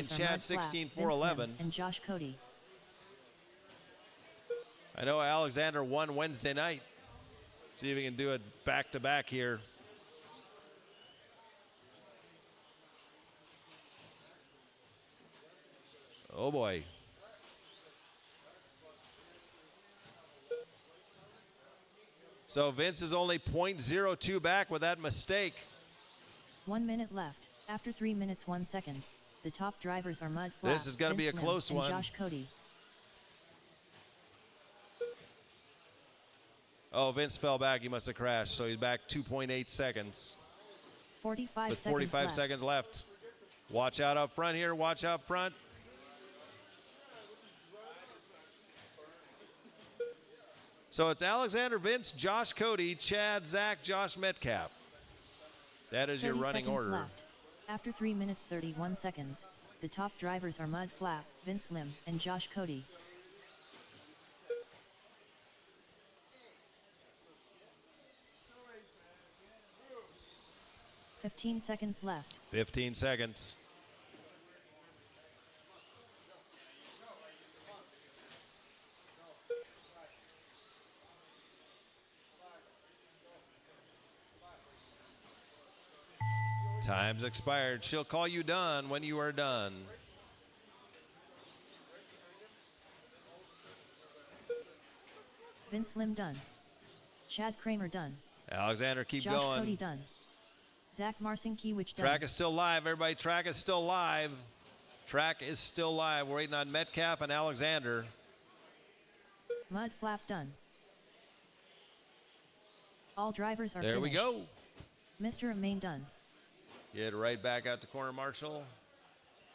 Chad 16-4-11. And Josh Cody. I know Alexander won Wednesday night. See if he can do it back-to-back here. Oh boy. So Vince is only 0.02 back with that mistake. 1 minute left. After 3 minutes 1 second, the top drivers are Mud Flap, This is going to be a Vince close Lim, one. and Josh Cody. Oh, Vince fell back. He must have crashed. So he's back 2.8 seconds. 45 with seconds 45 left. seconds left. Watch out up front here. Watch out front. So it's Alexander, Vince, Josh Cody, Chad, Zach, Josh Metcalf. That is your running order. Left. After 3 minutes 31 seconds, the top drivers are Mud Flap, Vince Lim, and Josh Cody. "15 seconds left. 15 seconds. Time's expired. She'll call you done when you are done. Vince Lim done. Chad Kramer done. Alexander, keep Josh going. Cody done. Zach Marcinkiewicz done. Track is still live. Everybody, track is still live. Track is still live. We're waiting on Metcalf and Alexander. Mud Flap done. All drivers are there finished. We go. Mr. Amain done. Get right back out to corner marshal.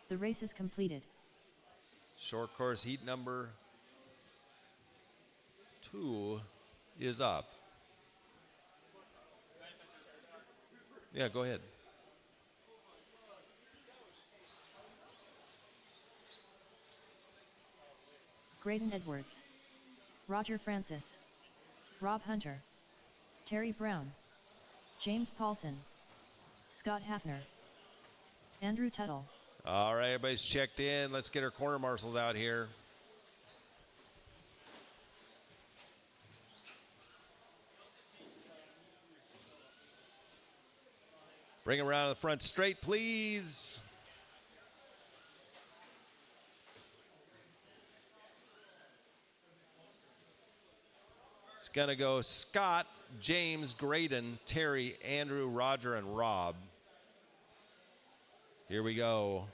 The race is completed. Short course heat number 2 is up. Yeah, go ahead. Graydon Edwards. Roger Francis. Rob Hunter. Terry Brown. James Paulson. Scott Hafner. Andrew Tuttle. All right, everybody's checked in. Let's get our corner marshals out here. Bring them around to the front straight, please. It's going to go Scott, James, Graydon, Terry, Andrew, Roger, and Rob. Here we go.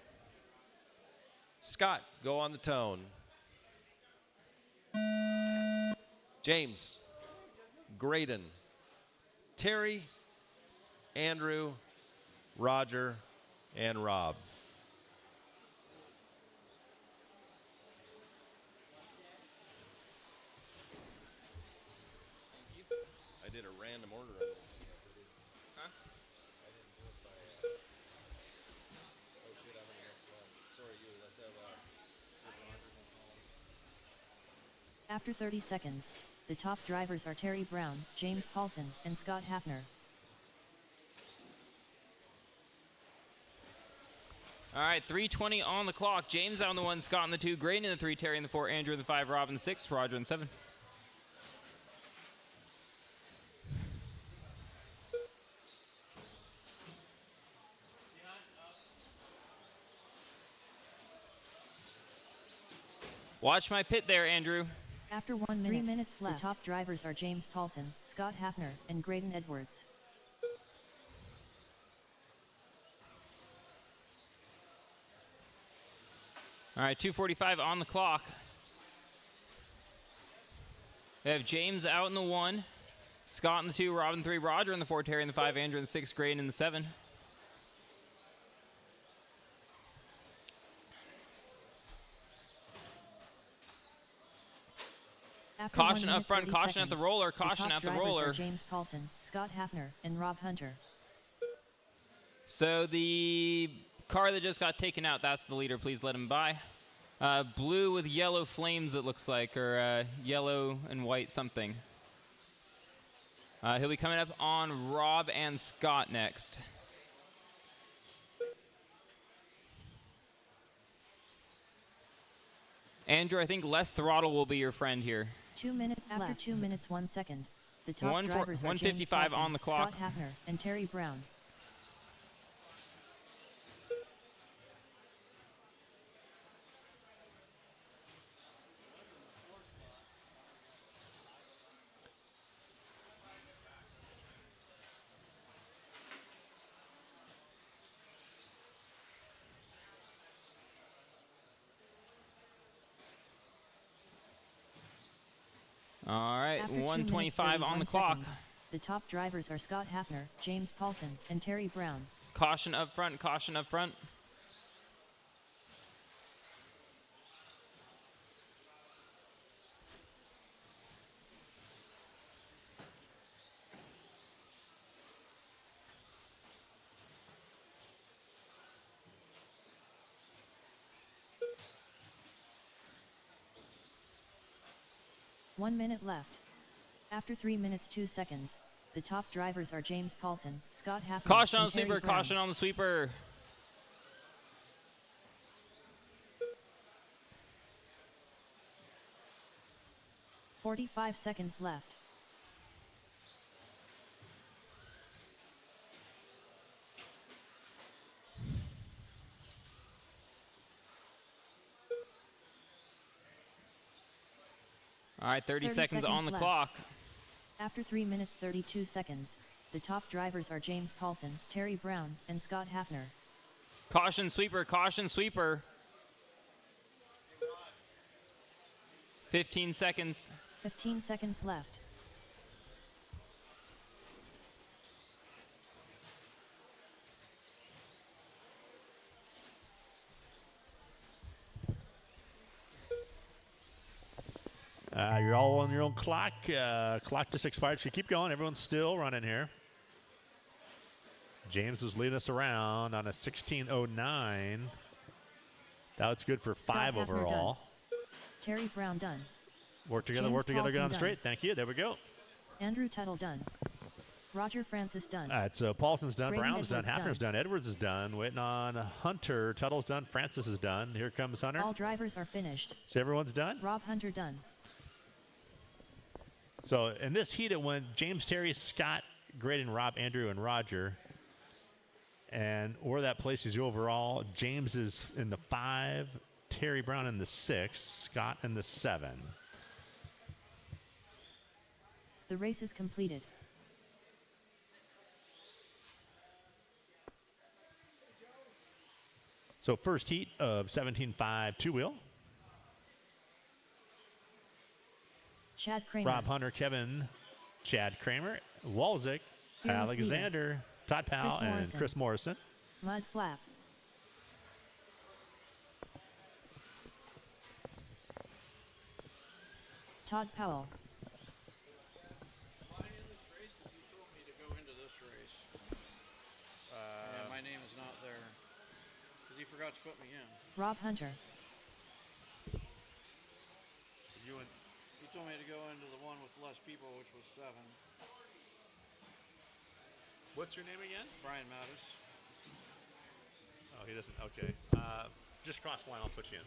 Scott, go on the tone. James, Graydon, Terry, Andrew, Roger, and Rob. I did a random order. Huh? I didn't do it by. Oh shit! I'm in the next one. Sorry, you. Let's have After 30 seconds, the top drivers are Terry Brown, James Paulson, and Scott Hafner. All right, 3:20 on the clock. James out in the 1, Scott in the 2, Graydon in the 3, Terry in the 4, Andrew in the 5, Rob in the 6, Roger in the 7. Watch my pit there, Andrew. After 1 minute, 3 minutes left, the top drivers are James Paulson, Scott Hafner, and Graydon Edwards. All right, 2:45 on the clock. We have James out in the 1, Scott in the 2, Rob in the 3, Roger in the 4, Terry in the 5, Andrew in the 6, Graydon in the 7. After Caution 1 up front, minute, 30 caution at the seconds, roller, caution at the top drivers roller. are James Paulson, Scott Hafner, and Rob Hunter. So the car that just got taken out, that's the leader. Please let him by. Blue with yellow flames, it looks like, or yellow and white something. He'll be coming up on Rob and Scott next. Andrew, I think less throttle will be your friend here. 2 minutes after left. 2 minutes 1 second. The top One for- drivers are 155 James Paulson, on the clock. Scott Hafner, and Terry Brown. All right, After 2 minutes, 125 on the 31 clock. seconds, the top drivers are Scott Hafner, James Paulson, and Terry Brown. Caution up front, caution up front. One minute left. After 3 minutes 2 seconds, the top drivers are James Paulson, Scott Hafner, Caution on and the Terry sweeper, Brown. caution on the sweeper. "45 seconds left. All right, 30 seconds on the left. clock. After 3 minutes 32 seconds, the top drivers are James Paulson, Terry Brown, and Scott Hafner. Caution sweeper, caution sweeper. 15 seconds. 15 seconds left. You're all on your own clock. Clock just expired, so you keep going. Everyone's still running here. James is leading us around on a 16:09. That's good for Scott 5 Hafner overall. done. Terry Brown done. Work together, James work together, get Paulson on the done. straight. Thank you. There we go. Andrew Tuttle done. Roger Francis done. All right, so Paulson's done, Braden Brown's done, Edwards Hafner's done, Edwards is done. Waiting on Hunter. Tuttle's done, Francis is done. Here comes Hunter. All drivers are finished. So everyone's done? Rob Hunter done. So in this heat, it went James, Terry, Scott, Graydon, Rob, Andrew, and Roger. And where that places you overall, James is in the 5, Terry Brown in the 6, Scott in the 7. The race is completed. So first heat of 17.5 two-wheel. Chad Kramer. Rob Hunter, Kevin, Chad Kramer, Walzik, Fearless Alexander, Todd Powell, Chris and Morrison. Chris Morrison. Mud Flap. Todd Powell. Am I in this race? 'Cause you told me to go into this race. Yeah, my name is not there. Because he forgot to put me in. Rob Hunter. He told me to go into the one with less people, which was 7. What's your name again? Brian Mattis. Oh, he doesn't. Okay. Just cross the line. I'll put you in.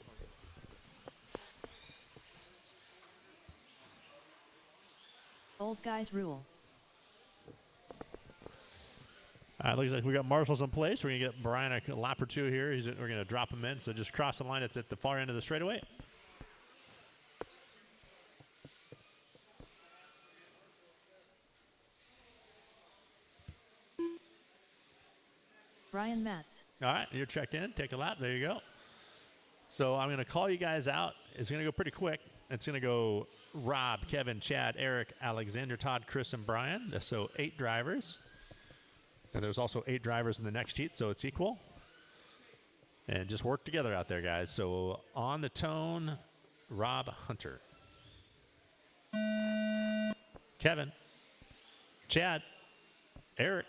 Old guys rule. All right, looks like we got marshals in place. We're going to get Brian a lap or two here. We're going to drop him in. So just cross the line. It's at the far end of the straightaway. Brian Matz. All right, you're checked in. Take a lap. There you go. So I'm going to call you guys out. It's going to go pretty quick. It's going to go Rob, Kevin, Chad, Eric, Alexander, Todd, Chris, and Brian. So 8 drivers. And there's also 8 drivers in the next heat, so it's equal. And just work together out there, guys. So on the tone, Rob Hunter. Kevin, Chad, Eric,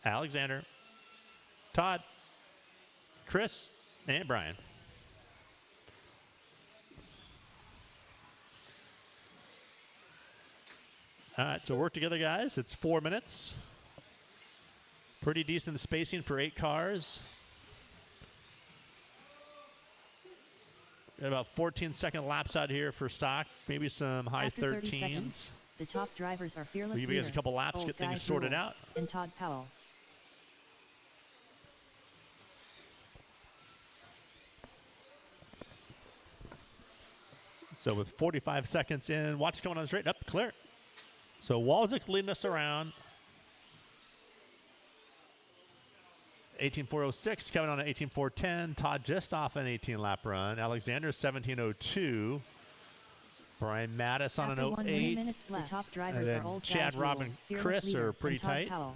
Alexander, Todd, Chris, and Brian. All right, so work together, guys. It's 4 minutes. Pretty decent spacing for 8 cars. About 14-second laps out here for stock. Maybe some high After 30 13s. seconds, the top drivers are Fearless We'll give you guys a Leader, couple laps, Old get things Guys sorted Rule, out. and Todd Powell. So with 45 seconds in, watch coming on the straight. Up, clear. So Walzik leading us around. 18.406, Kevin on an 18.410. Todd just off an 18-lap run. Alexander 17.02. Brian Mattis on After an 1 08. minute left, the top And drivers then are Old Chad, Guys Rob, Rule, and Fearless Chris Leader, are pretty and Todd tight. Powell.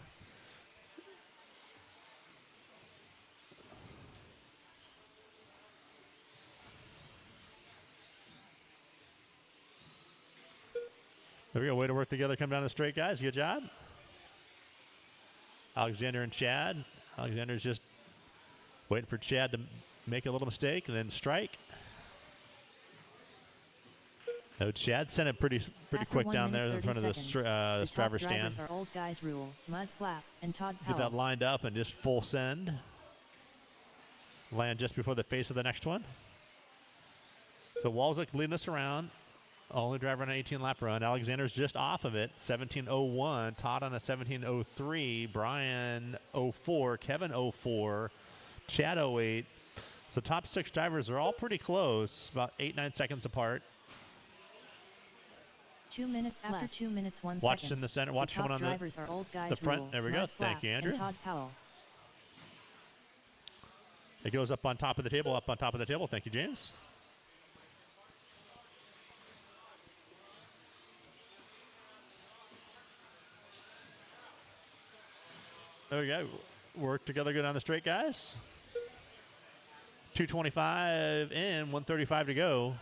There we go. Way to work together. Come down the straight, guys. Good job. Alexander and Chad. Alexander's just waiting for Chad to make a little mistake and then strike. No, Chad sent it pretty After quick 1 down there minute, in front of 30 this seconds, the driver top stand. drivers are Old Guys Rule, Mud Flap, and Todd Get that Powell. lined up and just full send. Land just before the face of the next one. So Walzik leading us around. Only driver on an 18-lap run. Alexander's just off of it. 17.01. Todd on a 17.03. Brian 04. Kevin 04. Chad 08. So top 6 drivers are all pretty close. About 8-9 seconds apart. 2 minutes left. After 2 minutes, 1 Watch second. in the center. The Watch top coming on drivers are Old Guys the front. Rule, There we go. Mud Thank Flap, you, Andrew. and Todd Powell. It goes up on top of the table. Up on top of the table. Thank you, James. There we go. Work together, go down the straight, guys. 2:25 in, 1:35 to go.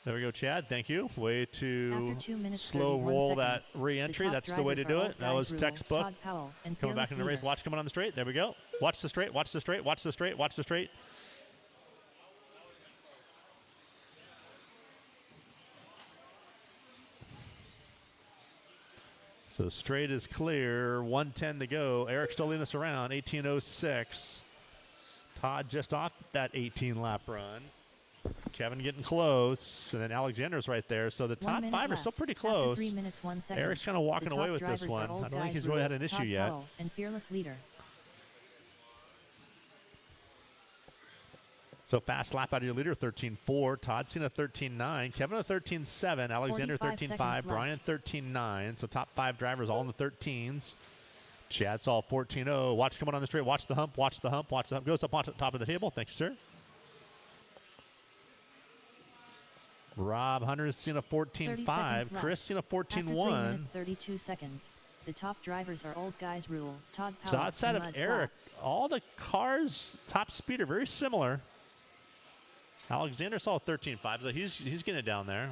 There we go, Chad. Thank you. Way to After 2 minutes, slow 31 roll seconds, that re-entry. the top That's the way to drivers do are it. Old That Guys was Rule, textbook. Todd Powell, and Coming back Fearless in the race. Leader. Watch coming on the straight. There we go. Watch the straight. Watch the straight. Watch the straight. Watch the straight. Watch the straight. So straight is clear. 1:10 to go. Eric still leading us around. 18:06. Todd just off that 18-lap run. Kevin getting close, and then Alexander's right there. So the 1 top minute 5 are left. still pretty After close. 3 minutes, 1 second. Eric's kind of walking The away top with this drivers are one. Old I don't think Guys he's really Rule, had an issue Todd yet. Powell, and Fearless Leader. So fast lap out of your leader, 13.4. Todd Cena 13.9. Kevin a 13.7. Alexander 45 13.5. seconds Brian left. 13.9. So top 5 drivers all in the 13s. Chad's all 14.0. Watch coming on the straight. Watch the hump. Watch the hump. Watch the hump. Goes up on top of the table. Thank you, sir. Rob Hunter's Cena 14.5. left. Chris Cena After 3 14.1. minutes, 32 seconds. The top drivers are Old Guys Rule, Todd Powell, So outside and of Mud Eric, Flap. all the cars top speed are very similar. Alexander saw 13.5, so he's getting it down there.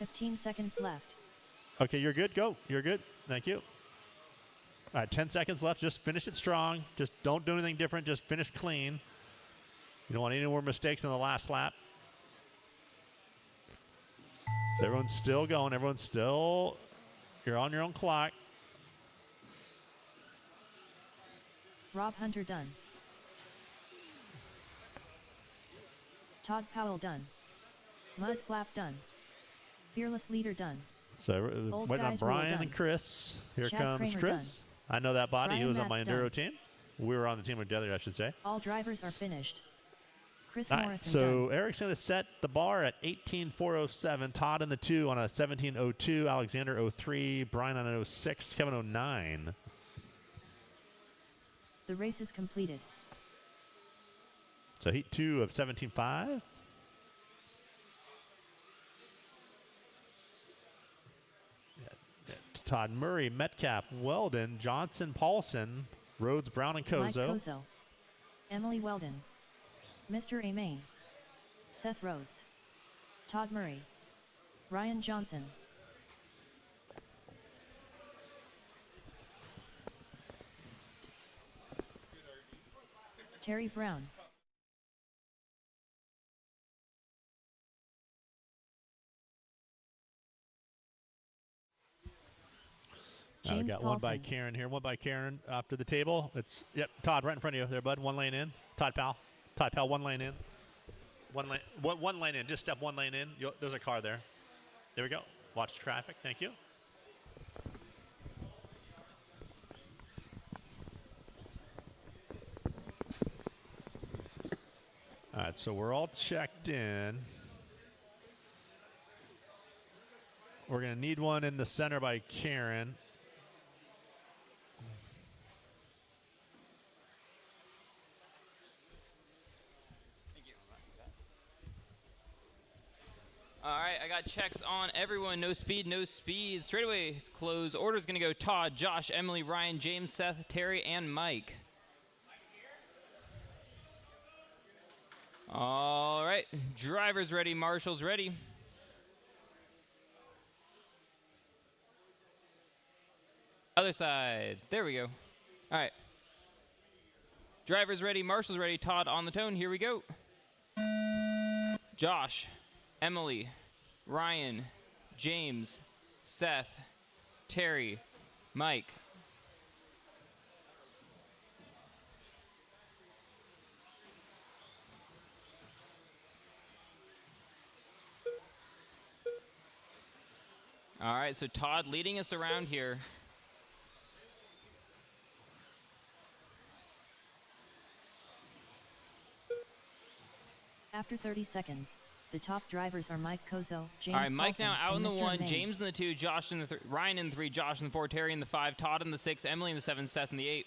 15 seconds left. Okay, you're good. Go. You're good. Thank you. All right, 10 seconds left. Just finish it strong. Just don't do anything different. Just finish clean. You don't want any more mistakes in the last lap. So everyone's still going. Everyone's still, you're on your own clock. Rob Hunter done. Todd Powell done. Mud Flap done. Fearless Leader done. So Old waiting on Guys Rule Brian done. and Chris. Here Chad comes Kramer Chris. I know that body. He Brian was on my Matt's Enduro done. team. We were on the team together, I should say. All drivers are finished. Chris All right, Morrison so done. Eric's going to set the bar at 18.407. Todd in the 2 on a 17.02. Alexander 03. Brian on an 06. Kevin 09. The race is completed. So heat 2 of 17.5. Todd Murray, Metcalf, Weldon, Johnson, Paulson, Rhodes, Brown, and Mike Kozo. Kozo. Emily Weldon. Mr. A. Main. Seth Rhodes. Todd Murray. Ryan Johnson. Terry Brown. We James got one by Paulson. Karen here, one by Karen after the table. It's, yep, Todd right in front of you there, bud. 1 lane in. Todd Powell, 1 lane in. One lane in. Just step one lane in. There's a car there. There we go. Watch traffic. Thank you. All right, so we're all checked in. We're going to need one in the center by Karen. All right, I got checks on everyone. No speed, no speed. Straightaway close. Order's going to go Todd, Josh, Emily, Ryan, James, Seth, Terry, and Mike. All right, drivers ready, marshals ready. Other side. There we go. All right. Drivers ready, marshals ready. Todd on the tone. Here we go. Josh, Emily, Ryan, James, Seth, Terry, Mike. All right, so Todd leading us around here. After 30 seconds, the top drivers are Mike Kozo, James All right, Mike Paulson, now out in and the Mr. 1, Maine. James in the 2, Josh in the 3, Ryan in the 3, Josh in the 4, Terry in the 5, Todd in the 6, Emily in the 7, Seth in the 8.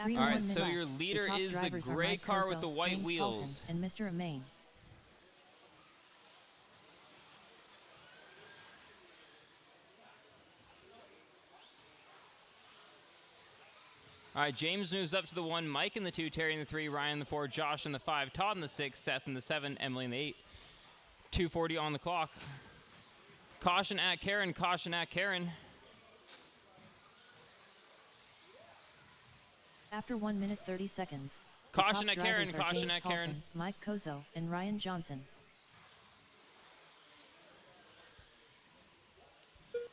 After All right, 1 minute so left, your leader the top is the drivers are gray Mike car with Kozo, the white James wheels. Paulson, and Mr. Maine. All right, James moves up to the 1, Mike in the 2, Terry in the 3, Ryan in the 4, Josh in the 5, Todd in the 6, Seth in the 7, Emily in the 8. 2:40 on the clock. Caution at Karen, caution at Karen. After 1 minute 30 seconds, the Caution top at Karen, drivers are caution James at Paulson, Karen. Mike Kozo, and Ryan Johnson.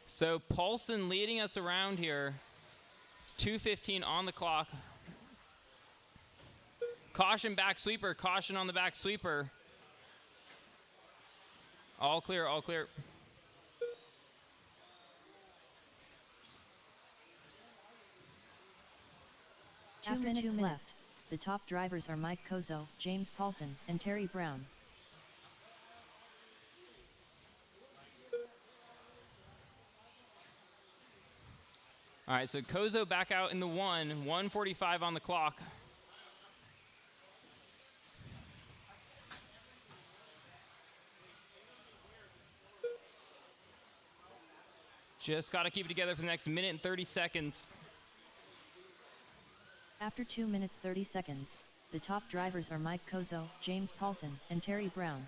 So Paulson leading us around here. 2:15 on the clock. Caution back sweeper, caution on the back sweeper. All clear, all clear. After 2 minutes left, the top drivers are Mike Kozo, James Paulson, and Terry Brown. All right, so Kozo back out in the 1, 1:45 on the clock. Just got to keep it together for the next minute and 30 seconds. After 2 minutes 30 seconds, the top drivers are Mike Kozo, James Paulson, and Terry Brown.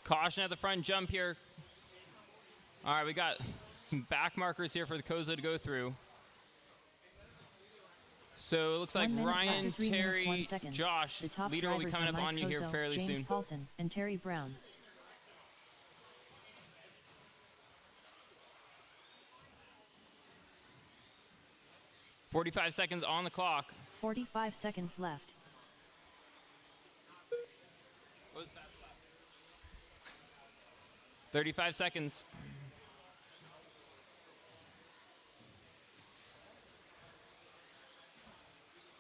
Caution at the front jump here. All right, we got some back markers here for the Kozo to go through. So it looks like 1 minute Ryan, after 3 minutes, Terry, 1 second. Josh, The top leader will be drivers coming are up Mike on you here Kozo, fairly James soon. Paulson, and Terry Brown. .45 seconds on the clock. 45 seconds left. What was fast lap? 35 seconds.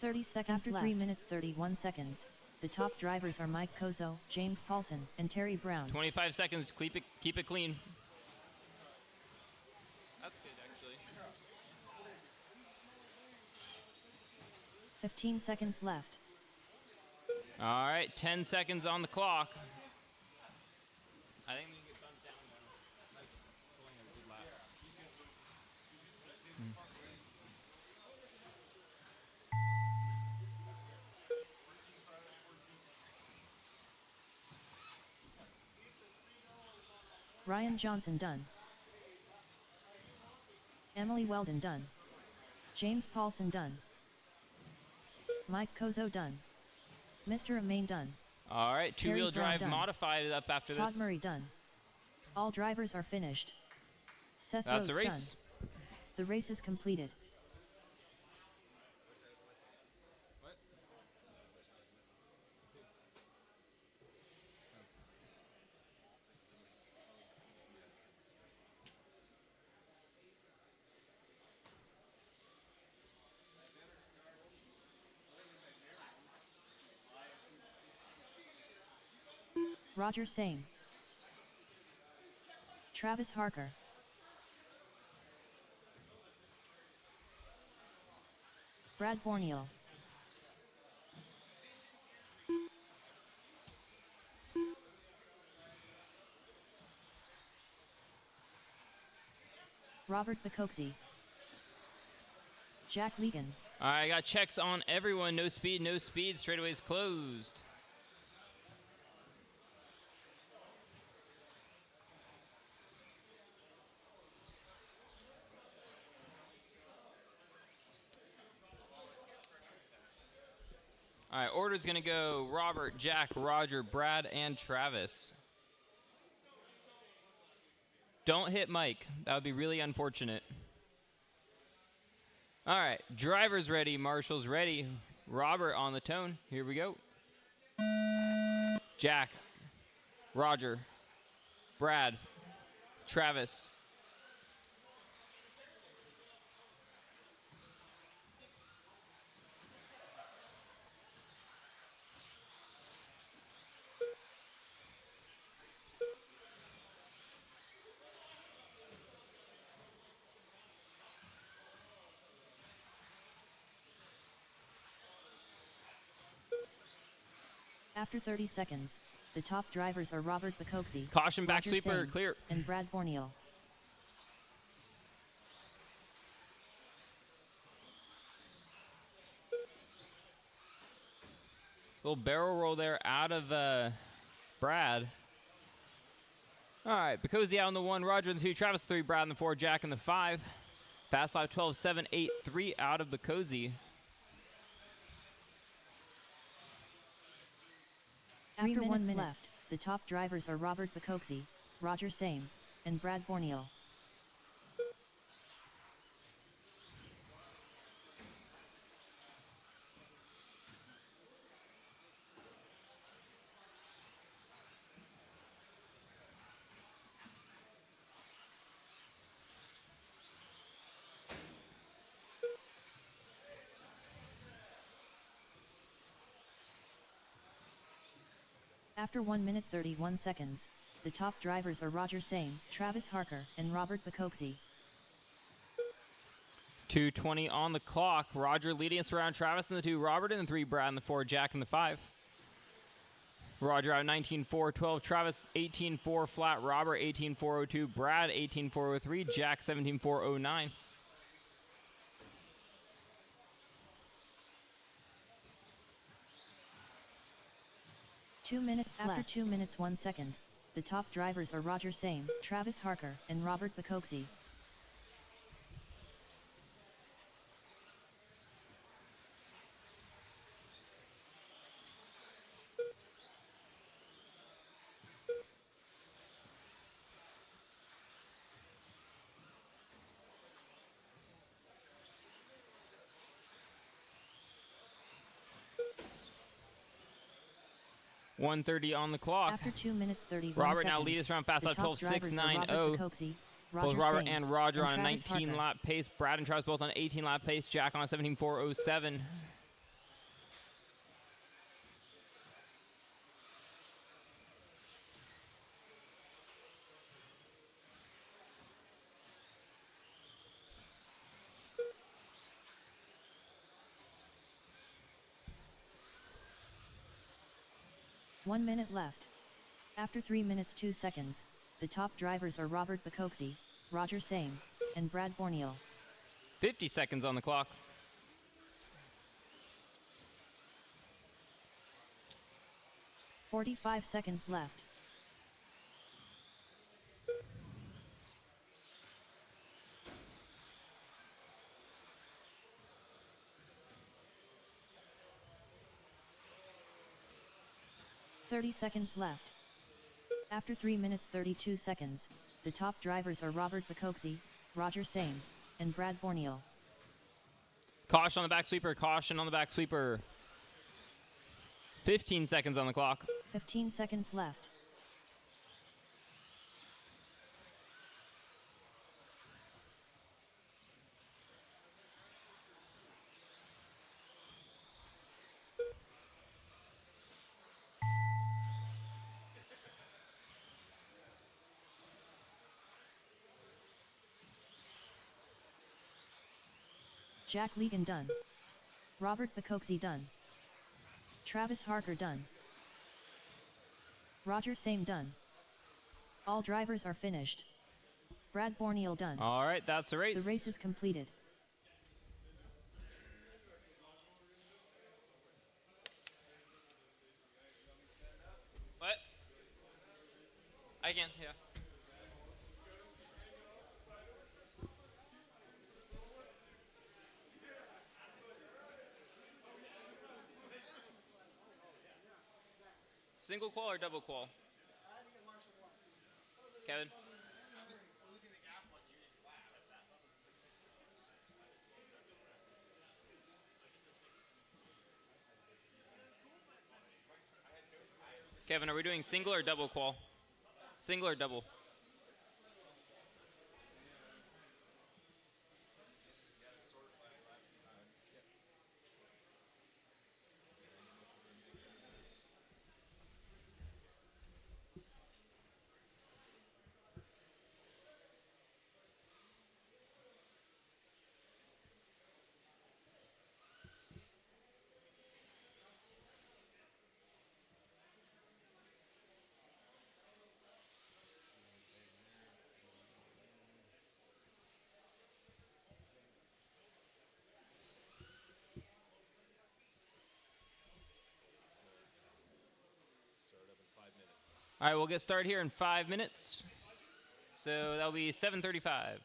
After 3 minutes 31 seconds, the top drivers are Mike Kozo, James Paulson, and Terry Brown. 25 seconds. Keep it clean. That's good, actually. 15 seconds left. All right, 10 seconds on the clock. I think we can get bumped down though. Like, pulling a good lap. Ryan Johnson done. Emily Weldon done. James Paulson done. Mike Kozo done. Mr. Amain done. All right, Terry two-wheel Brown drive done. modified up after Todd this. Murray done. All drivers are finished. Seth That's a Rhodes race. done. The race is completed. Roger Same. Travis Harker. Brad Borneal. Robert Bacoxi. Jack Legan. All right, I got checks on everyone. No speed, no speed. Straightaways closed. All right, order's going to go Robert, Jack, Roger, Brad, and Travis. Don't hit Mike. That would be really unfortunate. All right, drivers ready, marshals ready. Robert on the tone. Here we go. Jack, Roger, Brad, Travis. After 30 seconds, the top drivers are Robert Bacoxi, Caution back Roger sweeper, Sane, clear. and Brad Borneal. Little barrel roll there out of Brad. All right, Bacoxi out in the 1, Roger in the 2, Travis 3, Brad in the 4, Jack in the 5. Fast lap 12, 7, 8, 3 out of Bacoxi. After 1 minute left, the top drivers are Robert Bacoxi, Roger Same, and Brad Borneal. After 1 minute 31 seconds, the top drivers are Roger Same, Travis Harker, and Robert Bacoxi. 2:20 on the clock. Roger leading us around. Travis in the 2, Robert in the 3, Brad in the 4, Jack in the 5. Roger out 19.412, Travis 18.4 flat, Robert 18.402, Brad 18.403, Jack 17.409. After 2 minutes 1 second, the top drivers are Roger Same, Travis Harker, and Robert Bacoxi. .130 on the clock. After 2 minutes 31 Robert seconds, now leads us around fast the lap top 12, drivers are Robert 6.90. Bacoxi, Both Roger Robert Same, and Roger on a Travis Harker. 19 lap pace. Brad and Travis both on 18 lap pace. Jack on a 17.407. One minute left. After 3 minutes 2 seconds, the top drivers are Robert Bacoxi, Roger Same, and Brad Borneal. 50 seconds on the clock. .45 seconds left. 30 seconds left. After 3 minutes 32 seconds, the top drivers are Robert Bacoxi, Roger Same, and Brad Borneal. Caution on the back sweeper. Caution on the back sweeper. 15 seconds on the clock. 15 seconds left. Jack Legan done. Robert Bacoxi done. Travis Harker done. Roger Same done. All drivers are finished. Brad Borneal done. All right, that's the race. The race is completed. What? I can, yeah. Single qual or double qual? Kevin? Kevin, are we doing single or double qual? Single or double? All right, we'll get started here in 5 minutes. So that'll be 7:35.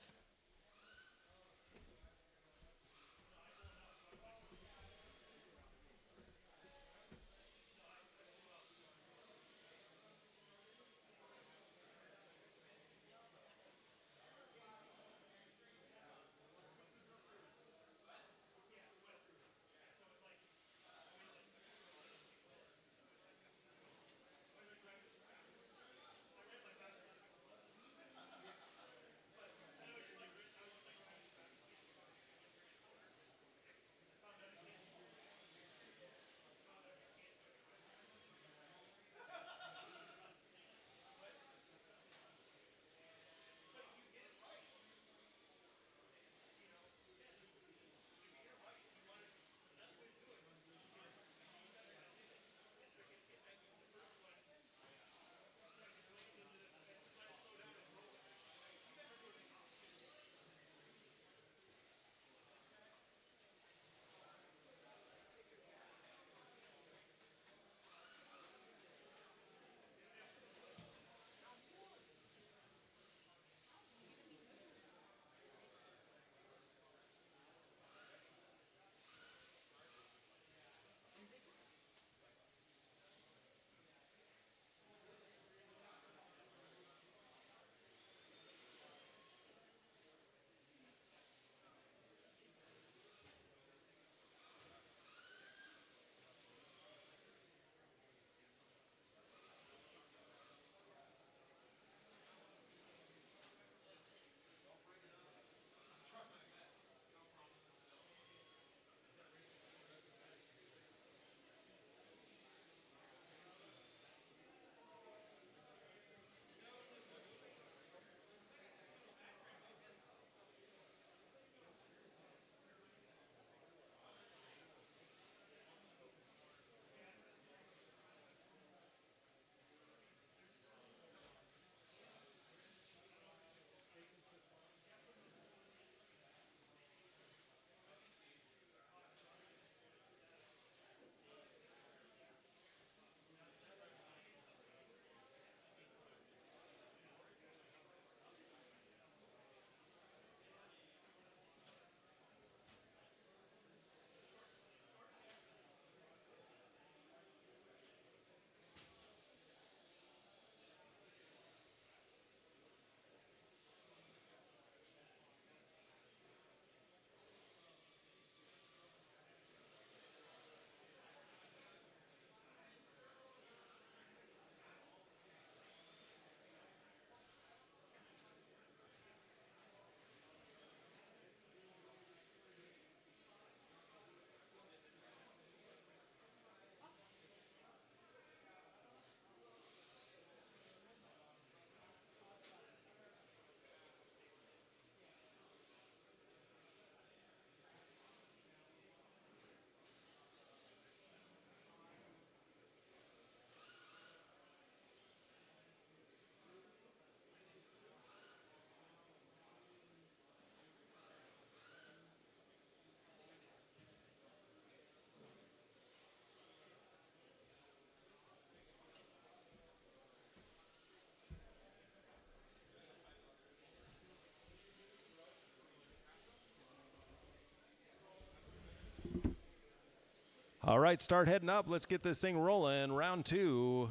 All right, start heading up. Let's get this thing rolling. Round 2.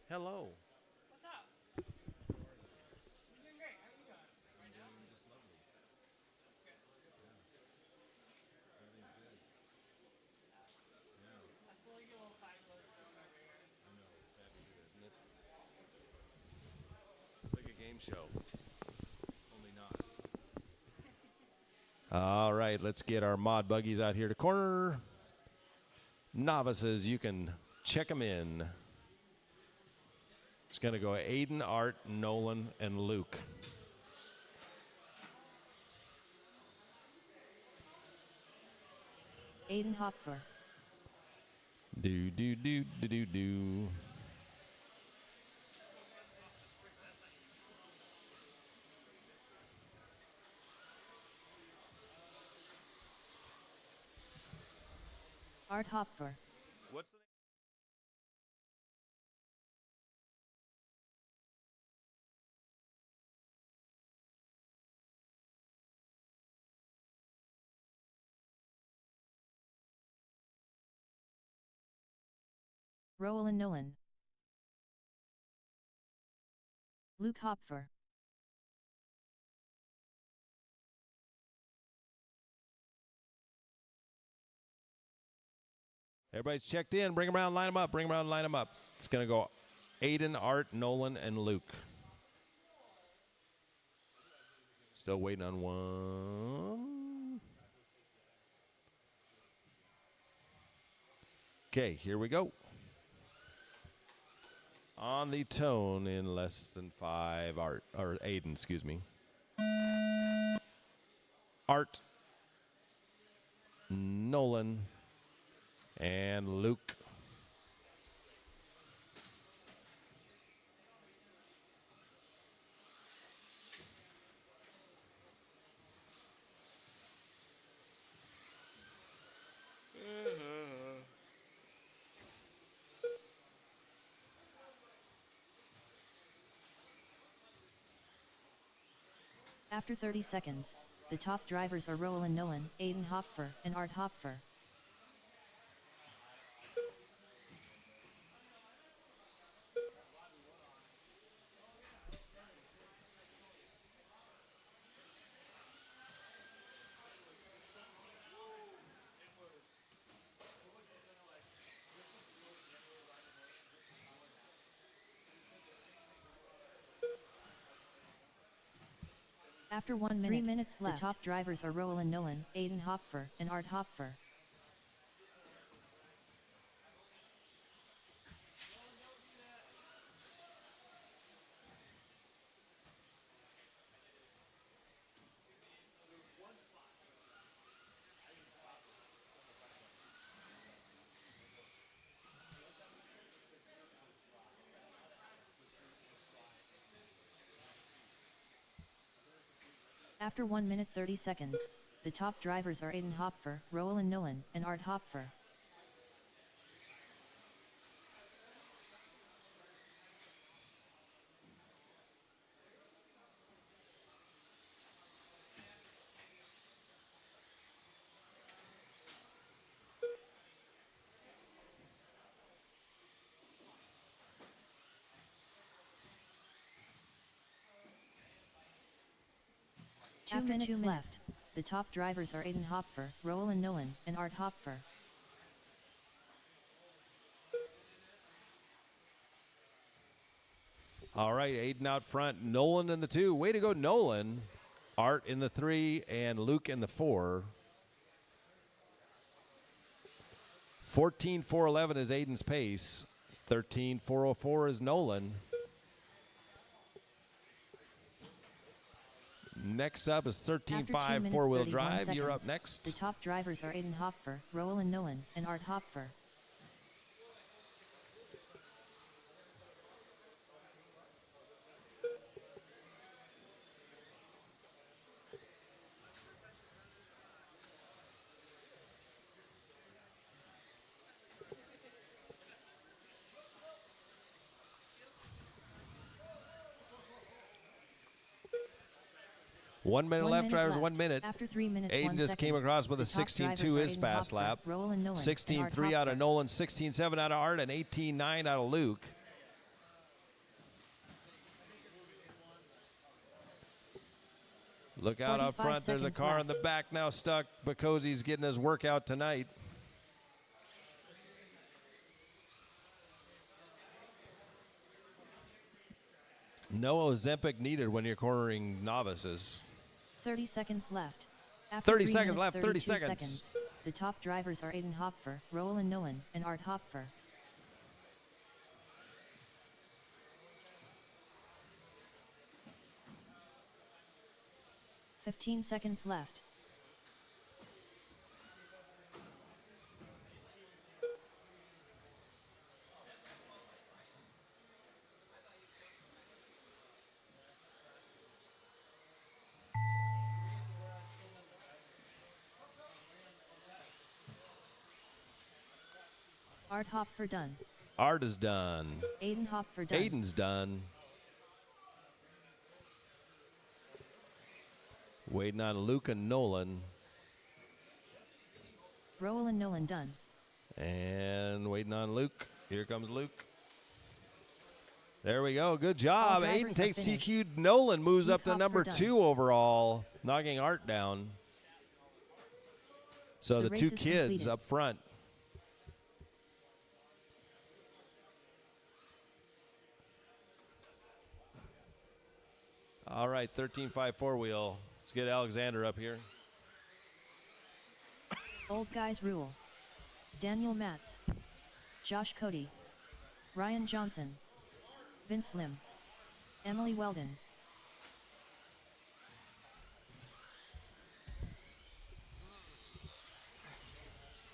Hello. What's up? You're doing great. How are you doing? Right now? Just lovely. That's good. I slowly get a little fabulous over here. Like a game show. Only not. All right, let's get our mod buggies out here to corner. Novices, you can check them in. It's going to go Aiden, Art, Nolan, and Luke. Aiden Hopfer. Do, do, do, do, do, do. Art Hopfer. What's the name? Roland Nolan. Luke Hopfer. Everybody's checked in. Bring them around, line them up. Bring them around, line them up. It's going to go Aiden, Art, Nolan, and Luke. Still waiting on one. Okay, here we go. On the tone in less than 5, Art, or Aiden, excuse me. Art, Nolan, and Luke. After 30 seconds, the top drivers are Roland Nolan, Aiden Hopfer, and Art Hopfer. After 1 minute, 3 minutes left. The top drivers are Roland Nolan, Aiden Hopfer, and Art Hopfer. After 1 minute 30 seconds, the top drivers are Aiden Hopfer, Roland Nolan, and Art Hopfer. After 2 minutes left, the top drivers are Aiden Hopfer, Roland Nolan, and Art Hopfer. All right, Aiden out front, Nolan in the 2. Way to go, Nolan. Art in the 3, and Luke in the 4. 14.411 is Aiden's pace. 13.404 is Nolan. Next up is 13.5 four-wheel drive. You're up next. The top drivers are Aiden Hopfer, Roland Nolan, and Art Hopfer. 1 minute 1 left, minute drivers, left. 1 minute. After 3 minutes, Aiden 1 just second. came across with a The top drivers 16.2 are his Aiden fast Hopfer, lap. Roland Nolan, and Art 16.3 out of Hopfer. Nolan, 16.7 out of Art, and 18.9 out of Luke. Look out up 45 front. There's a seconds car in left. the back now stuck. Bacosi's getting his workout tonight. No Ozempic needed when you're cornering novices. 30 seconds left. After 30 3 seconds minutes, left, 30 32 seconds. The top drivers are Aiden Hopfer, Roland Nolan, and Art Hopfer. "15 seconds left. Art Hopfer done. Art is done. Aiden Hopfer done. Aiden's done. Waiting on Luke and Nolan. Roland Nolan done. And waiting on Luke. Here comes Luke. There we go. Good job. drivers Aiden have takes finished. TQ. Nolan moves Luke up to Hopfer number done. 2 overall, knocking Art down. So The the race two is kids completed. up front. All right, 13.5 four-wheel. Let's get Alexander up here. Old Guys Rule. Daniel Matz. Josh Cody. Ryan Johnson. Vince Lim. Emily Weldon.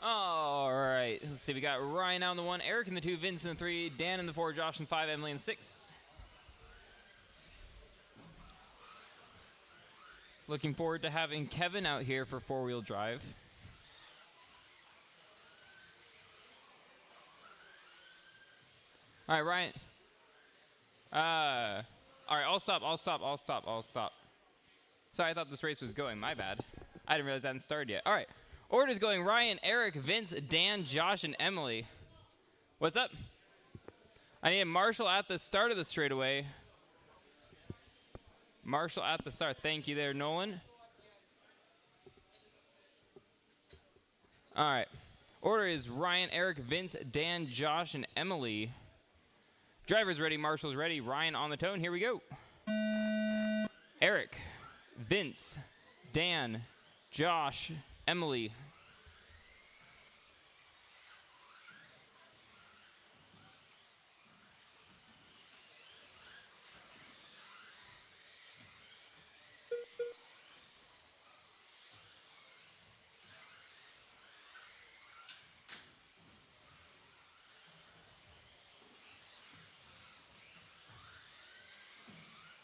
All right. Let's see. We got Ryan out in the 1, Eric in the 2, Vince in the 3, Dan in the 4, Josh in 5, Emily in 6. Looking forward to having Kevin out here for four-wheel drive. All right, Ryan. All right, I'll stop. Sorry, I thought this race was going. My bad. I didn't realize that hadn't started yet. All right. Orders going Ryan, Eric, Vince, Dan, Josh, and Emily. What's up? I need a Marshall at the start of the straightaway. Marshall at the start. Thank you there, Nolan. All right. Order is Ryan, Eric, Vince, Dan, Josh, and Emily. Driver's ready. Marshall's ready. Ryan on the tone. Here we go. Eric, Vince, Dan, Josh, Emily.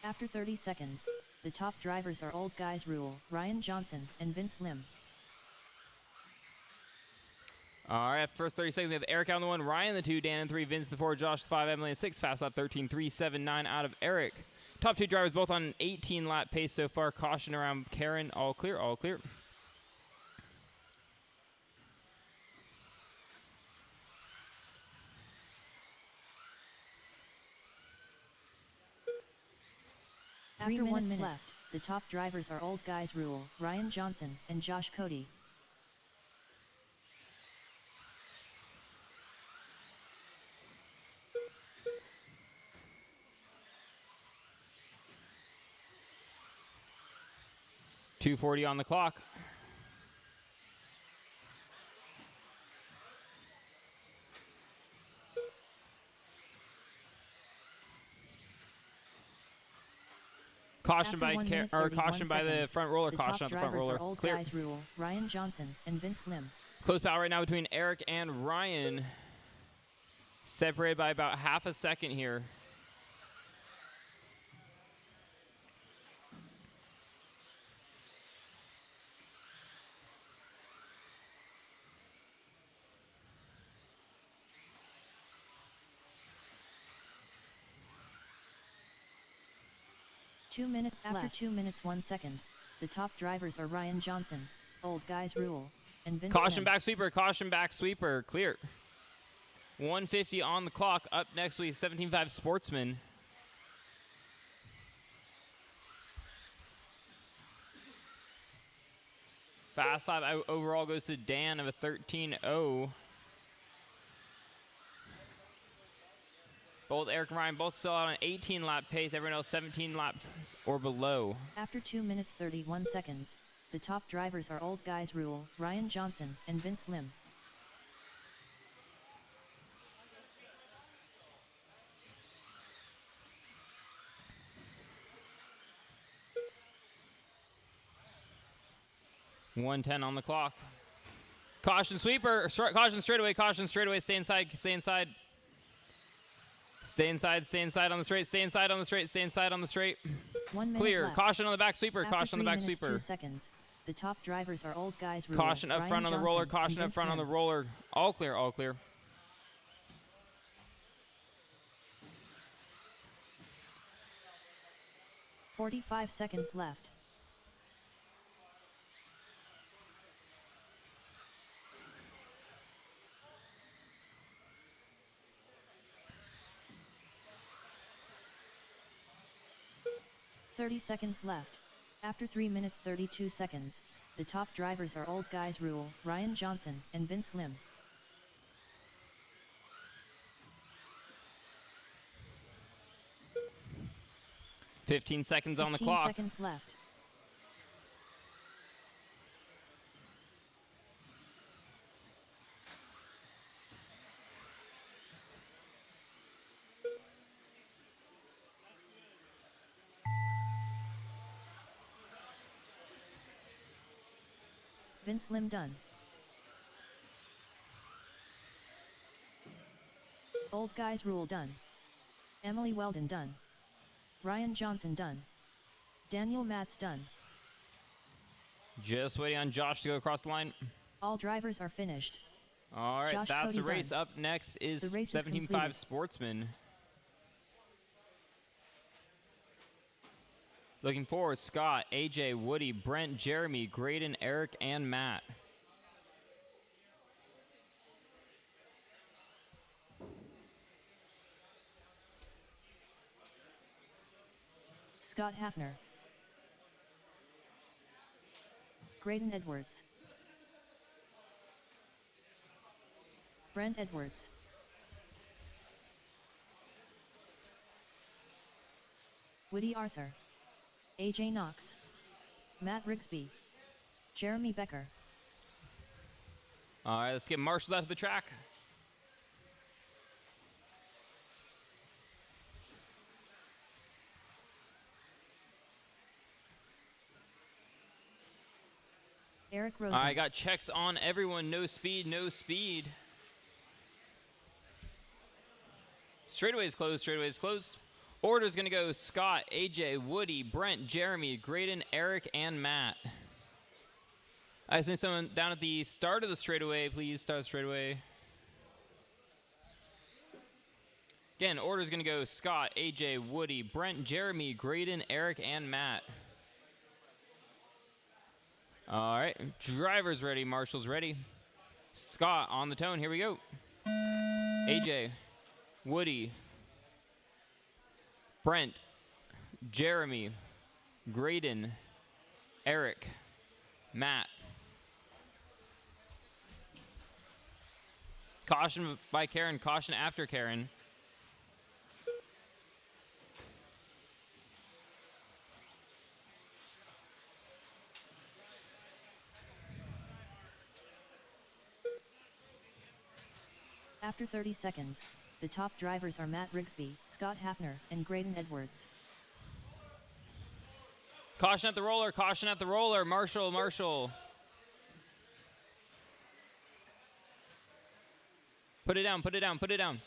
After 30 seconds, the top drivers are Old Guys Rule, Ryan Johnson, and Vince Lim. All right, first 30 seconds, we have Eric on the 1, Ryan the 2, Dan in 3, Vince the 4, Josh the 5, Emily in 6, fast lap 13.379 out of Eric. Top 2 drivers both on an 18 lap pace so far. Caution around Karen, all clear, all clear. After 3 minutes left, the top drivers are Old Guys Rule, Ryan Johnson, and Josh Cody. .240 on the clock. Caution by caution by the front roller. Caution on the front roller. Old Clear. Guys Rule, Ryan Johnson, and Vince Lim. Close battle right now between Eric and Ryan. Separated by about half a second here. After 2 minutes 1 second, The top drivers are Ryan Johnson, Old Guys Rule, and Vince Caution Lim. back sweeper, caution back sweeper, clear. 150 on the clock. Up next week, 17.5 Sportsman. Fast lap overall goes to Dan of a 13.0. Both Eric and Ryan both still out on an 18 lap pace. Everyone else 17 laps or below. After 2 minutes 31 seconds, the top drivers are Old Guys Rule, Ryan Johnson, and Vince Lim. .110 on the clock. Caution sweeper, caution straightaway, stay inside, stay inside. Stay inside, stay inside on the straight, stay inside on the straight, stay inside on the straight. 1 minute Clear. left. Caution on the back sweeper, After caution on the 3 back minutes, sweeper. 2 seconds, the top drivers are Old Guys Rule, Caution up Ryan front on the Johnson, roller, and caution up Vince front on the Lim. roller. All clear, all clear. .45 seconds left. .30 seconds left. After 3 minutes 32 seconds, the top drivers are Old Guys Rule, Ryan Johnson, and Vince Lim. .15 seconds on the 15 clock. seconds left. Vince Lim done. Old Guys Rule done. Emily Weldon done. Ryan Johnson done. Daniel Matz done. Just waiting on Josh to go across the line. All drivers are finished. All right, Josh that's the Cody race. done. Up next is The race is 17.5 completed. Sportsman. Looking forward, Scott, AJ, Woody, Brent, Jeremy, Graydon, Eric, and Matt. Scott Hafner. Graydon Edwards. Brent Edwards. Woody Arthur. AJ Knox. Matt Rigsby. Jeremy Becker. All right, let's get Marshall out to the track. Eric Rosen. All right, got checks on everyone. No speed, no speed. Straightaway is closed, straightaway is closed. Order's going to go Scott, AJ, Woody, Brent, Jeremy, Graydon, Eric, and Matt. I just need someone down at the start of the straightaway. Please start the straightaway. Again, order's going to go Scott, AJ, Woody, Brent, Jeremy, Graydon, Eric, and Matt. All right, driver's ready, Marshall's ready. Scott on the tone, here we go. AJ, Woody, Brent, Jeremy, Graydon, Eric, Matt. Caution by Karen, caution after Karen. After 30 seconds, the top drivers are Matt Rigsby, Scott Hafner, and Graydon Edwards. Caution at the roller, caution at the roller. Marshall, Marshall. Put it down, put it down, put it down.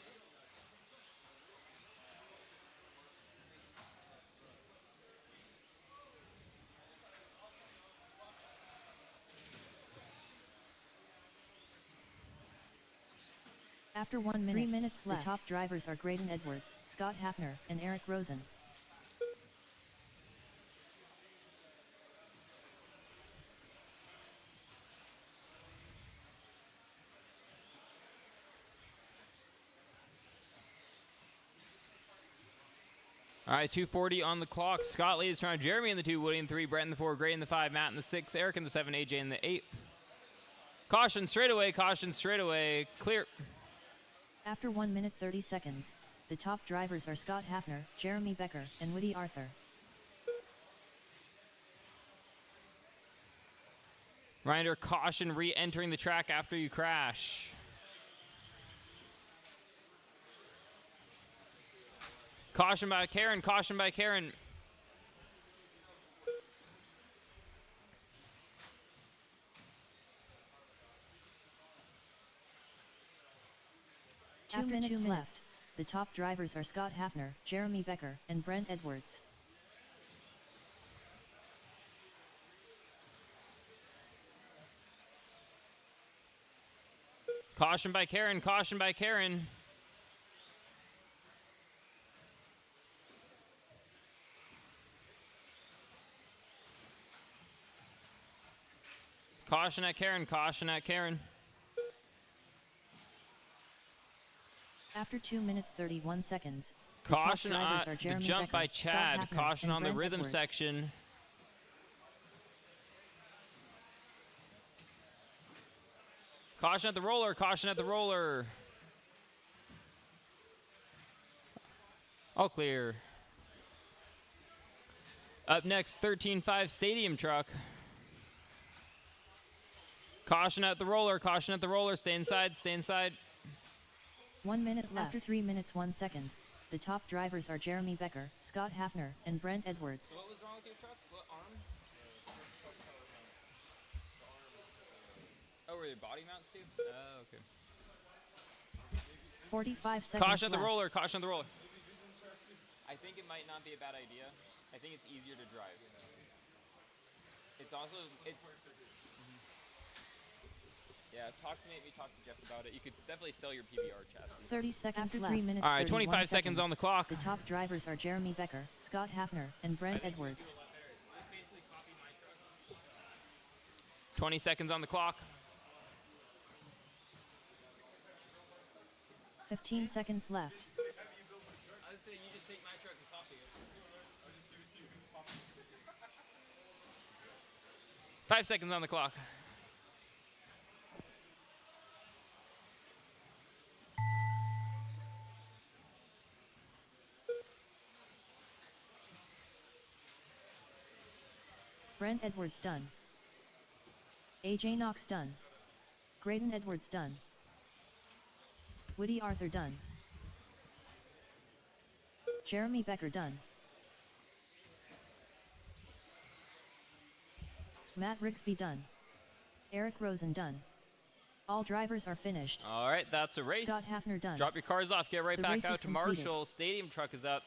After 1 minute, 3 minutes left, the top drivers are Graydon Edwards, Scott Hafner, and Eric Rosen. All right, 2:40 on the clock. Scott leads trying Jeremy in the 2, Woody in the 3, Brett in the 4, Gray in the 5, Matt in the 6, Eric in the 7, AJ in the 8. Caution straight away, clear. After 1 minute 30 seconds, the top drivers are Scott Hafner, Jeremy Becker, and Woody Arthur. Reminder, caution re-entering the track after you crash. Caution by Karen, caution by Karen. After 2 minutes left, the top drivers are Scott Hafner, Jeremy Becker, and Brent Edwards. Caution by Karen, caution by Karen. Caution at Karen, caution at Karen. After 2 minutes 31 seconds, Caution the top drivers on are the Jeremy jump Becker, by Scott Chad. Hafner, Caution and on the Brent rhythm Edwards. section. Caution at the roller, caution at the roller. All clear. Up next, 13.5 Stadium Truck. Caution at the roller, caution at the roller. Stay inside, stay inside. 1 minute left. After 3 minutes 1 second, the top drivers are Jeremy Becker, Scott Hafner, and Brent Edwards. What was wrong with your truck? What arm? Oh, were your body mounts too? Oh, okay. 45 seconds Caution at the left. roller, caution at the roller. I think it might not be a bad idea. I think it's easier to drive. It's also, yeah, talk to Jeff about it. You could definitely sell your PBR chassis. 30 seconds left. 3 minutes All right, 31 25 seconds on the clock. The top drivers are Jeremy Becker, Scott Hafner, and Brent Edwards. 20 seconds on the clock. 15 seconds left. I would say you just take my truck and copy it. 5 seconds on the clock. Brent Edwards done. AJ Knox done. Graydon Edwards done. Woody Arthur done. Jeremy Becker done. Matt Rigsby done. Eric Rosen done. All drivers are finished. All right, that's a race. Scott Hafner done. Drop your cars off. Get right The back race out is to completed. Marshall. Stadium Truck is up.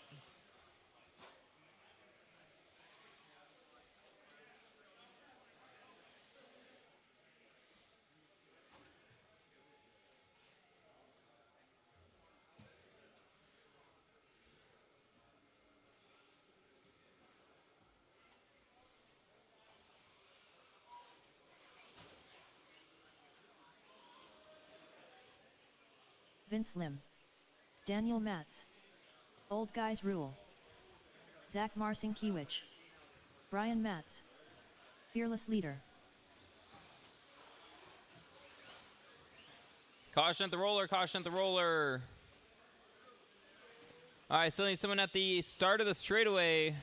Vince Lim. Daniel Matz. Old Guys Rule. Zach Marcinkiewicz. Brian Matz. Fearless Leader. Caution at the roller, caution at the roller. All right, still need someone at the start of the straightaway.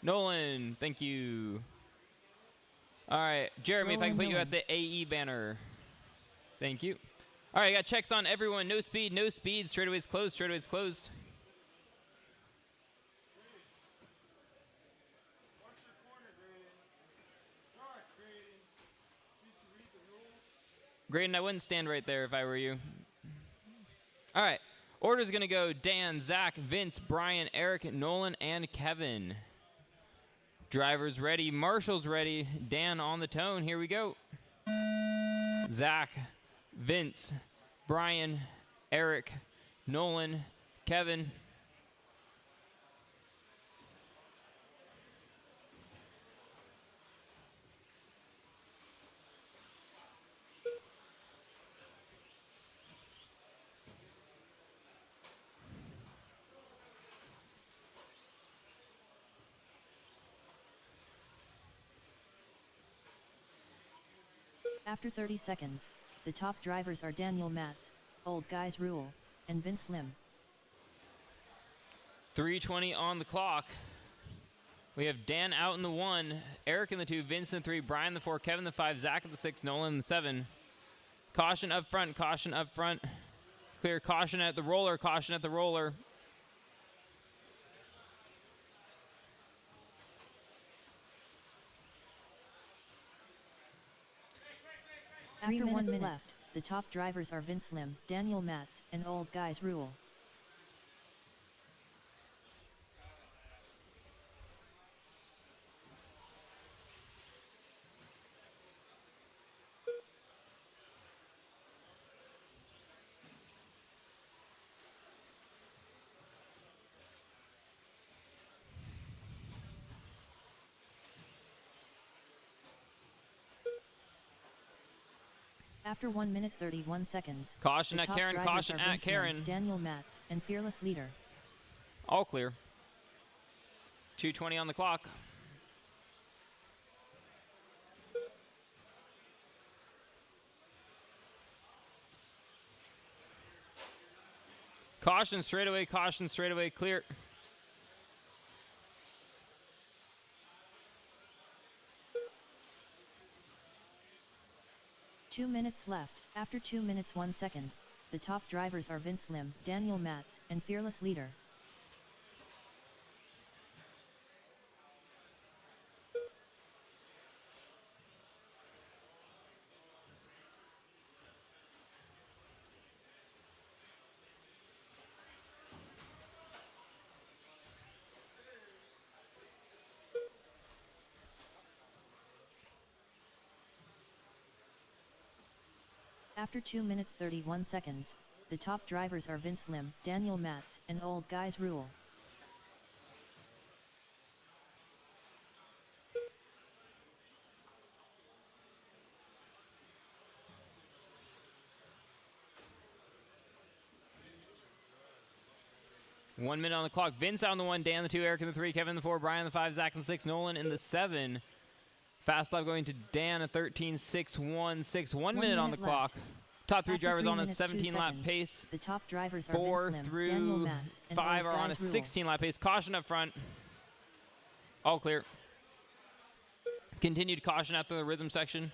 Nolan, thank you. All right, Jeremy, if I can put you at the AE banner. Thank you. All right, I got checks on everyone. No speed, no speed. Straightaway's closed, straightaway's closed. Graydon, I wouldn't stand right there if I were you. All right, order's gonna go Dan, Zach, Vince, Brian, Eric, Nolan, and Kevin. Drivers ready, Marshall's ready. Dan on the tone, here we go. Zach, Vince, Brian, Eric, Nolan, Kevin. After 30 seconds, the top drivers are Daniel Matz, Old Guys Rule, and Vince Lim. 3:20 on the clock. We have Dan out in the 1, Eric in the 2, Vince in the 3, Brian in the 4, Kevin in the 5, Zach in the 6, Nolan in the 7. Caution up front, caution up front. Clear, caution at the roller, caution at the roller. After 1 minute left, the top drivers are Vince Lim, Daniel Matz, and Old Guys Rule. After 1 minute 31 seconds, Caution the at top Karen, drivers caution are at Vince Lim, Karen. Daniel Matz, and Fearless Leader. All clear. 2:20 on the clock. Caution straight away, clear. Two minutes left. After 2 minutes 1 second, the top drivers are Vince Lim, Daniel Matz, and Fearless Leader. After 2 minutes 31 seconds, the top drivers are Vince Lim, Daniel Matz, and Old Guys Rule. One minute on the clock. Vince out in the 1, Dan in the 2, Eric in the 3, Kevin in the 4, Brian in the 5, Zach in the 6, Nolan in the 7. Fast lap going to Dan at 13.616. 1 minute on the clock. Top 3 After drivers 3 on a minutes, 2 17 lap seconds, pace. The top drivers are 4 Vince Lim, Daniel through Matz, and 5 Old are on a Guys Rule. 16 lap pace. Caution up front. All clear. Continued caution after the rhythm section.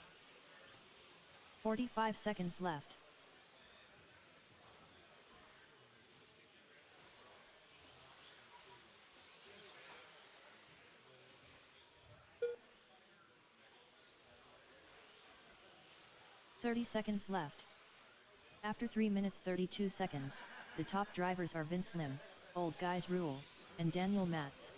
45 seconds left. "30 seconds left. After 3 minutes 32 seconds, the top drivers are Vince Lim, Old Guys Rule, and Daniel Matz.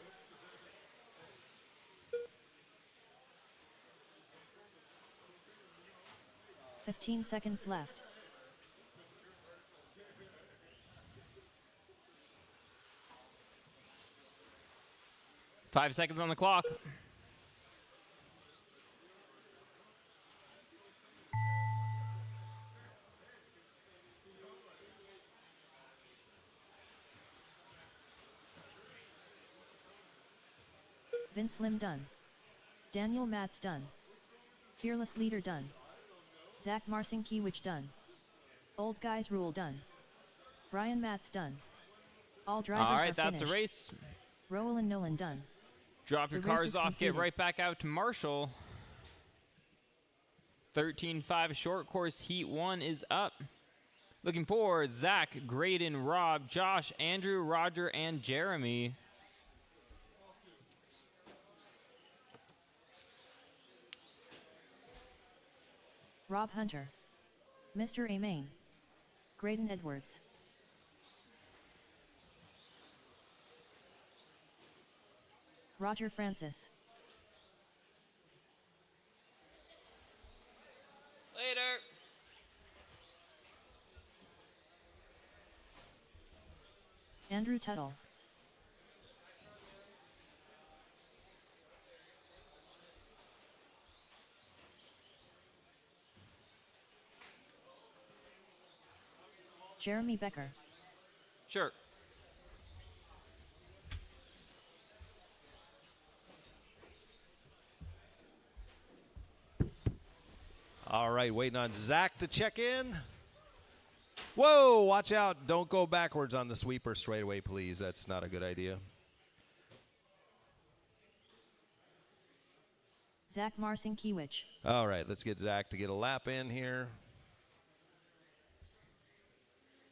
"15 seconds left. Five seconds on the clock. Vince Lim done. Daniel Matz done. Fearless Leader done. Zach Marcinkiewicz done. Old Guys Rule done. Brian Matz done. All drivers All are right, that's finished. a race. Rowell and Nolan done. Drop your The race cars is off, get completed. right back out to Marshall. 13.5 short course heat 1 is up. Looking for Zach, Graydon, Rob, Josh, Andrew, Roger, and Jeremy. Rob Hunter. Mr. A. Main. Graydon Edwards. Roger Francis. Later. Andrew Tuttle. Jeremy Becker. Sure. All right, waiting on Zach to check in. Whoa, watch out. Don't go backwards on the sweeper straightaway, please. That's not a good idea. Zach Marcinkiewicz. All right, let's get Zach to get a lap in here.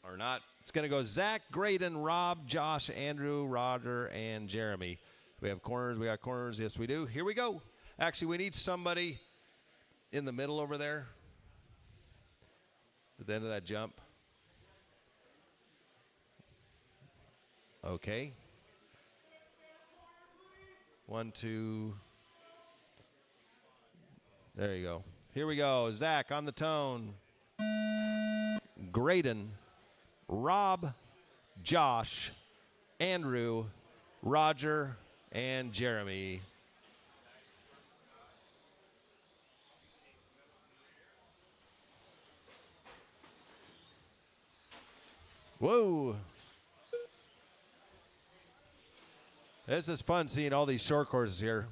Or not. It's going to go Zach, Graydon, Rob, Josh, Andrew, Roger, and Jeremy. We have corners. We got corners. Yes, we do. Here we go. Actually, we need somebody in the middle over there at the end of that jump. Okay. 1, 2. There you go. Here we go. Zach on the tone. Graydon, Rob, Josh, Andrew, Roger, and Jeremy. Whoa. This is fun seeing all these short courses here.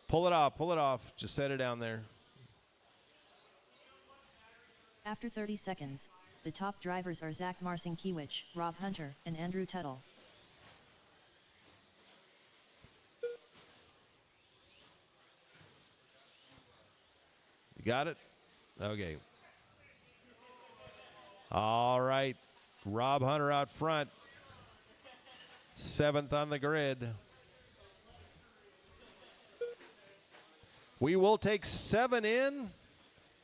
Pull it off, pull it off. Just set it down there. After 30 seconds, the top drivers are Zach Marcinkiewicz, Rob Hunter, and Andrew Tuttle. You got it? Okay. All right. Rob Hunter out front. 7th on the grid. We will take 7 in,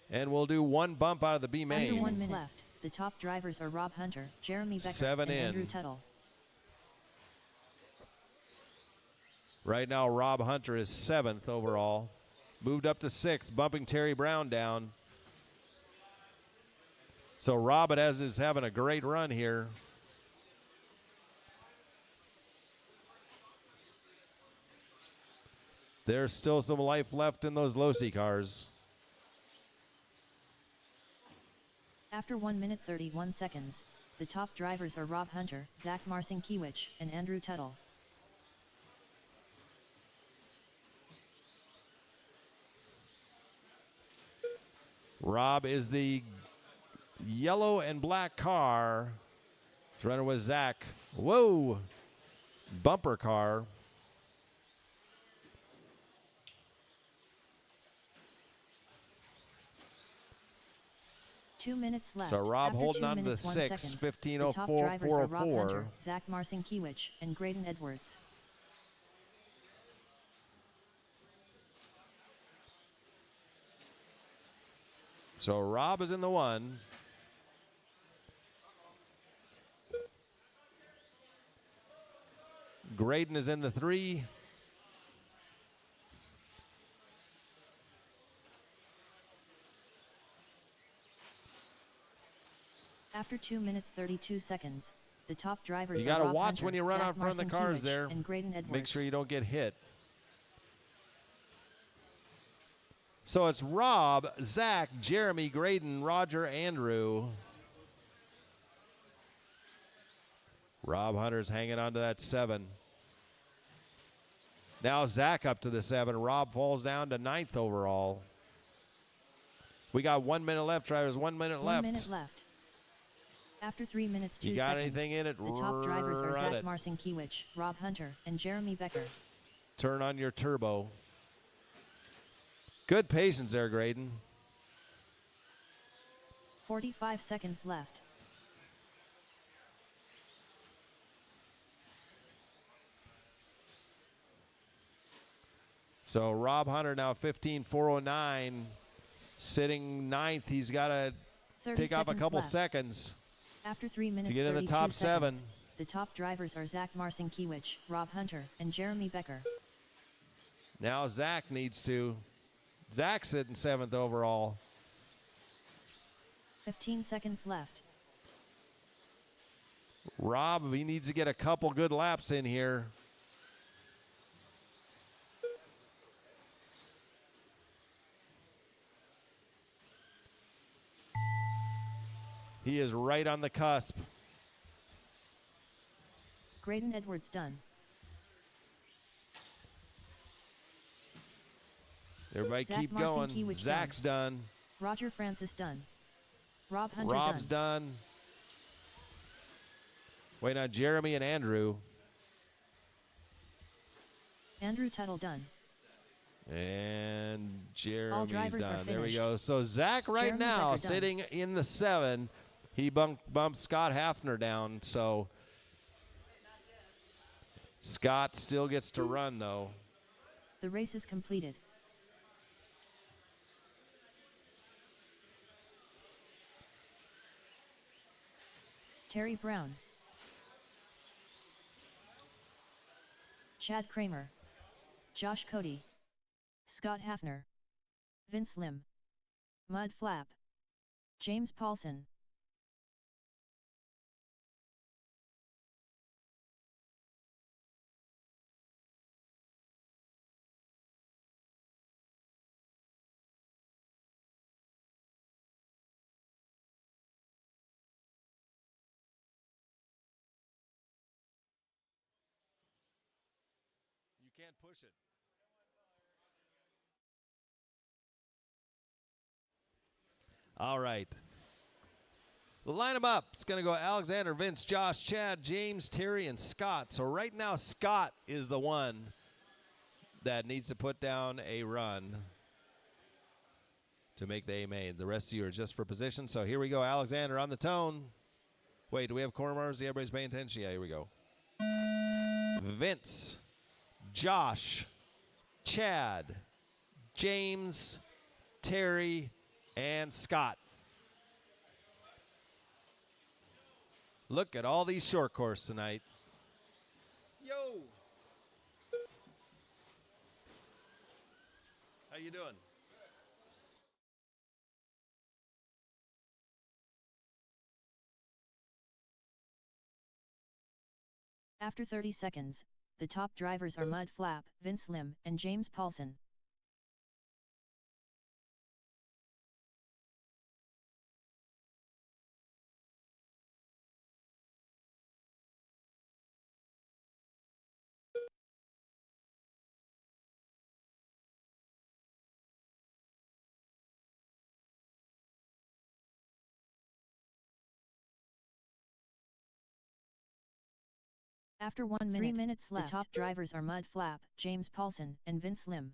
and we'll do 1 bump out of the B main. Under 1 minute left. The top drivers are Rob Hunter, Jeremy Becker, 7 and in. Andrew Tuttle. Right now, Rob Hunter is 7th overall. Moved up to 6th, bumping Terry Brown down. So Rob is having a great run here. There's still some life left in those Losi cars. After 1 minute 31 seconds, the top drivers are Rob Hunter, Zach Marcinkiewicz, and Andrew Tuttle. Rob is the yellow and black car. He's running with Zach. Whoa! Bumper car. 2 minutes left. So Rob After holding 2 on to the minutes, 1 6, second, 15:04, the top drivers are Rob 404. Hunter, Zach Marcinkiewicz, and Graydon Edwards. So Rob is in the 1. Graydon is in the 3. After 2 minutes 32 seconds, the top drivers You are got to Rob watch Hunter, when you run Zach out front of the cars Marcinkiewicz, there. and Graydon Edwards. Make sure you don't get hit. So it's Rob, Zach, Jeremy, Graydon, Roger, Andrew. Rob Hunter's hanging on to that 7. Now Zach up to the 7. Rob falls down to 9th overall. We got 1 minute left, drivers. 1 minute left. 1 minute left. After 3 minutes 2 You got seconds, anything in it? the top drivers are Run Zach it. Marcinkiewicz, Rob Hunter, and Jeremy Becker. Turn on your turbo. Good patience there, Graydon. 45 seconds left. So Rob Hunter now 15,409, sitting 9th. He's got to 30 take off a seconds couple left. seconds. After 3 minutes to get in the 32 top seconds, 7. the top drivers are Zach Marcinkiewicz, Rob Hunter, and Jeremy Becker. Now Zach needs to. Zach's sitting 7th overall. 15 seconds left. Rob, he needs to get a couple good laps in here. He is right on the cusp. Graydon Edwards done. Everybody Zach keep going. Marcinkiewicz Zach's done. Roger Francis done. Rob Hunter Rob's done. Waiting on Jeremy and Andrew. Andrew Tuttle done. And Jeremy's drivers are done. There we finished. go. So Zach right Jeremy now Becker done. sitting in the 7. He bumped Scott Hafner down. So Scott still gets to run, though. The race is completed. Terry Brown. Chad Kramer. Josh Cody. Scott Hafner. Vince Lim. Mud Flap. James Paulson. You can't push it. All right. Line them up. It's going to go Alexander, Vince, Josh, Chad, James, Terry, and Scott. So right now, Scott is the one that needs to put down a run to make the A main. The rest of you are just for position. So here we go. Alexander on the tone. Wait, do we have corners? Everybody's paying attention? Yeah, here we go. Vince, Josh, Chad, James, Terry, and Scott. Look at all these short course tonight. Yo! How you doing? After 30 seconds, the top drivers are Mud Flap, Vince Lim, and James Paulson. After 1 minute, 3 minutes left, the top drivers are Mud Flap, James Paulson, and Vince Lim.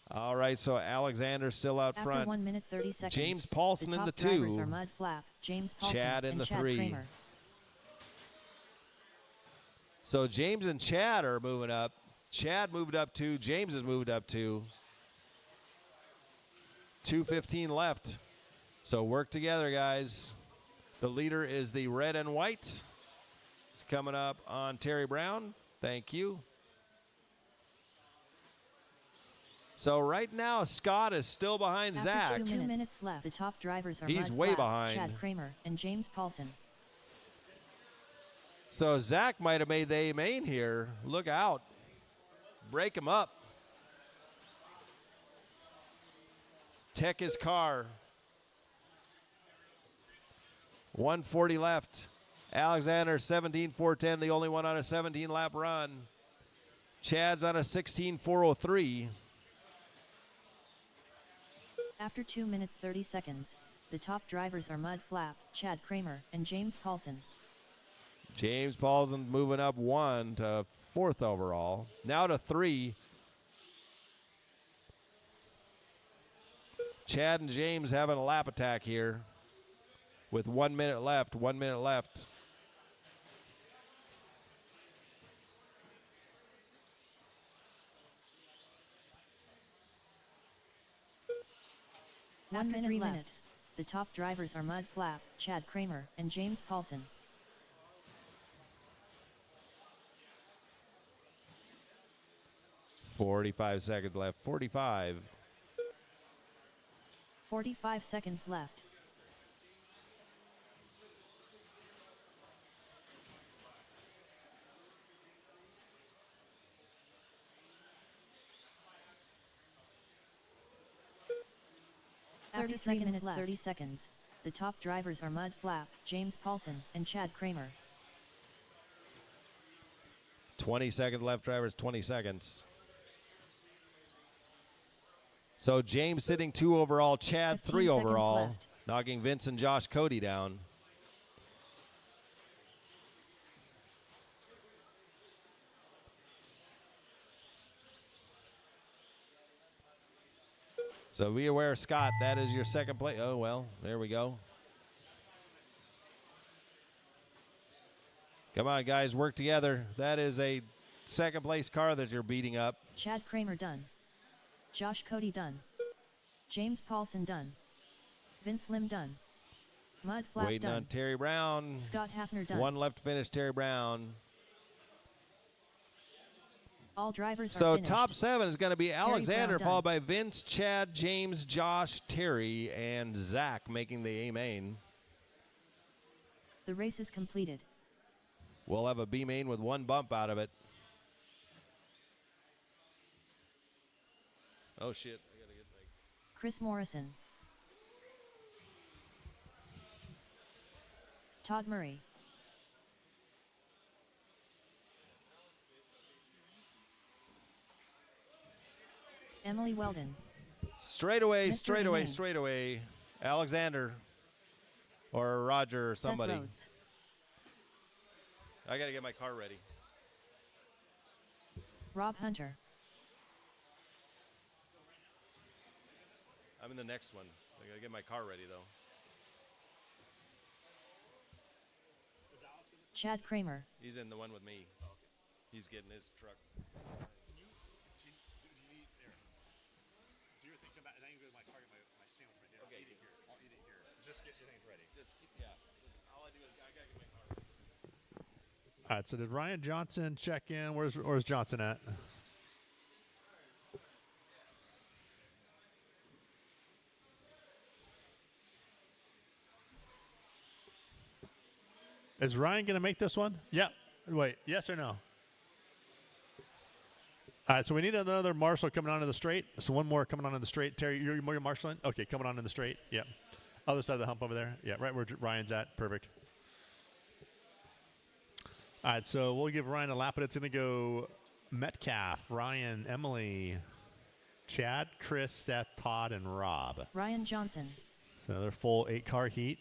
All right, so Alexander's still out After front. 1 minute 30 seconds, James Paulson the in the top drivers 2. are Mud Flap, James Paulson, Chad in and the Chad 3. Kramer. So James and Chad are moving up. Chad moved up 2. James has moved up 2. 2:15 left. So work together, guys. The leader is the red and white. It's coming up on Terry Brown. Thank you. So right now, Scott is still behind After Zach. 2 minutes left, the top drivers are He's Mud way Flap, behind. Chad Kramer, and James Paulson. So Zach might have made the A main here. Look out. Break him up. Tech his car. 140 left. Alexander 17.410, the only one on a 17-lap run. Chad's on a 16.403. After 2 minutes 30 seconds, the top drivers are Mud Flap, Chad Kramer, and James Paulson. James Paulson moving up 1 to 4th overall. Now to 3. Chad and James having a lap attack here with 1 minute left. 1 minute left. After 3 minutes, the top drivers are Mud Flap, Chad Kramer, and James Paulson. .45 seconds left. 45. 45 seconds left. 33 seconds minutes left. 30 seconds. The top drivers are Mud Flap, James Paulson, and Chad Kramer. 20 seconds left, drivers, 20 seconds. So James sitting 2 overall, Chad 15 3 seconds overall, left. knocking Vince and Josh Cody down. So be aware, Scott, that is your second place. Oh, well, there we go. Come on, guys, work together. That is a second place car that you're beating up. Chad Kramer done. Josh Cody done. James Paulson done. Vince Lim done. Mud Flap Waiting done. on Terry Brown. Scott Hafner done. 1 left to finish, Terry Brown. All drivers are So finished. top 7 is going to be Alexander, Brown followed by Vince, Chad, James, Josh, Terry, and Zach making the A main. The race is completed. We'll have a B main with 1 bump out of it. Oh, shit. I gotta get like Chris Morrison. Todd Murray. Emily Weldon. straightaway, Mr. straightaway, Main. straightaway. Alexander or Roger or somebody. Seth Rhodes. I got to get my car ready. Rob Hunter. I'm in the next one. I got to get my car ready, though. Chad Kramer. He's in the one with me. He's getting his truck. All right, so did Ryan Johnson check in? Where's Johnson at? Is Ryan going to make this one? Yeah. Wait, yes or no? All right, so we need another marshal coming onto the straight. So one more coming onto the straight. Terry, you're marshaling? Okay, coming on in the straight. Yeah. Other side of the hump over there. Yeah, right where Ryan's at. Perfect. All right, so we'll give Ryan a lap, but it's going to go Metcalf, Ryan, Emily, Chad, Chris, Seth, Todd, and Rob. Ryan Johnson. So another full 8-car heat.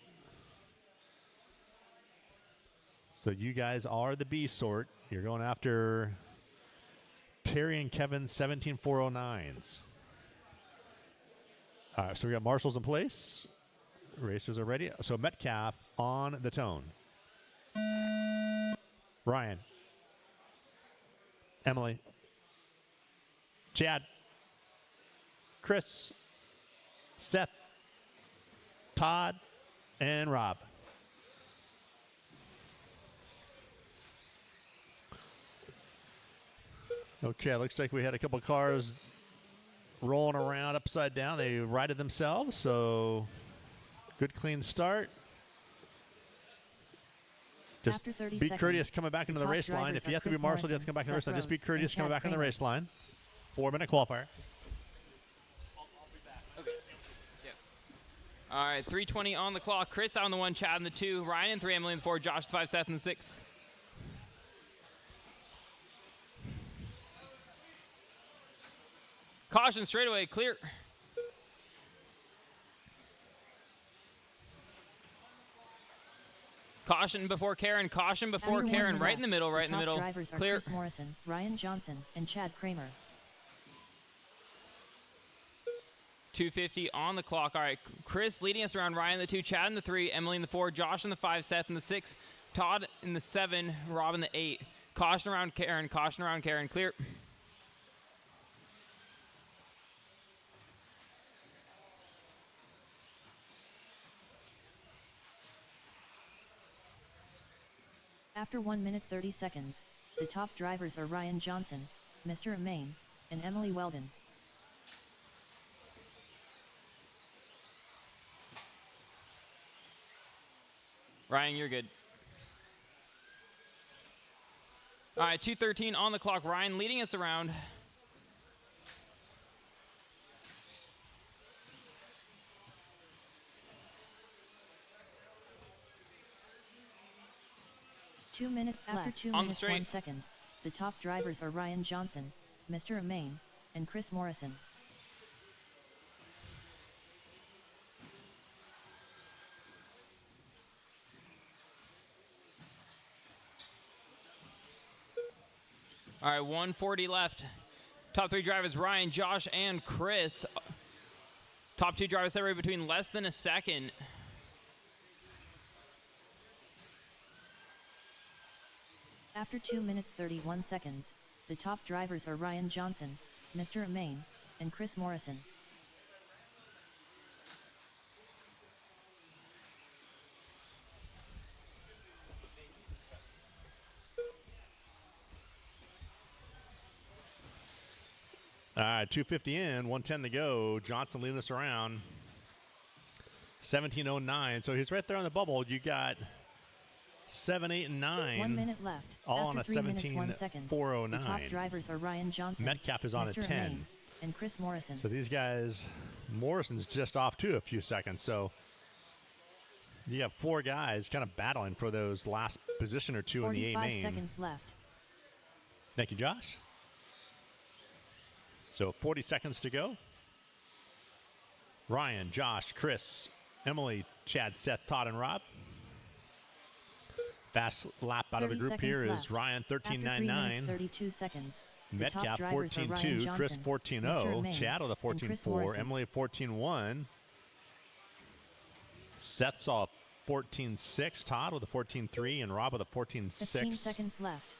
So you guys are the B sort. You're going after Terry and Kevin's 17409s. All right, so we got marshals in place. Racers are ready. So Metcalf on the tone. Ryan. Emily. Chad. Chris. Seth. Todd. And Rob. Okay, looks like we had a couple cars rolling around upside down. They righted themselves, so good clean start. Just After 30 be seconds, courteous coming back into the top race line. drivers If you are have to be Chris marshal, you have to come back in the race Morrison, line. Just be Seth courteous Rhodes, coming and back in the Chad race line. 4-minute qualifier. All right, 3:20 on the clock. Chris out on the 1, Chad on the 2, Ryan in 3, Emily in the 4, Josh 5, Seth in the 6. Caution straightaway, clear. Caution before Karen, caution before Everyone Karen. is Right in the left. middle, right in the top middle. Drivers are Clear. Chris Morrison, Ryan Johnson, and Chad Kramer. 2:50 on the clock. All right, Chris leading us around. Ryan in the 2, Chad in the 3, Emily in the 4, Josh in the 5, Seth in the 6, Todd in the 7, Rob in the 8. Caution around Karen, clear. After 1 minute 30 seconds, the top drivers are Ryan Johnson, Mr. Main, and Emily Weldon. Ryan, you're good. All right, 2:13 on the clock. Ryan leading us around. 2 minutes After left. 2 On the minutes straight. 1 second. The top drivers are Ryan Johnson, Mr. Amain, and Chris Morrison. All right, 140 left. Top 3 drivers, Ryan, Josh, and Chris. Top 2 drivers separated between less than a second. After 2 minutes 31 seconds, the top drivers are Ryan Johnson, Mr. Amain, and Chris Morrison. All right, 250 in, 110 to go. Johnson leading us around. 1709. So he's right there on the bubble. You got 7, 8, and 9. 1 minute left. All on After a 3 minutes 1 second. 17:409. The top drivers are Ryan Johnson, Metcalf is on Mr. a 10. Amain, and Chris Morrison. So these guys, Morrison's just off too a few seconds. So you have 4 guys kind of battling for those last position or 2 in the A 45 main. seconds left. Thank you, Josh. So 40 seconds to go. Ryan, Josh, Chris, Emily, Chad, Seth, Todd, and Rob. Fast lap out of the 30 group here seconds is left. Ryan, After 3 minutes 13.99. 32 seconds. The top Metcalf, drivers are Ryan 14.2. Chris, Johnson, 14.0. Mr. Amain, Chad with a and Chris 14.4. Morrison. Emily, 14.1. Seth saw 14.6. Todd with a 14.3. And Rob with a 15 14.6. seconds left.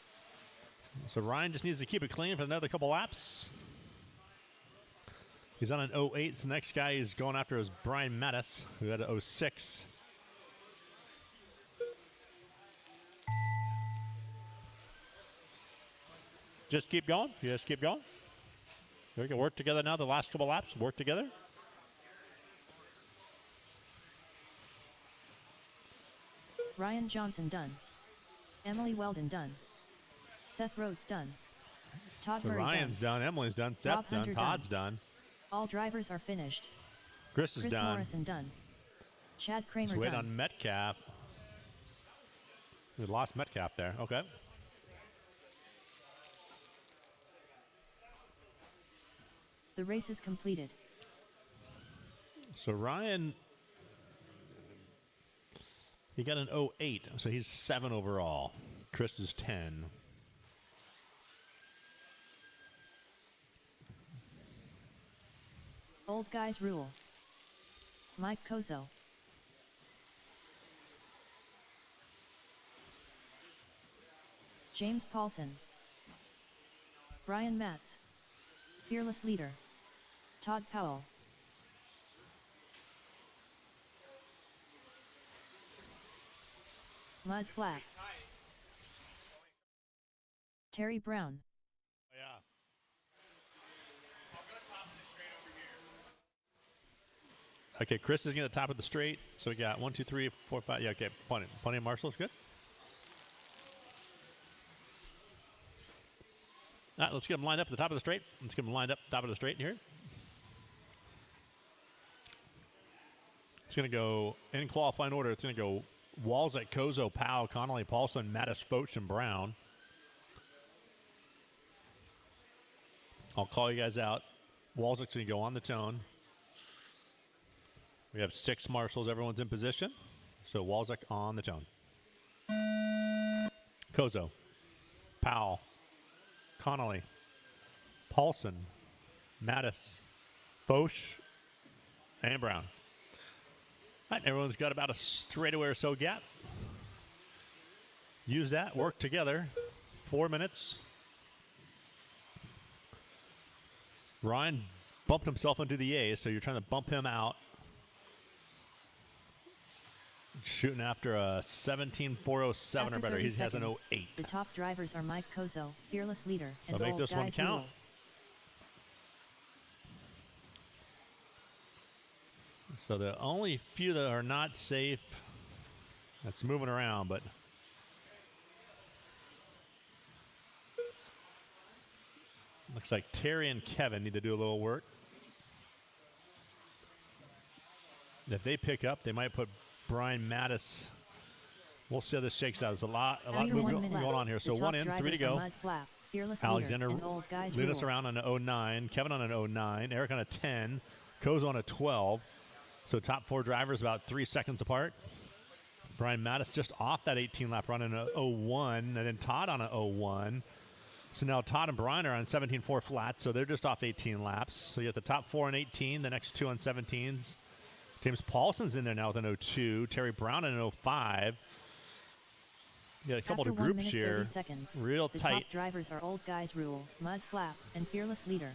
So Ryan just needs to keep it clean for another couple laps. He's on an 08. So the next guy he's going after is Brian Mattis, who had an 06. Just keep going. Just keep going. We can work together now. The last couple laps, work together. Ryan Johnson done. Emily Weldon done. Seth Rhodes done. Todd So Murray Ryan's done. done. Emily's done. Rob Seth's done. Hunter Todd's done. All drivers are finished. Chris is Chris done. Morrison done. Chad Let's Kramer wait done. on Metcalf. We lost Metcalf there. Okay. The race is completed. So Ryan, he got an 08, so he's 7 overall. Chris is 10. Old guys rule. Mike Kozo. James Paulson. Brian Matz. Fearless leader. Todd Powell. Mud Flat. Terry Brown. Yeah. Okay, Chris is going to top of the straight. So we got 1, 2, 3, 4, 5. Yeah, okay. Plenty of marshals. Good. All right, let's get them lined up at the top of the straight. Let's get them lined up top of the straight here. It's going to go in qualifying order. It's going to go Walzak, Kozo, Powell, Connolly, Paulson, Mattis, Foch, and Brown. I'll call you guys out. Walzak's going to go on the tone. We have 6 marshals. Everyone's in position. So Walzak on the tone. Kozo, Powell, Connolly, Paulson, Mattis, Foch, and Brown. All right, everyone's got about a straightaway or so gap. Use that, work together. 4 minutes. Ryan bumped himself into the A, so you're trying to bump him out. Shooting after a 17.407 After or better. 30 He has an seconds, 08. The top drivers are Mike Kozo, fearless leader, So and make old this one guys count. rule. So the only few that are not safe, that's moving around, but looks like Terry and Kevin need to do a little work. If they pick up, they might put Brian Mattis We'll see how this shakes out. There's a lot Under moving 1 going minute on here. left. So The 1 top in, 3 to drivers are go. Mud Flap, Fearless Alexander Leader, and Old Guys leading us Rule. around on an 09. Kevin on an 09. Eric on a 10. Kozo on a 12. So top 4 drivers about 3 seconds apart. Brian Mattis just off that 18-lap run in an 01. And then Todd on an 01. So now Todd and Brian are on 17.4 flat, so they're just off 18 laps. So you got the top 4 on 18, the next 2 on 17s. James Paulson's in there now with an 02. Terry Brown in an 05. You got a couple After of 1 groups minute, here. 30 seconds, Real the tight. top drivers are Old Guys Rule, Mud Flap, and Fearless Leader.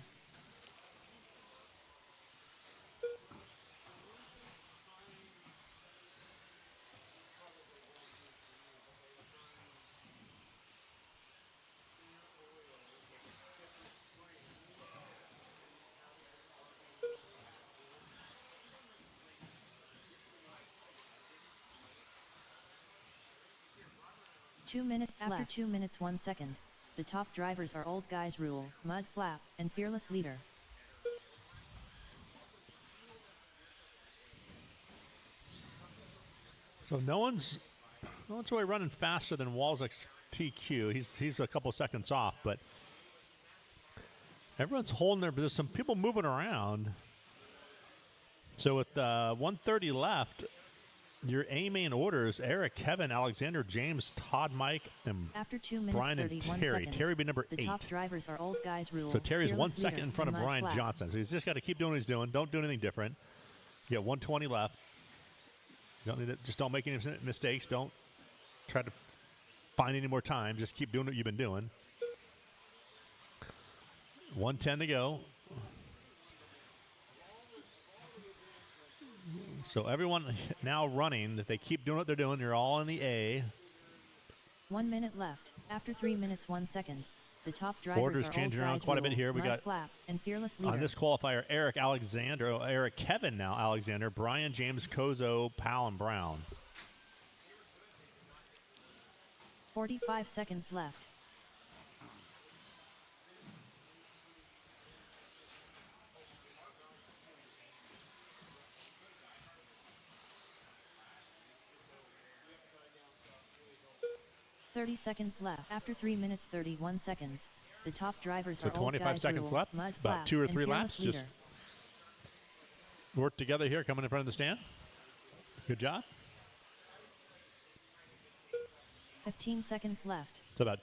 After 2 minutes 1 second, the top drivers are Old Guys Rule, Mud Flap, and Fearless Leader. So no one's really running faster than Walzak's TQ. He's a couple seconds off, but everyone's holding there. But there's some people moving around. So with 1:30 left, your A main orders: Eric, Kevin, Alexander, James, Todd, Mike, and After 2 minutes Brian and 31 Terry. seconds, Terry be number the 8. top drivers are Old Guys Rule. So Terry's 1 Fearless second Leader, in front of and Mud Brian Flap. Johnson. So he's just got to keep doing what he's doing. Don't do anything different. You got 120 left. You don't need just don't make any mistakes. Don't try to find any more time. Just keep doing what you've been doing. 110 to go. So everyone now running, if they keep doing what they're doing, you're all in the A. 1 minute left. After 3 minutes 1 second, the top drivers Orders are Old changing around Guys quite a bit Rule, here. We Mud got Flap, and Fearless Leader. on this qualifier, Eric Kevin now, Alexander, Brian, James, Kozo, Powell, and Brown. 45 seconds left. "30 seconds left. After 3 minutes 31 seconds, the top drivers So are Old 25 Guys seconds Rule, left, Mud about Flap, 2 or and 3 Fearless laps, just Leader. work together here, coming in front of the stand. Good job. 15 seconds left. So about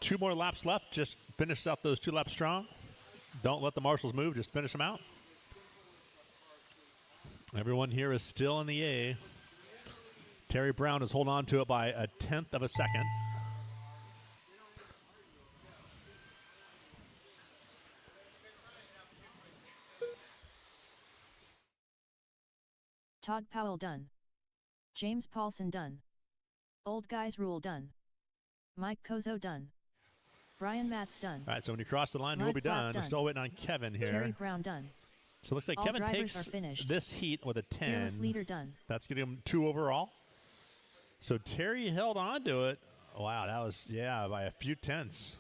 2 more laps left. Just finish out those 2 laps strong. Don't let the marshals move. Just finish them out. Everyone here is still in the A. Terry Brown is holding on to it by a 1/10 of a second. Todd Powell done. James Paulson done. Old Guys Rule done. Mike Kozo done. Brian Matz done. All right, so when you cross the line, you will Mud be Flap done. We're done. still waiting on Kevin here. Terry Brown done. So it looks like All Kevin drivers takes are finished. this heat with a 10. Fearless Leader done. That's getting him 2 overall. So Terry held on to it. Wow, that was, by a few tenths.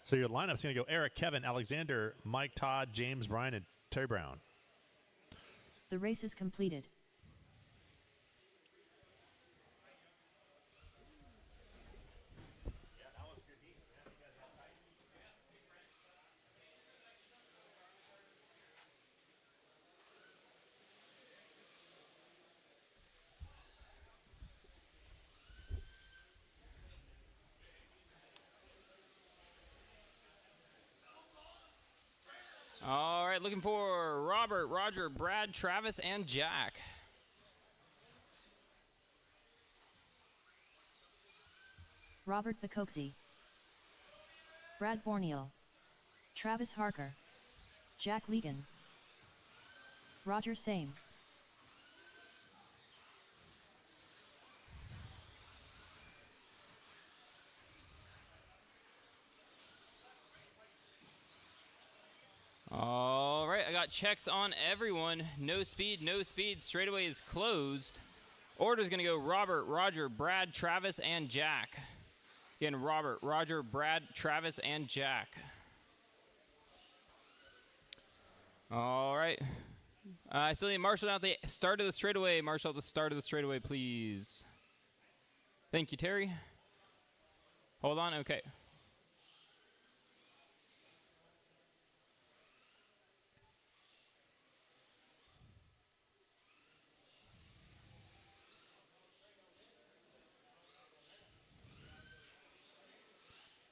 So your lineup's going to go Eric, Kevin, Alexander, Mike, Todd, James, Brian, and Terry Brown. The race is completed. All right, looking for Robert, Roger, Brad, Travis, and Jack. Robert Bacoxy. Brad Borneal. Travis Harker. Jack Legan. Roger Same. All right, I got checks on everyone. No speed, no speed. Straightaway is closed. Order's going to go Robert, Roger, Brad, Travis, and Jack. Again, Robert, Roger, Brad, Travis, and Jack. All right. I still need Marshall at the start of the straightaway. Marshall at the start of the straightaway, please. Thank you, Terry. Hold on. Okay.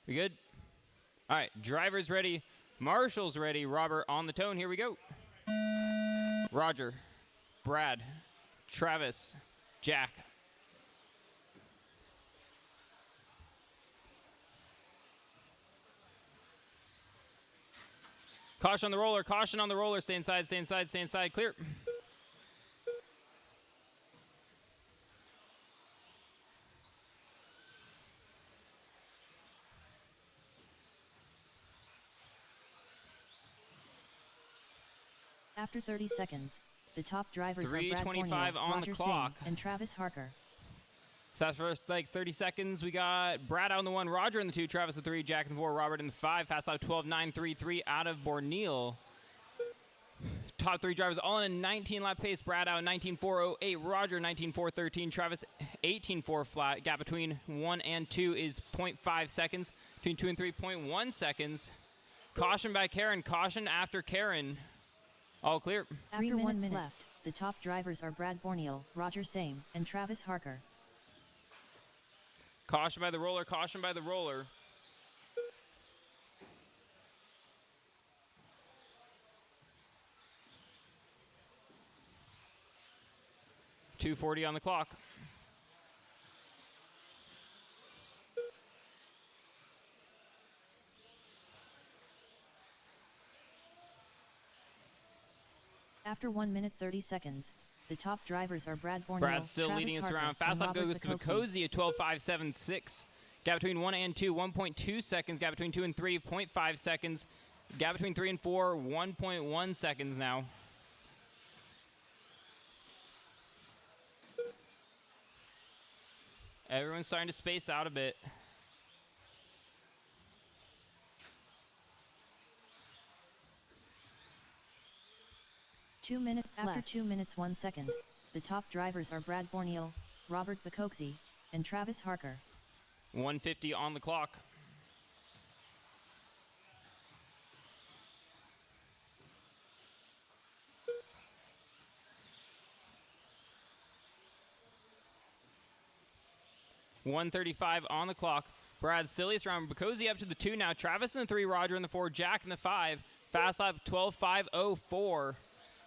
We good? All right. Driver's ready. Marshall's ready. Robert on the tone. Here we go. Roger, Brad, Travis, Jack. Caution on the roller, caution on the roller. Stay inside, stay inside, stay inside. Clear. After 30 seconds, the top drivers are Brad 3:25 Borneo, on the Roger clock. Singh, and Travis Harker. So that's first like 30 seconds. We got Brad out in the 1, Roger in the 2, Travis in the 3, Jack in the 4, Robert in the 5. Fast lap 12.933 out of Borneo. Top 3 drivers all in a 19 lap pace. Brad out 19.408, Roger 19.413, Travis 18.4 flat. Gap between 1 and 2 is 0.5 seconds. Between 2 and 3, 0.1 seconds. Caution by Karen. Caution after Karen. All clear. After 1 minute left, the top drivers are Brad Borneo, Roger Singh, and Travis Harker. Caution by the roller. Caution by the roller. .240 on the clock. After 1 minute 30 seconds, the top drivers are Brad Borneo, Brad's still Travis leading us Harker, around. and Fast lap Robert goes to Bacozzi. Bacozzi at 12.576. Gap between 1 and 2, 1.2 seconds. Gap between 2 and 3, 0.5 seconds. Gap between 3 and 4, 1.1 seconds now. Everyone's starting to space out a bit. Two minutes After left. 2 minutes 1 second, the top drivers are Brad Borneo, Robert Bacozzi, and Travis Harker. 150 on the clock. .135 on the clock. Brad Sillius around Bacozzi up to the 2 now. Travis in the 3, Roger in the 4, Jack in the 5. Fast lap 12.504.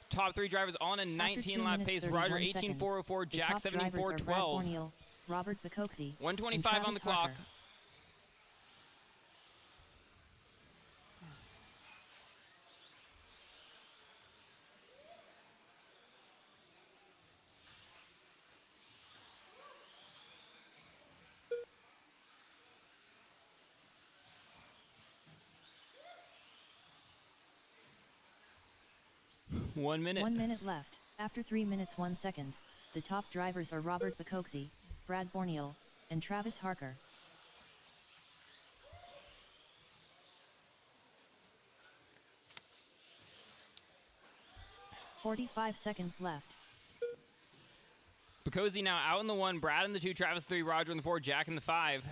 Top 3 drivers on a 19 lap pace. Roger 18.404, Jack 17.412. Robert Bacozzi. 125 on the clock. Harker. One minute. 1 minute left. After 3 minutes 1 second, the top drivers are Robert Bacozzi, Brad Borneo, and Travis Harker. .45 seconds left. Bacozzi now out in the 1, Brad in the 2, Travis 3, Roger in the 4, Jack in the 5.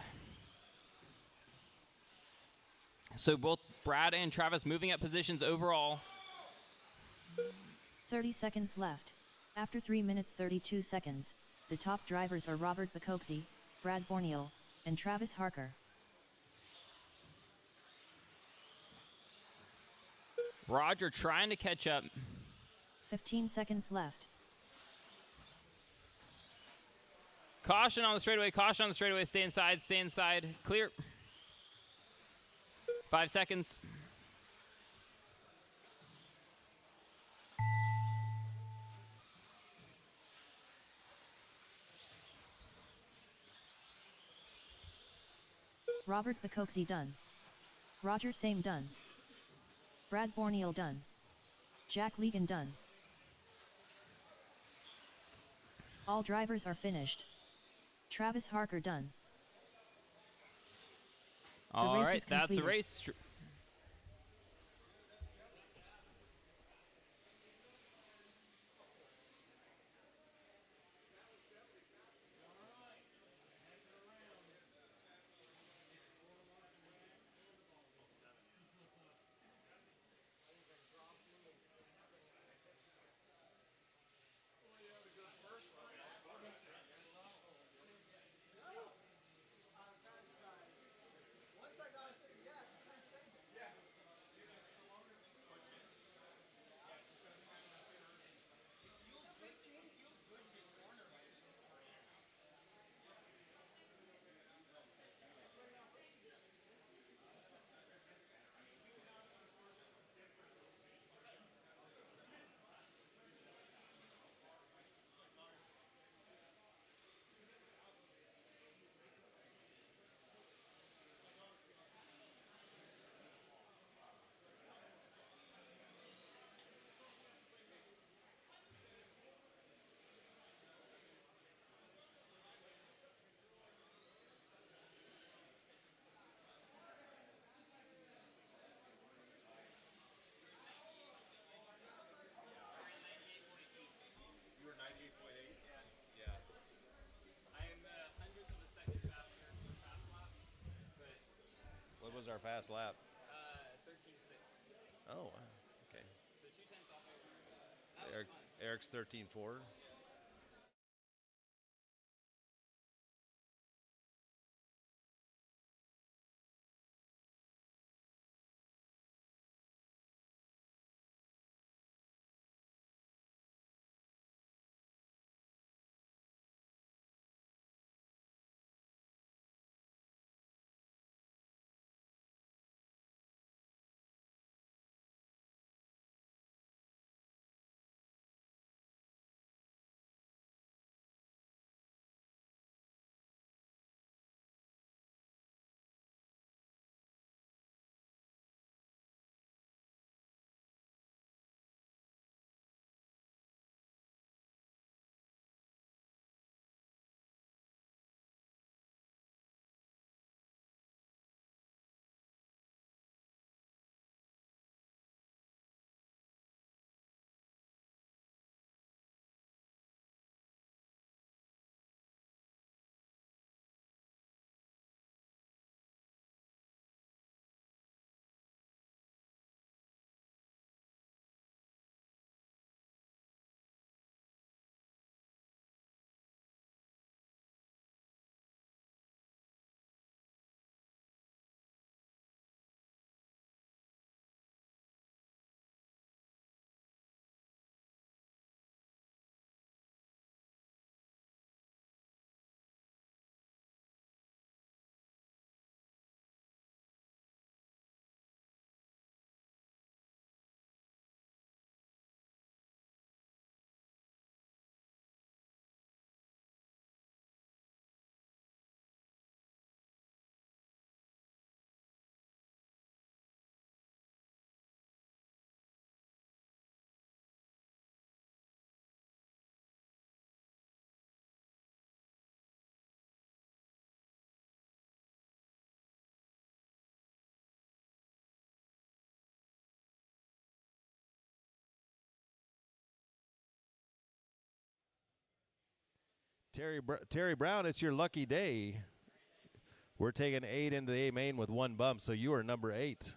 So both Brad and Travis moving up positions overall. 30 seconds left. After 3 minutes 32 seconds, the top drivers are Robert Bacozzi, Brad Borneo, and Travis Harker. Roger trying to catch up. 15 seconds left. Caution on the straightaway, caution on the straightaway. Stay inside, stay inside. Clear. 5 seconds. Robert Bacozzi done. Roger Same done. Brad Borneo done. Jack Legan done. All drivers are finished. Travis Harker done. All race right, is that's a completed. race. was our fast lap? 13.6. Oh, wow. Okay. So 2/10 off over. Eric's 13.4. Terry Brown, it's your lucky day. We're taking 8 into the A main with 1 bump, so you are number 8.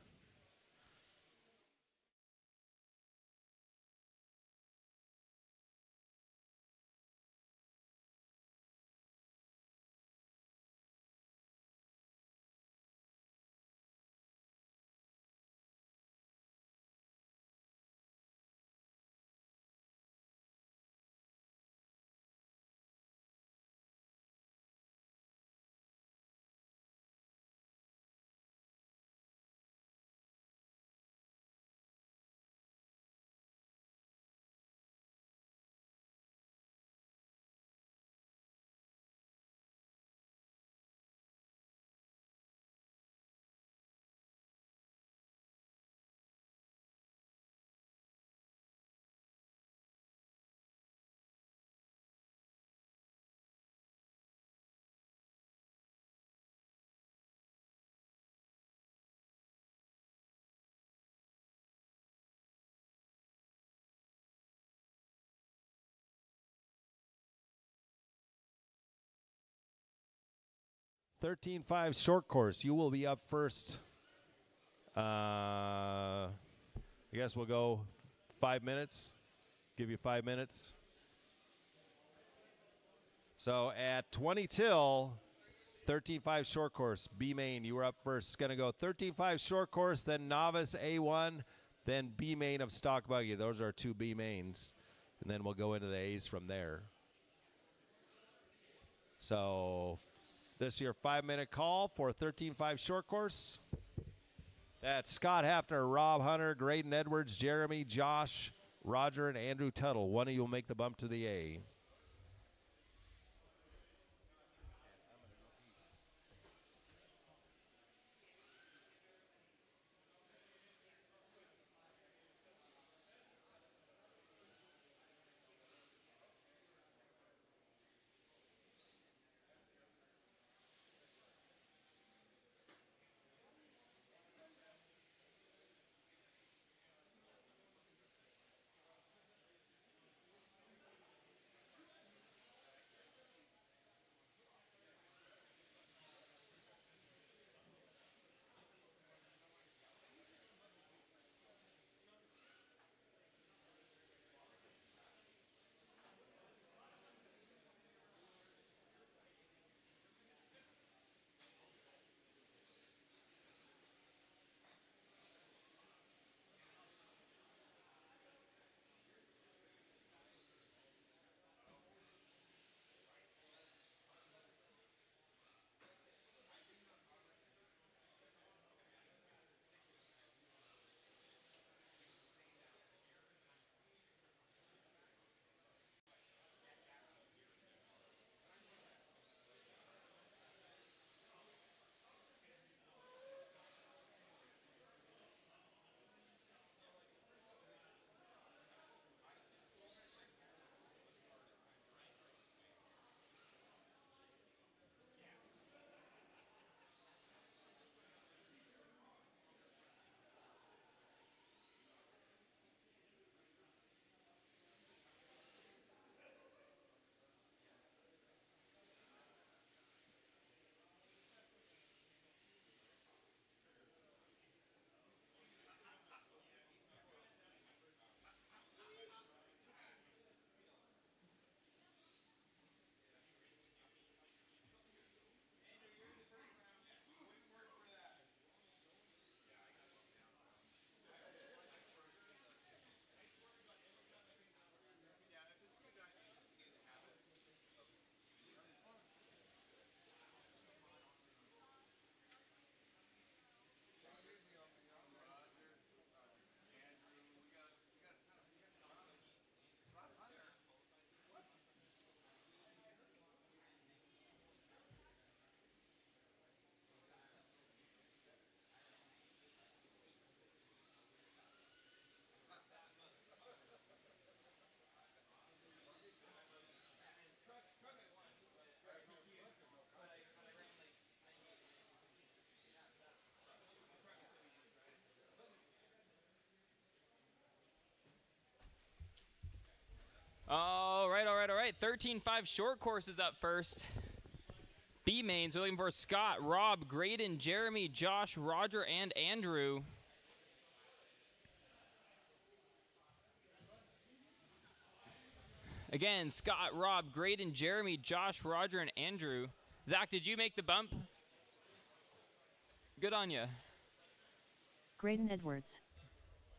(13.5) short course. You will be up first. I guess we'll go 5 minutes. Give you 5 minutes. So at 20 till, 13.5 short course, B main, you were up first. It's going to go 13.5 short course, then novice A1, then B main of stock buggy. Those are 2 B mains. And then we'll go into the A's from there. So this is your 5-minute call for 13.5 short course. That's Scott Hafner, Rob Hunter, Graydon Edwards, Jeremy, Josh, Roger, and Andrew Tuttle. One of you will make the bump to the A. All right. 13-5 short course is up first. B mains, we're looking for Scott, Rob, Graydon, Jeremy, Josh, Roger, and Andrew. Again, Scott, Rob, Graydon, Jeremy, Josh, Roger, and Andrew. Zach, did you make the bump? Good on you. Graydon Edwards.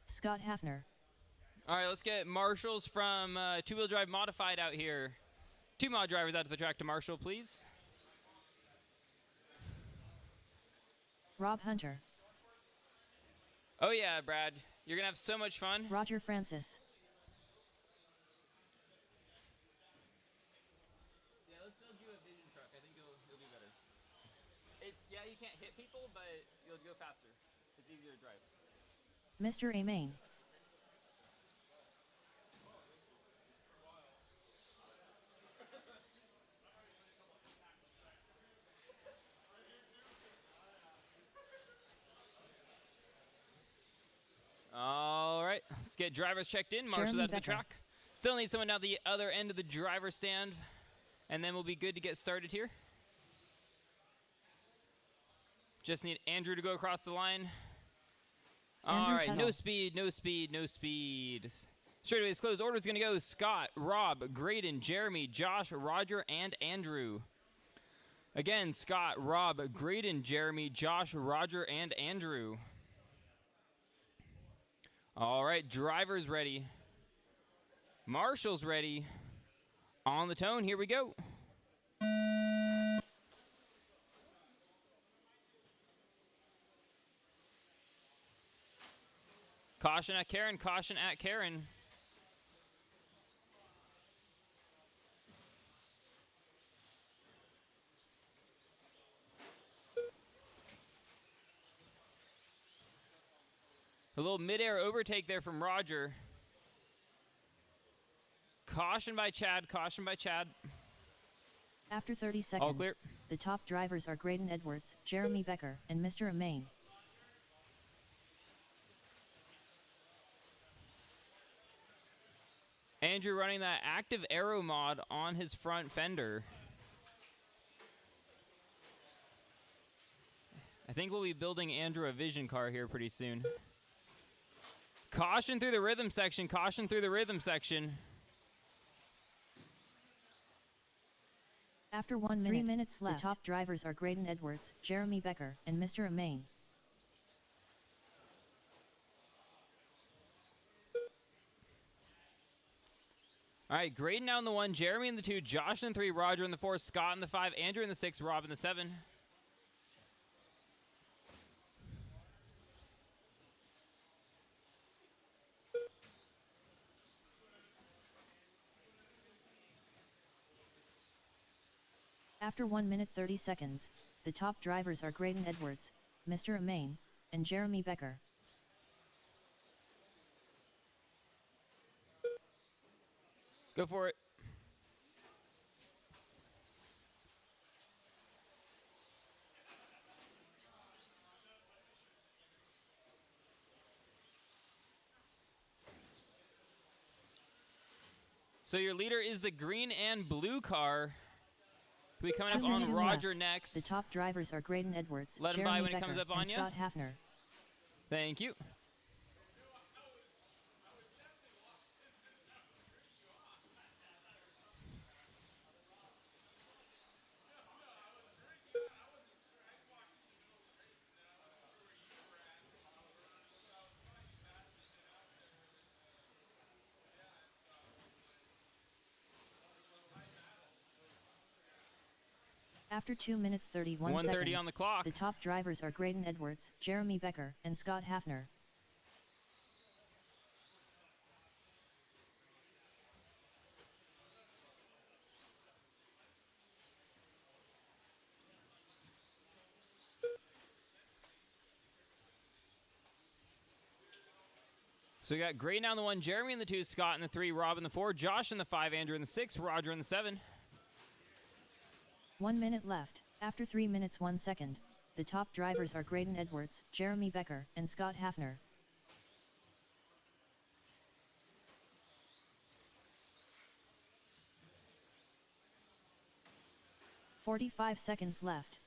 Scott Hafner. All right, let's get marshals from two-wheel drive modified out here. 2-mod drivers out to the track to marshal, please. Rob Hunter. Oh yeah, Brad. You're going to have so much fun. Roger Francis. Yeah, let's build you a vision truck. I think it'll be better. Yeah, you can't hit people, but you'll go faster. It's easier to drive. Mr. A. Main. All right, let's get drivers checked in. Marshals Jeremy out to the Becker. track. Still need someone down the other end of the driver stand, and then we'll be good to get started here. Just need Andrew to go across the line. All Andrew right, no Tuttle. speed, no speed, no speed. Straightaways closed. Order's going to go Scott, Rob, Graydon, Jeremy, Josh, Roger, and Andrew. Again, Scott, Rob, Graydon, Jeremy, Josh, Roger, and Andrew. All right, drivers ready. Marshals ready. On the tone, here we go. Caution at Karen, caution at Karen. A little mid-air overtake there from Roger. Caution by Chad, caution by Chad. After 30 All seconds, clear. the top drivers are Graydon Edwards, Jeremy Becker, and Mr. A. Main. Andrew running that active aero mod on his front fender. I think we'll be building Andrew a vision car here pretty soon. Caution through the rhythm section, caution through the rhythm section. After 1 minute, 3 minutes left, the top drivers are Graydon Edwards, Jeremy Becker, and Mr. A. Main. All right, Graydon now in the 1, Jeremy in the 2, Josh in the 3, Roger in the 4, Scott in the 5, Andrew in the 6, Rob in the 7. After 1 minute 30 seconds, the top drivers are Graydon Edwards, Mr. A. Main, and Jeremy Becker. Go for it. So your leader is the green and blue car. We'll be coming 2 up on minutes Roger left. next. The top drivers are Graydon Edwards, Let him Jeremy by when he Becker, comes up on and ya. Scott Hafner. Thank you. After 2 minutes 31 1:30 seconds, on the clock. the top drivers are Graydon Edwards, Jeremy Becker, and Scott Hafner. So we got Graydon now in the 1, Jeremy in the 2, Scott in the 3, Rob in the 4, Josh in the 5, Andrew in the 6, Roger in the 7. 1 minute left. After 3 minutes 1 second, the top drivers are Graydon Edwards, Jeremy Becker, and Scott Hafner. 45 seconds left.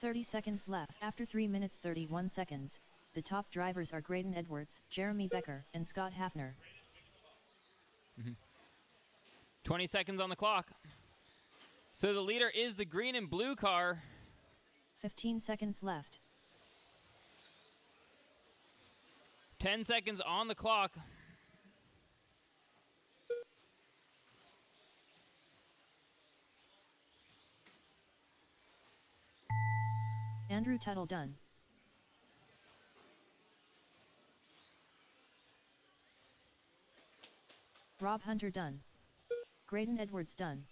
.30 seconds left. After 3 minutes 31 seconds, the top drivers are Graydon Edwards, Jeremy Becker, and Scott Hafner. 20 seconds on the clock. So the leader is the green and blue car. 15 seconds left. 10 seconds on the clock. Andrew Tuttle done. Rob Hunter done. Graydon Edwards done.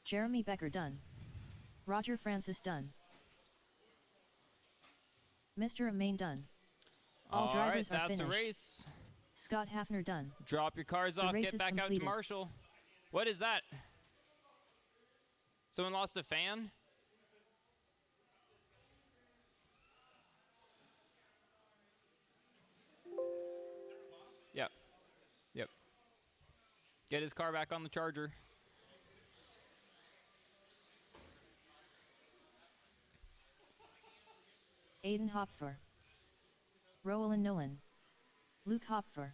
Jeremy Becker done. Roger Francis done. Mr. Amain done. All drivers right, are that's finished. a race. Scott Hafner done. Drop your cars The off, race get is back out to completed. Marshall. What is that? Someone lost a fan? Yep. Yep. Get his car back on the charger. Aiden Hopfer. Roland Nolan. Luke Hopfer.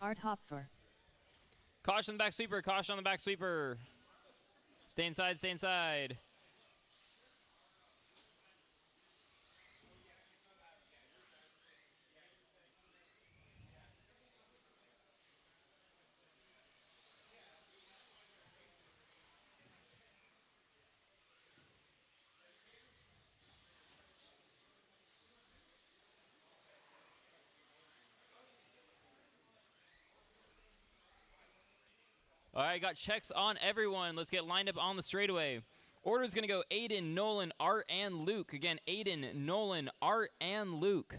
Art Hopfer. Caution on the back sweeper, caution on the back sweeper. Stay inside, stay inside. All right, got checks on everyone. Let's get lined up on the straightaway. Order's going to go Aiden, Nolan, Art, and Luke. Again, Aiden, Nolan, Art, and Luke.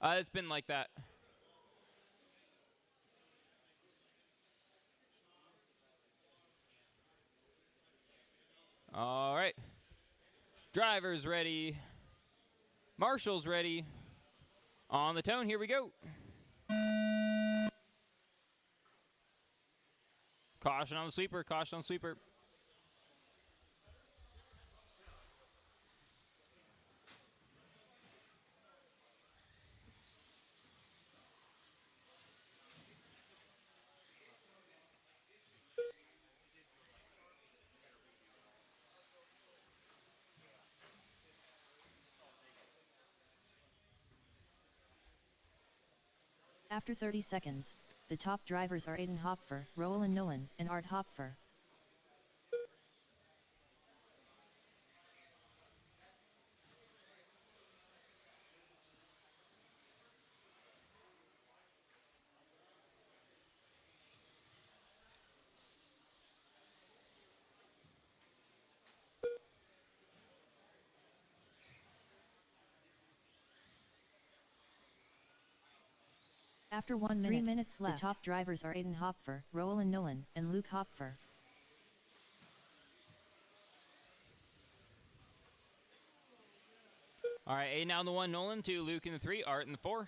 It's been like that. All right. Driver's ready. Marshall's ready. On the tone, here we go. Caution on the sweeper, caution on the sweeper. After 30 seconds, the top drivers are Aiden Hopfer, Roland Nolan, and Art Hopfer. After 1 minute, 3 minutes left, the top drivers are Aiden Hopfer, Roland Nolan, and Luke Hopfer. All right, Aiden on the 1, Nolan 2, Luke in the 3, Art in the 4.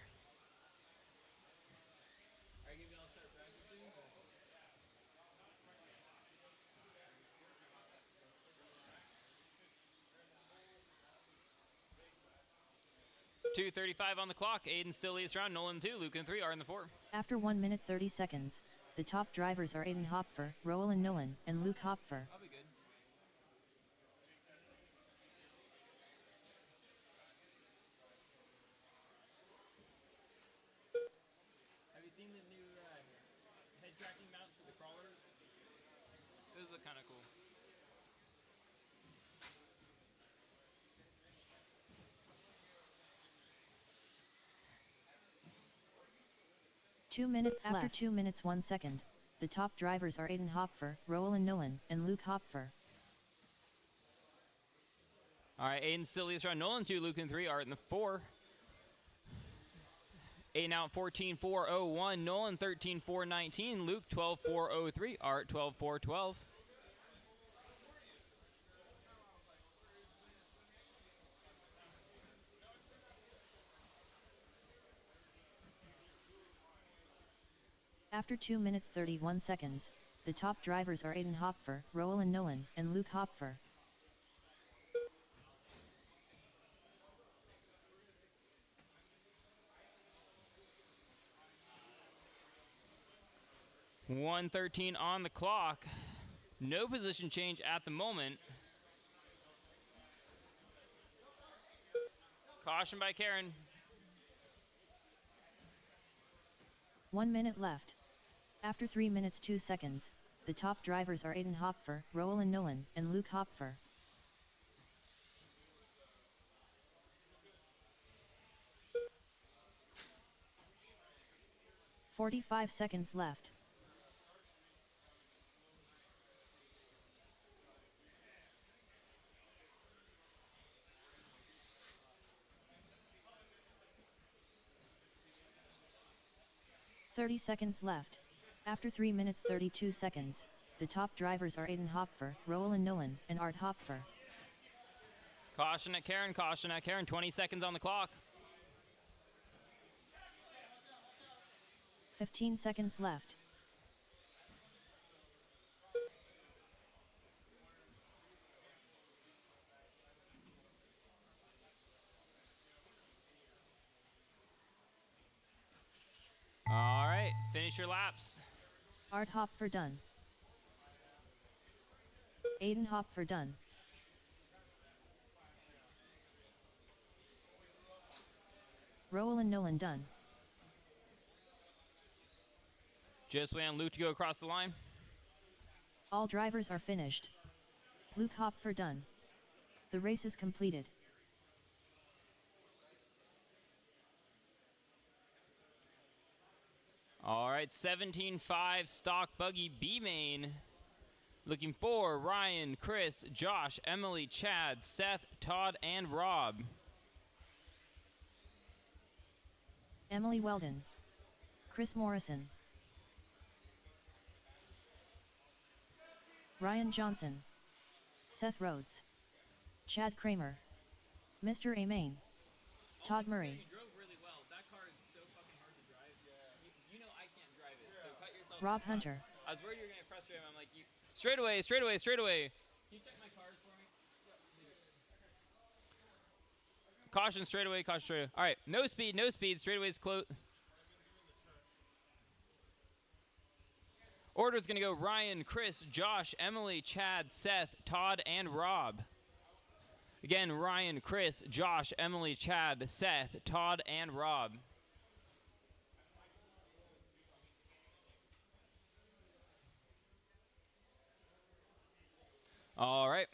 .235 on the clock. Aiden still leads round. Nolan 2, Luke in 3, Art in the 4. After 1 minute 30 seconds, the top drivers are Aiden Hopfer, Roland Nolan, and Luke Hopfer. I'll be good. Have you seen the new head tracking mounts for the crawlers? Those look kind of cool. Two minutes left. After 2 minutes 1 second, the top drivers are Aiden Hopfer, Roland Nolan, and Luke Hopfer. All right, Aiden still leads round. Nolan 2, Luke in 3, Art in the 4. Aiden out 14.401. Nolan 13.419. Luke 12.403. Art 12.412. After 2 minutes 31 seconds, the top drivers are Aiden Hopfer, Roland Nolan, and Luke Hopfer. .113 on the clock. No position change at the moment. Caution by Karen. 1 minute left. After 3 minutes 2 seconds, the top drivers are Aiden Hopfer, Roland Nolan, and Luke Hopfer. .45 seconds left. .30 seconds left. After 3 minutes 32 seconds, the top drivers are Aiden Hopfer, Roland Nolan, and Art Hopfer. Caution at Karen, caution at Karen. 20 seconds on the clock. 15 seconds left. All right, finish your laps. Art Hopfer done. Aiden Hopfer done. Roland Nolan done. Just wait on Luke to go across the line. All drivers are finished. Luke Hopfer done. The race is completed. All right, 17.5 stock buggy B main. Looking for Ryan, Chris, Josh, Emily, Chad, Seth, Todd, and Rob. Emily Weldon. Chris Morrison. Ryan Johnson. Seth Rhodes. Chad Kramer. Mr. A. Main. Todd Murray. You drove really well. That car is so fucking hard to drive. You know I can't drive it, so cut yourself Rob some slack. Hunter. I was worried you were going to frustrate him. I'm like, you... Straight away, straight away, straight away. Can you check my cars for me? Caution, straight away, caution, straight away. All right, no speed, straight away is close. Order is going to go Ryan, Chris, Josh, Emily, Chad, Seth, Todd, and Rob. Again, Ryan, Chris, Josh, Emily, Chad, Seth, Todd, and Rob. All right.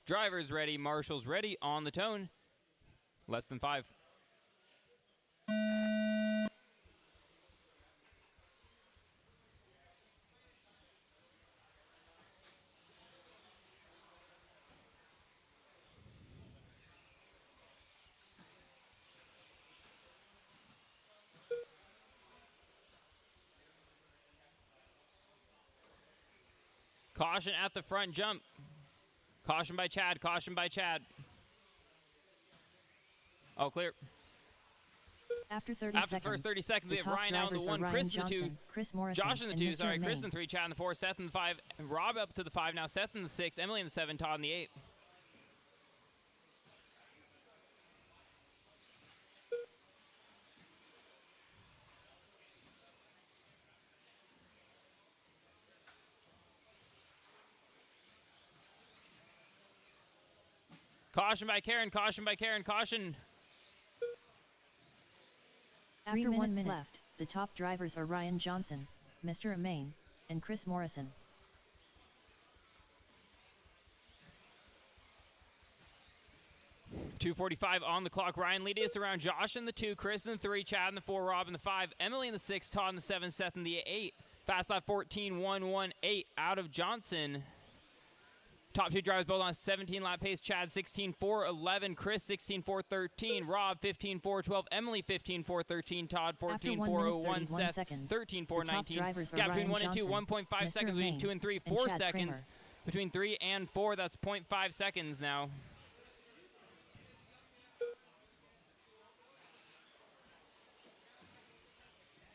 Drivers ready, marshals ready, on the tone. Less than 5. Caution at the front jump. Caution by Chad, caution by Chad. All clear. After 30 After seconds, the first 30 seconds, we the have top Ryan out in drivers the are 1, Ryan Chris in the Johnson, 2, Chris Morrison, Josh in the and 2, Mr. sorry, Chris Main. in the 3, Chad in the 4, Seth in the 5, and Rob up to the 5 now, Seth in the 6, Emily in the 7, Todd in the 8. Caution by Karen, caution by Karen, caution. After 1 minute left, the top drivers are Ryan Johnson, Mr. Main, and Chris Morrison. .245 on the clock. Ryan leading us around. Josh in the 2, Chris in the 3, Chad in the 4, Rob in the 5, Emily in the 6, Todd in the 7, Seth in the 8. Fast lap 14.118 out of Johnson. Top two drivers both on 17 lap pace. Chad 16.4.11, Chris 16.4.13, Rob 15.4.12, Emily 15.4.13, Todd After 1 minute 14.401, 31 Seth seconds, 13.419. the top drivers are Gap between Ryan 1 and 2, Johnson, 1.5 Mr. seconds. Between Main, 2 and 3, and 4 Chad seconds. Kramer. Between 3 and 4, that's 0.5 seconds now.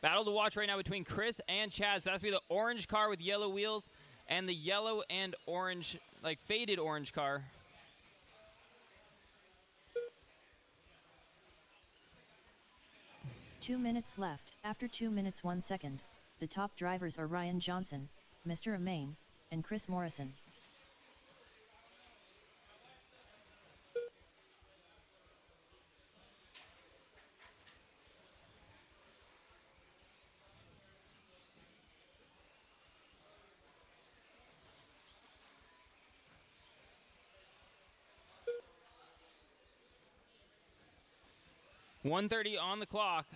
Battle to watch right now between Chris and Chad. So that's be the orange car with yellow wheels and the yellow and orange, like faded orange car. Two minutes left. After 2 minutes 1 second, the top drivers are Ryan Johnson, Mr. Main, and Chris Morrison. .130 on the clock.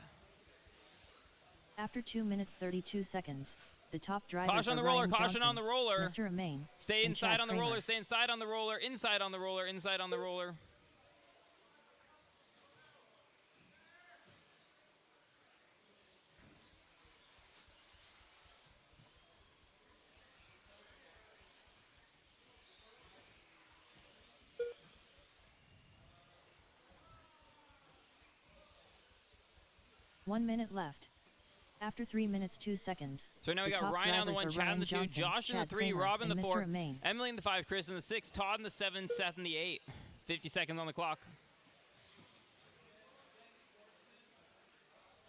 After 2 minutes 32 seconds, the top drivers Caution on are the roller, Ryan caution Johnson, on the roller. Mr. Main, Stay and inside Chad on the Kramer. roller, stay inside on the roller, inside on the roller, inside on the roller. One minute left. After 3 minutes 2 seconds, So now we the got top Ryan on the drivers 1, are Chad on the Ryan 2, Johnson, Josh in the Chad 3, Kramer, Rob in the and 4, Mr. Main. Emily in the 5, Chris in the 6, Todd in the 7, Seth in the 8. 50 seconds on the clock.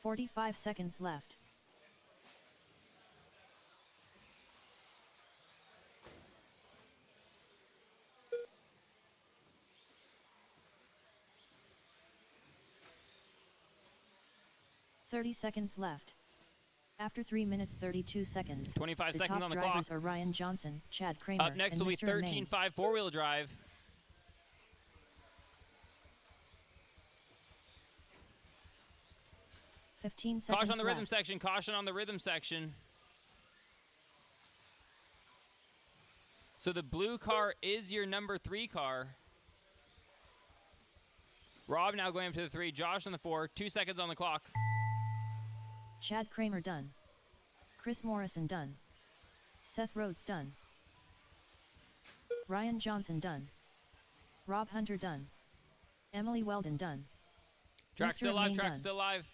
45 seconds left. .30 seconds left. After 3 minutes 32 seconds, 25 the seconds top on the drivers clock. are Ryan Johnson, Chad Kramer, Up next and will be Mr. Main. 13.5 four-wheel drive. 15 seconds Caution on the rhythm left. section, caution on the rhythm section. So the blue car is your number 3 car. Rob now going up to the 3, Josh on the 4, 2 seconds on the clock. Chad Kramer done. Chris Morrison done. Seth Rhodes done. Ryan Johnson done. Rob Hunter done. Emily Weldon done. Track Mr. still live, Main track done. still live.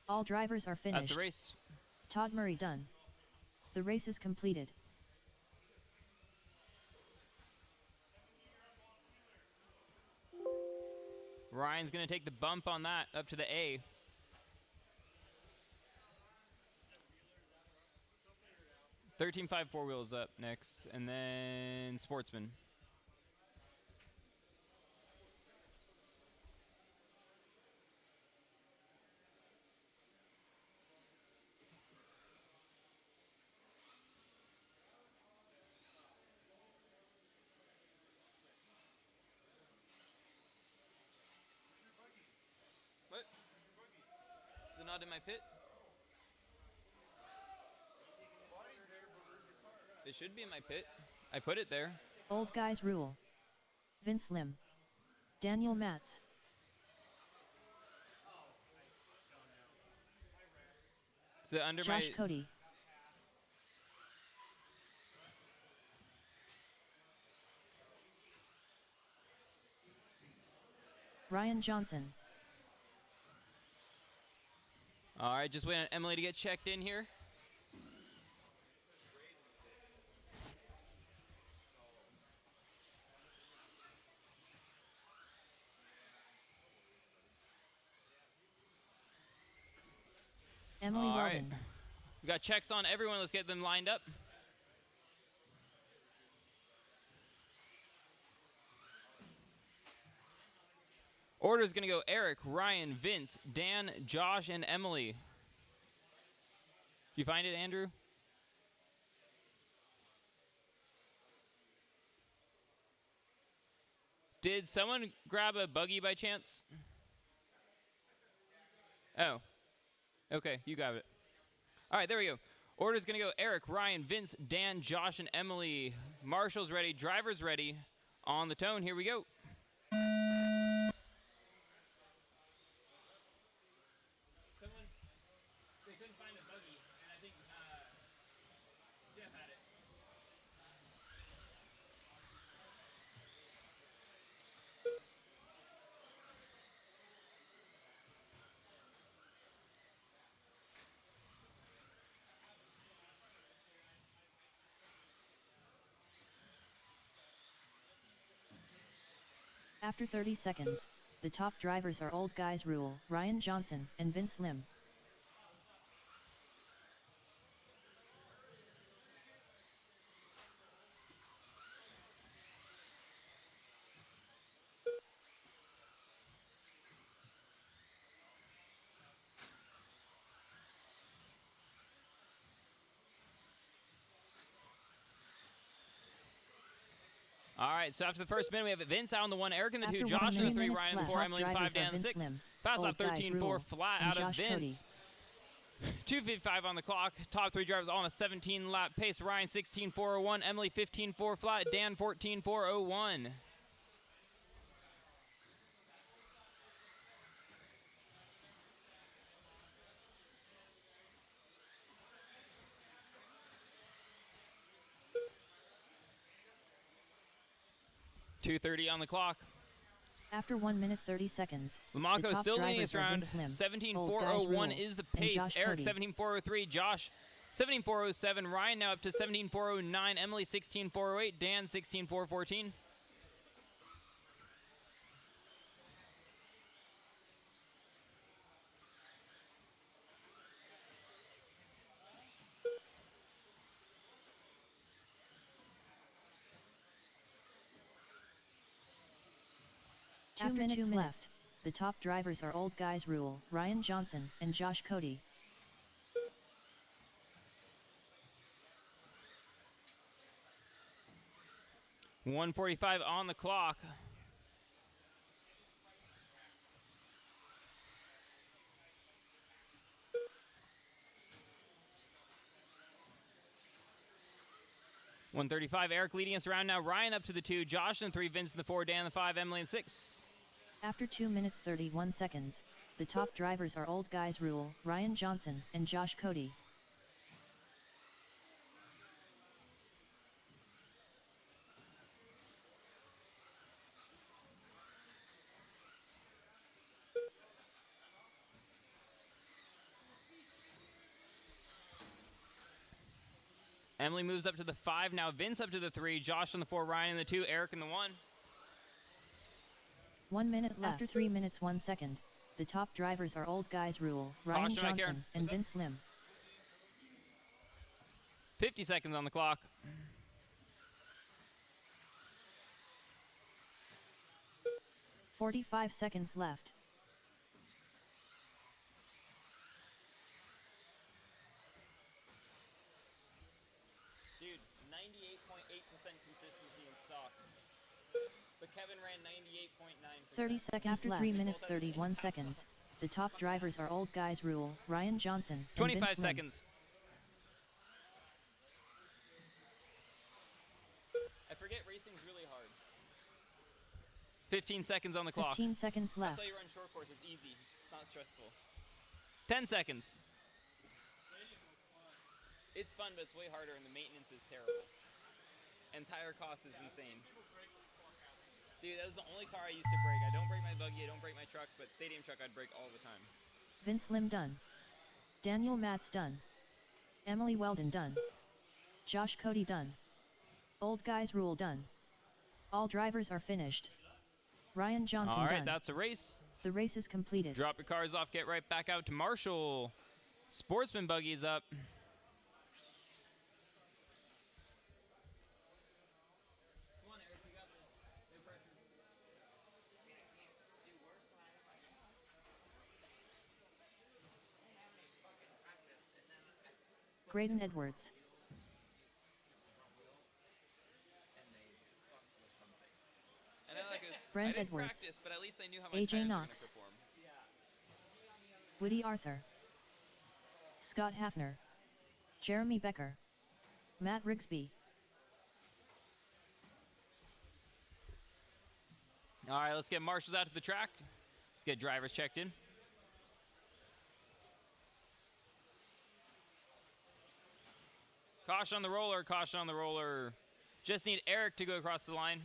All drivers are finished. That's the race. Todd Murray done. The race is completed. Ryan's going to take the bump on that up to the A. $13.5 four wheels up next, and then Sportsman. What? Is it not in my pit? It should be in my pit. I put it there. Old guys rule. Vince Lim. Daniel Matz. Is it under Josh my... Cody. Ryan Johnson. All right, just waiting on Emily to get checked in here. Emily All Weldon. right. We got checks on everyone. Let's get them lined up. Order is going to go Eric, Ryan, Vince, Dan, Josh, and Emily. Did you find it, Andrew? Did someone grab a buggy by chance? Oh. Okay, you got it. All right, there we go. Order's going to go Eric, Ryan, Vince, Dan, Josh, and Emily. Marshall's ready. Driver's ready. on the tone. Here we go. They couldn't find a buggy, and I think Jeff had it. After 30 seconds, the top drivers are Old Guys Rule, Ryan Johnson, and Vince Lim. All right, so after the first minute, we have Vince out on the 1, Eric in the 2, After Josh in the 3, 1 minute Ryan in the left, 4, top Emily in the 5, drivers Dan are in the Vince 6. Lim, Fast lap Old Guys 13.4, Rule, flat and out of Josh Cody. Vince. 2:55 on the clock. Top 3 drivers all on a 17-lap pace. Ryan 16.401, Emily 15.4 flat, Dan 14.401. .230 on the clock. After 1 minute 30 seconds, the Lamaco top still leading us drivers are around. Vince Lim, Old Guys 17.401 Rule, is the and pace. Josh Eric Cody. 17.403, Josh 17.407, Ryan now up to 17.409, Emily 16.408, Dan 16.414. After 2 minutes left, the top drivers are Old Guys Rule, Ryan Johnson, and Josh Cody. .145 on the clock. .135, Eric leading us around now. Ryan up to the 2, Josh in the 3, Vince in the 4, Dan in the 5, Emily in 6. After 2 minutes 31 seconds, the top drivers are Old Guys Rule, Ryan Johnson, and Josh Cody. Emily moves up to the 5, now Vince up to the 3, Josh in the 4, Ryan in the 2, Eric in the 1. 1 minute left. After 3 minutes 1 second, the top drivers are Old Guys Rule, Ryan Caution right, Karen. Johnson, and Vince Lim. 50 seconds on the clock. .45 seconds left. Dude, 98.8% consistency in stock. But Kevin ran 98.9%. 30 seconds After left. 3 3 minutes Both at the same 31 pass seconds. The top drivers are Old Guys Rule, Ryan Johnson, and 25 Vince Lim. seconds. I forget racing's really hard. 15 seconds on the clock. 15 seconds That's left. why you run short course. It's easy. It's not stressful. 10 seconds. It's fun, but it's way harder, and the maintenance is terrible. And tire cost is insane. Dude, that was the only car I used to break. I don't break my buggy, I don't break my truck, but stadium truck I'd break all the time. Vince Lim done. Daniel Matz done. Emily Weldon done. Josh Cody done. Old Guys Rule done. All drivers are finished. Ryan Johnson All right, done. that's a race. The race is completed. Drop your cars off, get right back out to Marshall. Sportsman buggy's up. Come on, Eric, you got this. No pressure. Graydon Edwards. And then, like, Brent I didn't Edwards. practice, but at least I knew how my AJ tires were gonna Knox. perform. Woody Arthur. Scott Hafner. Jeremy Becker. Matt Rigsby. All right, let's get marshals out to the track. Let's get drivers checked in. Caution on the roller, caution on the roller. Just need Eric to go across the line.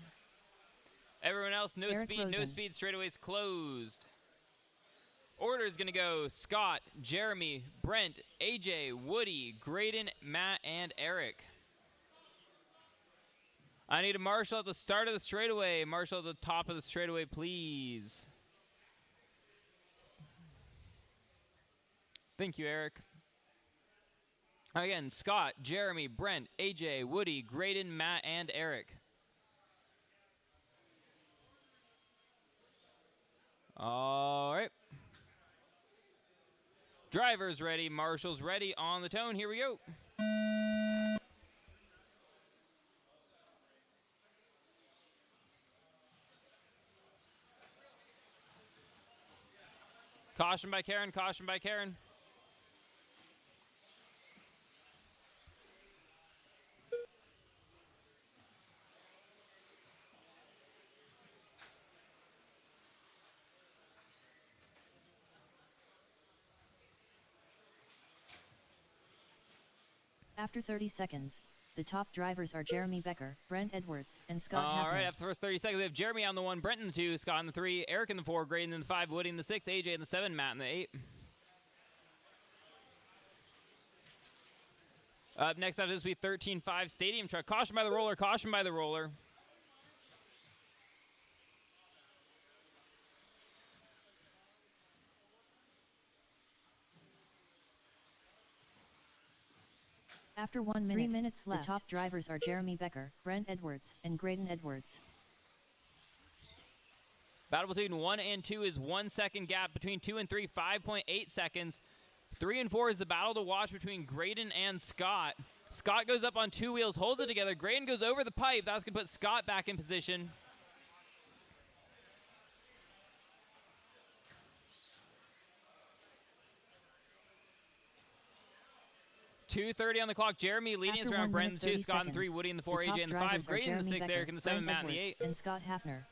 Everyone else, no Eric speed, no Rosen. speed, straightaways closed. Order is going to go Scott, Jeremy, Brent, AJ, Woody, Graydon, Matt, and Eric. I need a marshal at the start of the straightaway. Marshal at the top of the straightaway, please. Thank you, Eric. Again, Scott, Jeremy, Brent, AJ, Woody, Graydon, Matt, and Eric. All right. Drivers ready, marshals ready, on the tone. Here we go. Caution by Karen, caution by Karen. After 30 seconds, the top drivers are Jeremy Becker, Brent Edwards, and Scott All Hafner. right, after the first 30 seconds, we have Jeremy on the 1, Brent in the 2, Scott in the 3, Eric in the 4, Graydon in the 5, Woody in the 6, AJ in the 7, Matt in the 8. Up next up, this will be 13-5 Stadium Truck. Caution by the roller, caution by the roller. After 1 minute, 3 minutes left, the top drivers are Jeremy Becker, Brent Edwards, and Graydon Edwards. Battle between 1 and 2 is 1 second gap. Between 2 and 3, 5.8 seconds. 3 and 4 is the battle to watch between Graydon and Scott. Scott goes up on 2 wheels, holds it together. Graydon goes over the pipe. That's going to put Scott back in position. .230 on the clock. Jeremy leading us After around. 1 Brent in minute, the 2, 30 Scott in the 3, seconds, Woody in the the 4, top AJ in the drivers 5, are Graydon in the Jeremy 6, Becker, Eric in the 7, Brent Matt in the Edwards, 8. and Scott Hafner.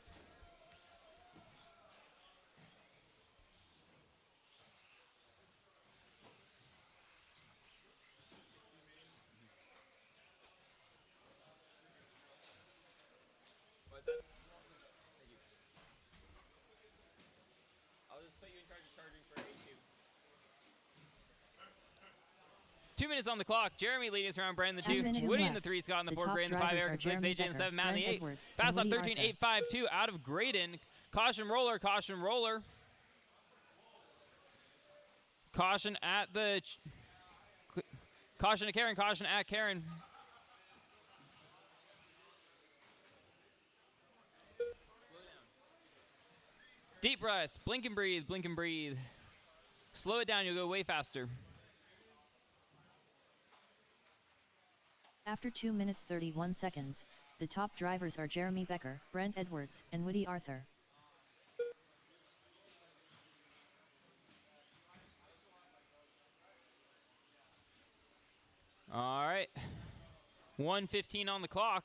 I'll just put you in charge of charging for A2. 2 minutes on the clock. Jeremy leading us around. Brent in the 2. minutes Woody in the left. 3. Scott in the The 4. top Graydon in the 5. drivers Eric are in the 6. Jeremy AJ in the 7. Becker, Matt in the Brent 8. Edwards, Fast and lap Woody 13.852 out of Graydon. Caution roller. Caution roller. Caution at the... Caution to Karen. Caution at Karen. Deep breaths. Blink and breathe. Blink and breathe. Slow it down. You'll go way faster. After 2 minutes 31 seconds, the top drivers are Jeremy Becker, Brent Edwards, and Woody Arthur. All right. 1:15 on the clock.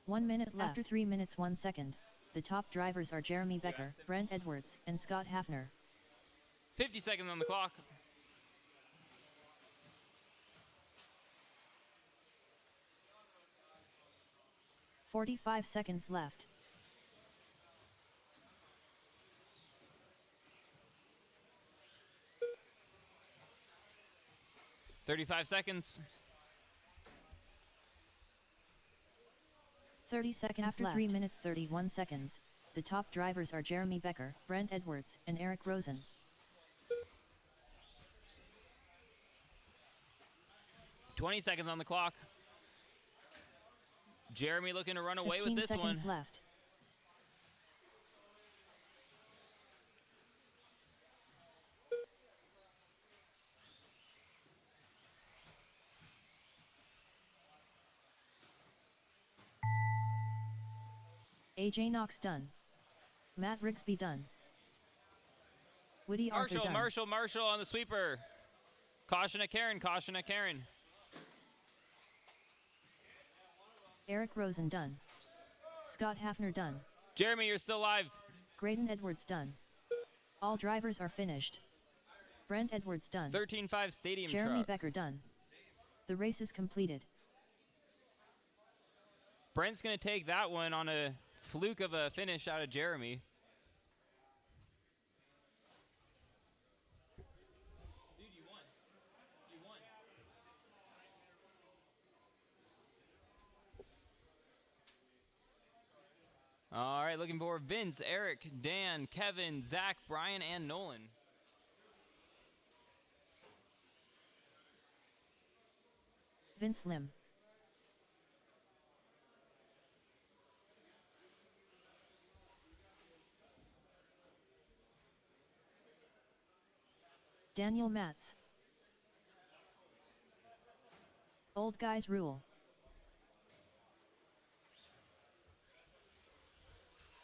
One minute left. After 3 minutes 1 second, the top drivers are Jeremy Becker, Brent Edwards, and Scott Hafner. 50 seconds on the clock. .45 seconds left. .35 seconds. 30 seconds After left. 3 minutes 31 seconds, the top drivers are Jeremy Becker, Brent Edwards, and Eric Rosen. .20 seconds on the clock. Jeremy looking to run away with this one. 15 seconds left. AJ Knox done. Matt Rigsby done. Woody Arthur Marshall, done. Marshall on the sweeper. Caution at Karen, caution at Karen. Eric Rosen done. Scott Hafner done. Jeremy, you're still live. Graydon Edwards done. All drivers are finished. Brent Edwards done. 13.5 Stadium Jeremy truck. Becker done. The race is completed. Brent's going to take that one on a fluke of a finish out of Jeremy. Dude, you won. You won. All right, looking for Vince, Eric, Dan, Kevin, Zach, Brian, and Nolan. Vince Lim. Daniel Matz. Old guys rule.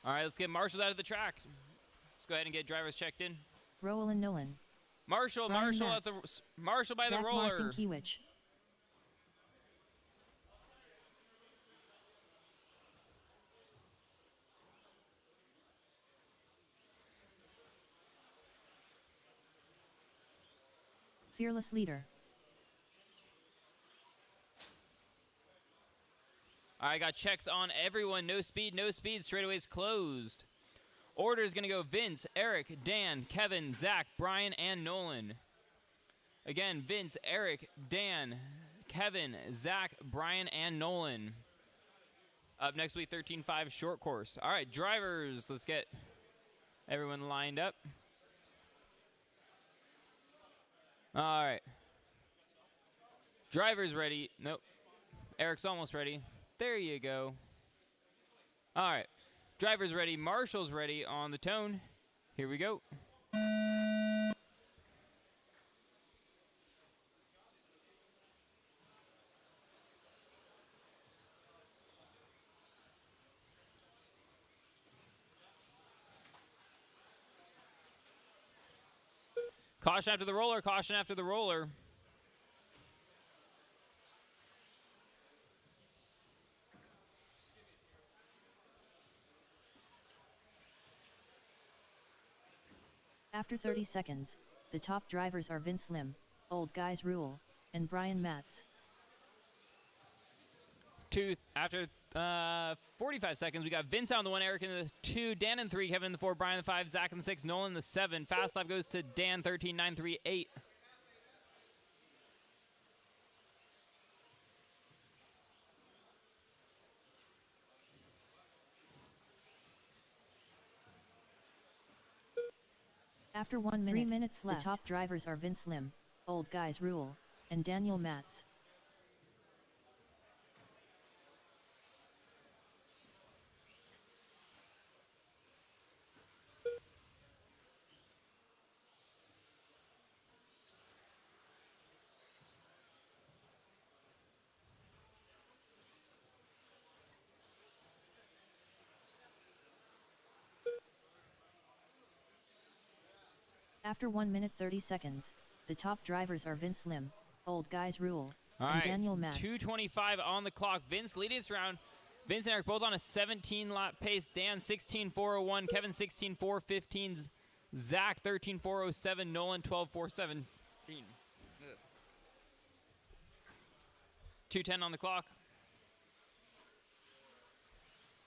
All right, let's get Marshall out of the track. Let's go ahead and get drivers checked in. Roland Nolan. Marshall Brian at the Matz. Marshall by Zach the roller. Marcinkiewicz. Fearless leader. All right, got checks on everyone. No speed, no speed. Straightaways closed. Order is going to go Vince, Eric, Dan, Kevin, Zach, Brian, and Nolan. Again, Vince, Eric, Dan, Kevin, Zach, Brian, and Nolan. Up next week, 13.5 short course. All right, drivers, let's get everyone lined up. All right. Drivers ready. Nope. Eric's almost ready. There you go. All right. Drivers ready. Marshall's ready on the tone. Here we go. Caution after the roller. Caution after the roller. After 30 seconds, the top drivers are Vince Lim, Old Guys Rule, and Brian Matz. After 45 seconds, we got Vince on the 1, Eric in the 2, Dan in 3, Kevin in the 4, Brian in the 5, Zach in the 6, Nolan in the 7. Fast lap goes to Dan 13, 9, 3, 8. After 1 minute, 3 minutes left, the top drivers are Vince Lim, Old Guys Rule, and Daniel Matz. After 1 minute 30 seconds, the top drivers are Vince Lim, Old Guys Rule, and Daniel Matz. 2:25 on the clock. Vince leading us around. Vince and Eric both on a 17-lap pace. Dan 16.401, Kevin 16.415, Zach 13.407, Nolan 12.417. 2:10 on the clock.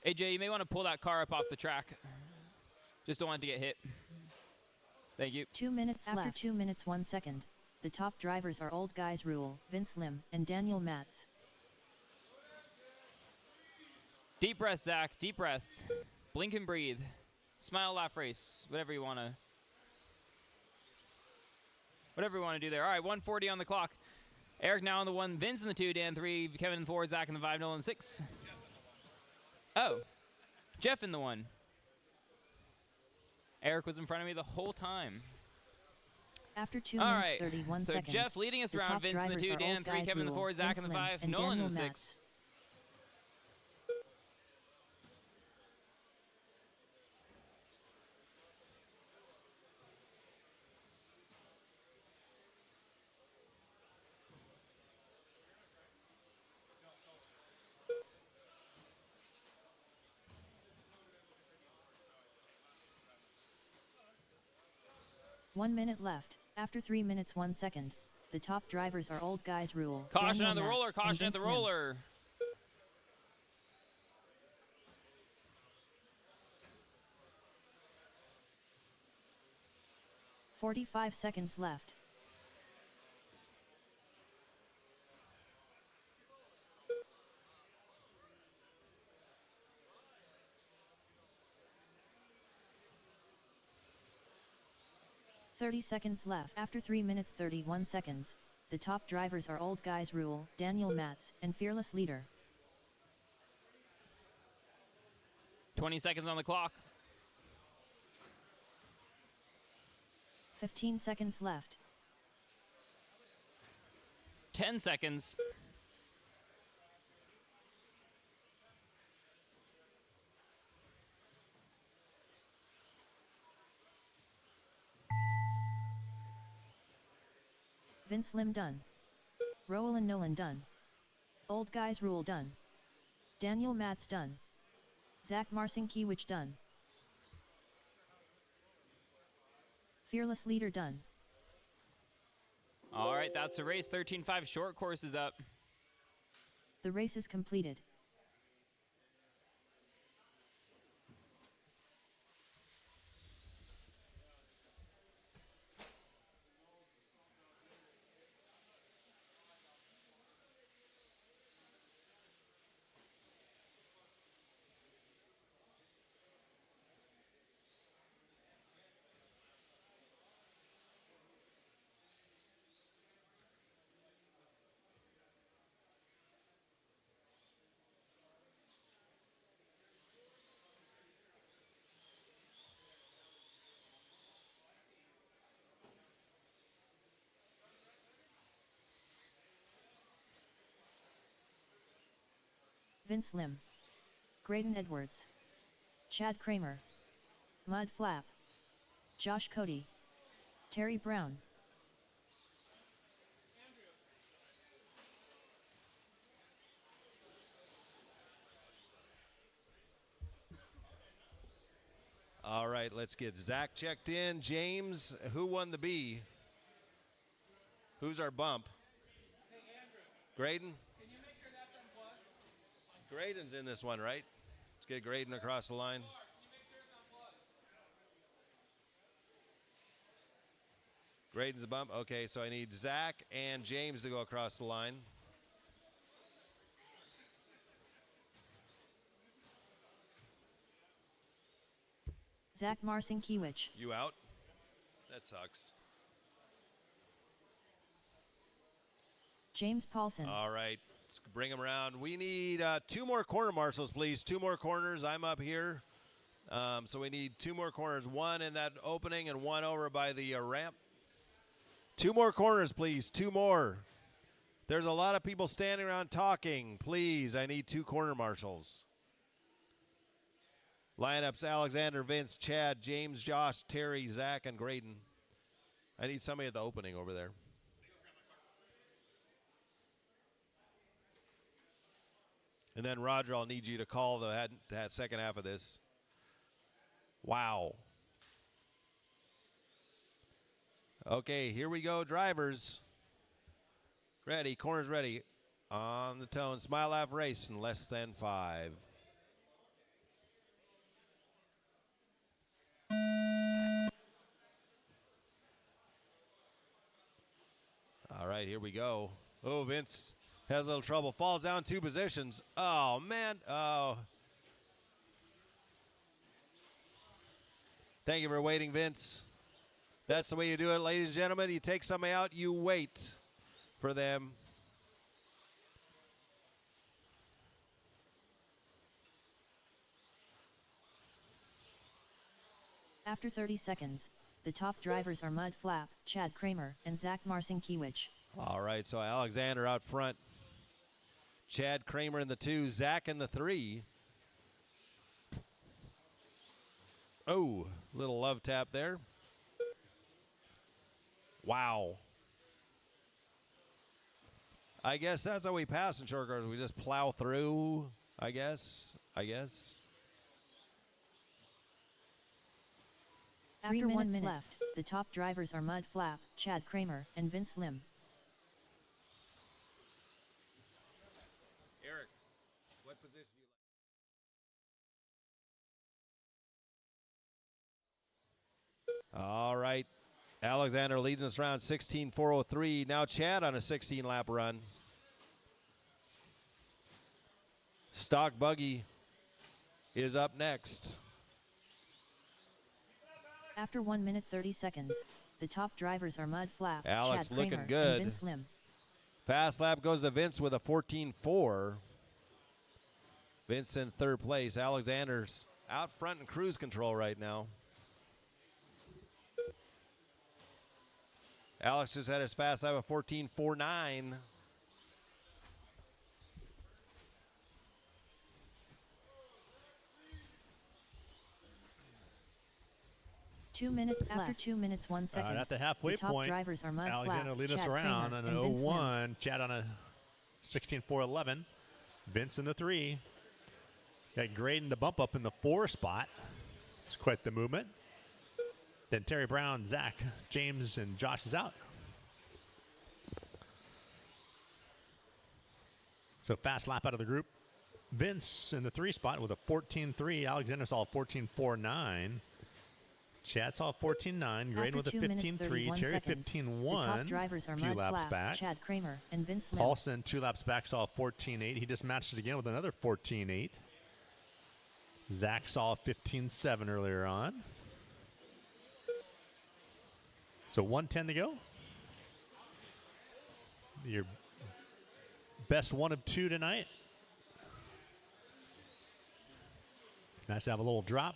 AJ, you may want to pull that car up off the track. Just don't want it to get hit. Thank you. 2 minutes left. After 2 minutes 1 second, the top drivers are Old Guys Rule, Vince Lim, and Daniel Matz. Deep breaths, Zach. Deep breaths. Blink and breathe. Smile, laugh, race. Whatever you want to do there. All right, 1:40 on the clock. Eric now on the 1, Vince in the 2, Dan 3, Kevin in the 4, Zach in the 5, Nolan 6. Oh, Jeff in the 1. Eric was in front of me the whole time. After 2 minutes 31 so seconds, Jeff leading us around. Vince in the 2, Dan 3, Kevin in the 4, Zach in the 5, Nolan in the 6. 1 minute left. After 3 minutes 1 second, the top drivers are Old Guys Rule. Caution Daniel at the Matz, roller, and caution at Vince the Lim. roller. 45 seconds left. "30 seconds left. After 3 minutes 31 seconds, the top drivers are Old Guys Rule, Daniel Matz, and Fearless Leader. 20 seconds on the clock. 15 seconds left. 10 seconds. Vince Lim done. Roland Nolan done. Old Guys Rule done. Daniel Matz done. Zach Marcinkiewicz done. Fearless Leader done. All right, that's a race. 13.5 short course is up. The race is completed. Vince Lim. Graydon Edwards. Chad Kramer. Mud Flap. Josh Cody. Terry Brown. All right, let's get Zach checked in. James, who won the B? Who's our bump? Graydon? Graydon's in this one, right? Let's get Graydon across the line. Graydon's a bump. Okay, so I need Zach and James to go across the line. Zach Marcinkiewicz. You out? That sucks. James Paulson. All right, let's bring him around. We need 2 more corner marshals, please. 2 more corners. I'm up here. So we need 2 more corners. 1 in that opening and 1 over by the ramp. 2 more corners, please. 2 more. There's a lot of people standing around talking. Please, I need 2 corner marshals. Lineups: Alexander, Vince, Chad, James, Josh, Terry, Zach, and Graydon. I need somebody at the opening over there. And then, Roger, I'll need you to call that second half of this. Wow. Okay, here we go, drivers. Ready, corners ready. On the tone, Smile Laugh Race in less than 5. All right, here we go. Oh, Vince has a little trouble. Falls down 2 positions. Oh, man. Oh. Thank you for waiting, Vince. That's the way you do it, ladies and gentlemen. You take somebody out, you wait for them. After 30 seconds, the top drivers are Mud Flap, Chad Kramer, and Zach Marcinkiewicz. All right, so Alexander out front. Chad Kramer in the 2, Zach in the 3. Oh, little love tap there. Wow. I guess that's how we pass in short cars. We just plow through, I guess. After 1 minute left, the top drivers are Mud Flap, Chad Kramer, and Vince Lim. Eric, what position do you like? All right. Alexander leads us around 16.403. Now Chad on a 16-lap run. Stock Buggy is up next. After 1 minute 30 seconds, the top drivers are Mud Flap, Alex Chad looking Kramer, good. and Vince Lim. Fast lap goes to Vince with a 14.4. Vince in third place. Alexander's out front in cruise control right now. Alex just had his fast lap of 14.49. 2 minutes after 2 minutes 1 second. At the halfway top point, drivers are Mud Alexander Flap, lead us Chad around Kramer, on and an Vince Lim. 01. Chad on a 16.411. Vince in the 3. Got Graydon the bump up in the 4 spot. It's quite the movement. Then Terry Brown, Zach, James, and Josh is out. So fast lap out of the group. Vince in the 3 spot with a 14.3. Alexander saw a 14.49. Chad saw 14.9. Graydon with a 15.3. Terry 15.1. The top drivers are a few Mud laps Flap, back. Chad Kramer, and Vince Lim. Paulson 2 laps back saw a 14.8. He just matched it again with another 14.8. Zach saw a 15.7 earlier on. So 1:10 to go. Your best one of 2 tonight. Nice to have a little drop.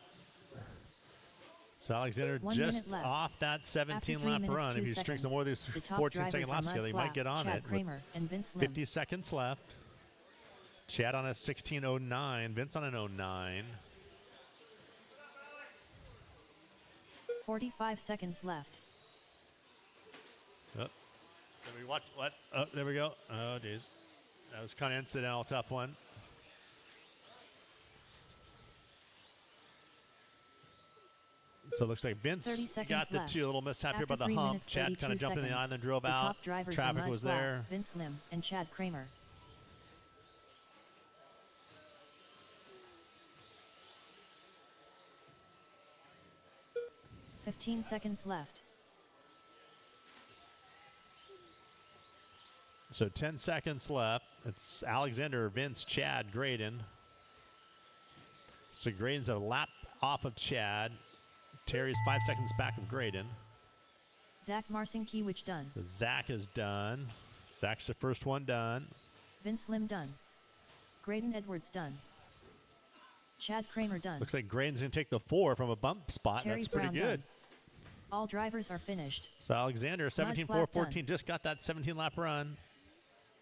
So Alexander 1 just minute left. off that 17-lap run. If you string some more of these the top 14-second drivers are laps Mud together, you Flap, might get on Chad it. With Kramer, and Vince Lim. 50 seconds left. Chad on a 16.09. Vince on an 09. 45 seconds left. Oh. Did we watch what? Oh, there we go. Oh, geez. That was kind of incidental, tough one. So it looks like Vince 30 seconds got the left. 2, a little mishap here After by the 3 hump. minutes, Chad kind of 32 jumped in the seconds. island, drove the out. top drivers Traffic are Mud was Flap, there. Vince Lim, and Chad Kramer. "15 seconds left. So 10 seconds left. It's Alexander, Vince, Chad, Graydon. So Graydon's a lap off of Chad. Terry's 5 seconds back of Graydon. Zach Marcinkiewicz done. So Zach is done. Zach's the first one done. Vince Lim done. Graydon Edwards done. Chad Kramer done. Looks like Graydon's going to take the 4 from a bump spot. Terry That's pretty Brown good. done. All drivers are finished. So Alexander, Flap 17.4.14, done. just got that 17-lap run.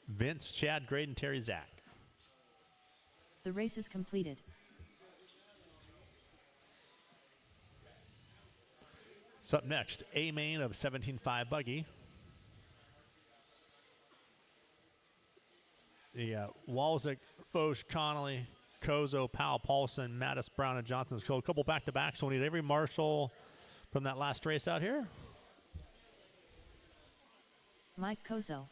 Vince, Chad, Graydon, Terry, Zach. The race is completed. So up next, A main of 17.5 buggy. Walczyk, Foch, Connolly, Kozo, Powell, Paulson, Mattis, Brown, and Johnson. So a couple back-to-back. So we need every marshal from that last race out here. Mike Kozo.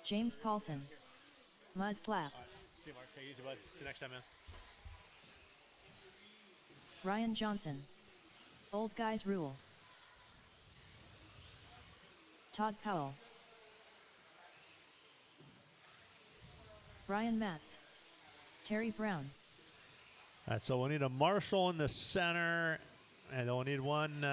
James Paulson. Mud Flap. See you, Mark. Take it easy, bud. See you next time, man. Ryan Johnson. Old Guys Rule. Todd Powell. Brian Matz. Terry Brown. All right, so we'll need a marshal in the center, and then we'll need one.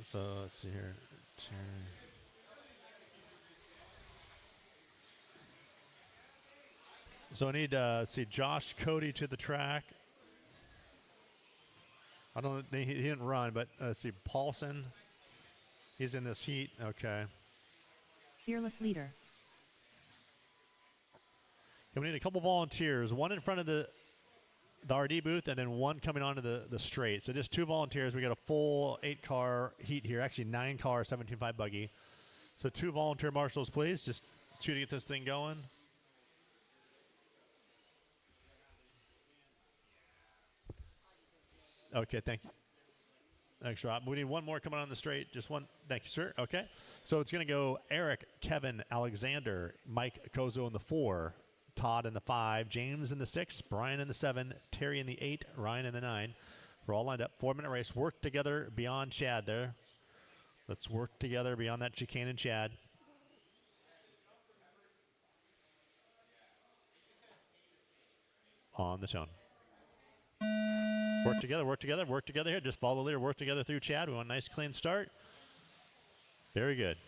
So let's see here. Terry. So I need let's see, Josh Cody to the track. I don't think he didn't run, but let's see, Paulson. He's in this heat. Okay. Fearless leader. And we need a couple volunteers. One in front of the the RD booth, and then one coming onto the straight. So just 2 volunteers. We got a full 8-car heat here, actually 9-car 17.5 buggy. So 2 volunteer marshals, please. Just 2 to get this thing going. Okay, thank you. Thanks, Rob. We need one more coming on the straight. Just one. Thank you, sir. Okay. So it's going to go Eric, Kevin, Alexander, Mike Kozo in the 4, Todd in the 5, James in the 6, Brian in the 7, Terry in the 8, Ryan in the 9. We're all lined up. 4-minute race. Work together beyond Chad there. Let's work together beyond that chicane and Chad. On the tone. Work together, work together, work together here. Just follow the leader, work together through Chad. We want a nice, clean start. Very good.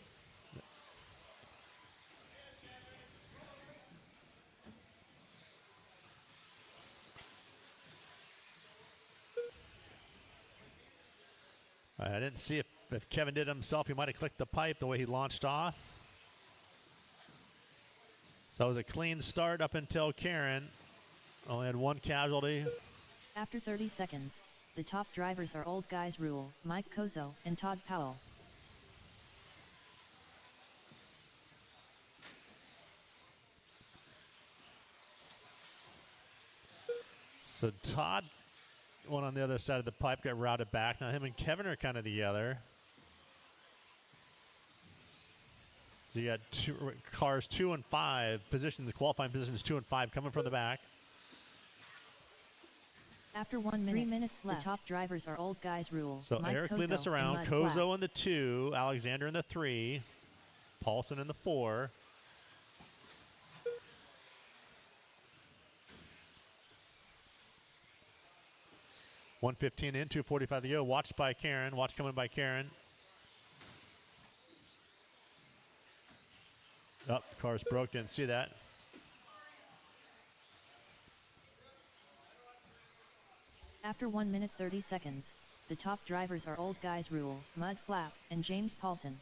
I didn't see if Kevin did it himself. He might have clicked the pipe the way he launched off. So it was a clean start up until Karen. Only had 1 casualty. After 30 seconds, the top drivers are Old Guys Rule, Mike Kozo, and Todd Powell. So Todd, one on the other side of the pipe, got routed back. Now him and Kevin are kind of together. So you got cars 2 and 5, the qualifying positions 2 and 5 coming from the back. After 1 minute, 3 minutes left, the top drivers are Old Guys Rule. So Mike Eric Kozo leading us around. and Mud Kozo Flap. in the 2, Alexander in the 3, Paulson in the 4. .115 in, 2:45 to go. Watched by Karen. Watch coming by Karen. Oh, car's broke. Didn't see that. After 1 minute 30 seconds, the top drivers are Old Guys Rule, Mud Flap, and James Paulson.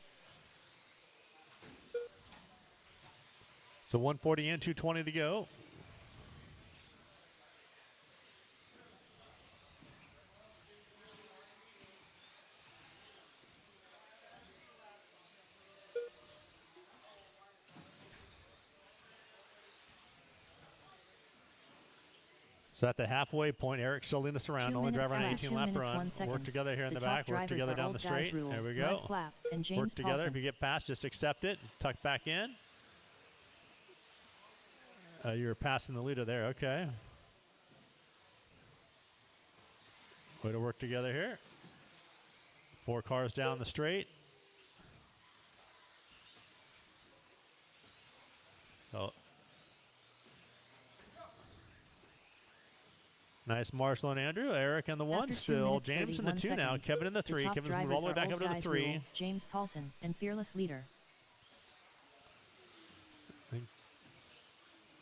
So 140 in, 220 to go. So at the halfway point, Eric still leading us around. 2 Only minutes driver on an left. 18-lap 2 minutes, run. 1 second. Work together here in The the top back. Work drivers together are down Old the Guys straight. Rule, There we Mud go. Flap, and James Work together. Paulson. If you get past, just accept it. Tuck back in. You're passing the leader there. Okay. Way to work together here. 4 cars down the straight. Oh. Nice Marshall and Andrew. Eric in the 1 After 2 still. minutes, James in the 31 2 now. seconds, Kevin in the the 3. top Kevin's moved all the way drivers back are up to Old the Guys 3. Rule, James Paulson, and Fearless Leader.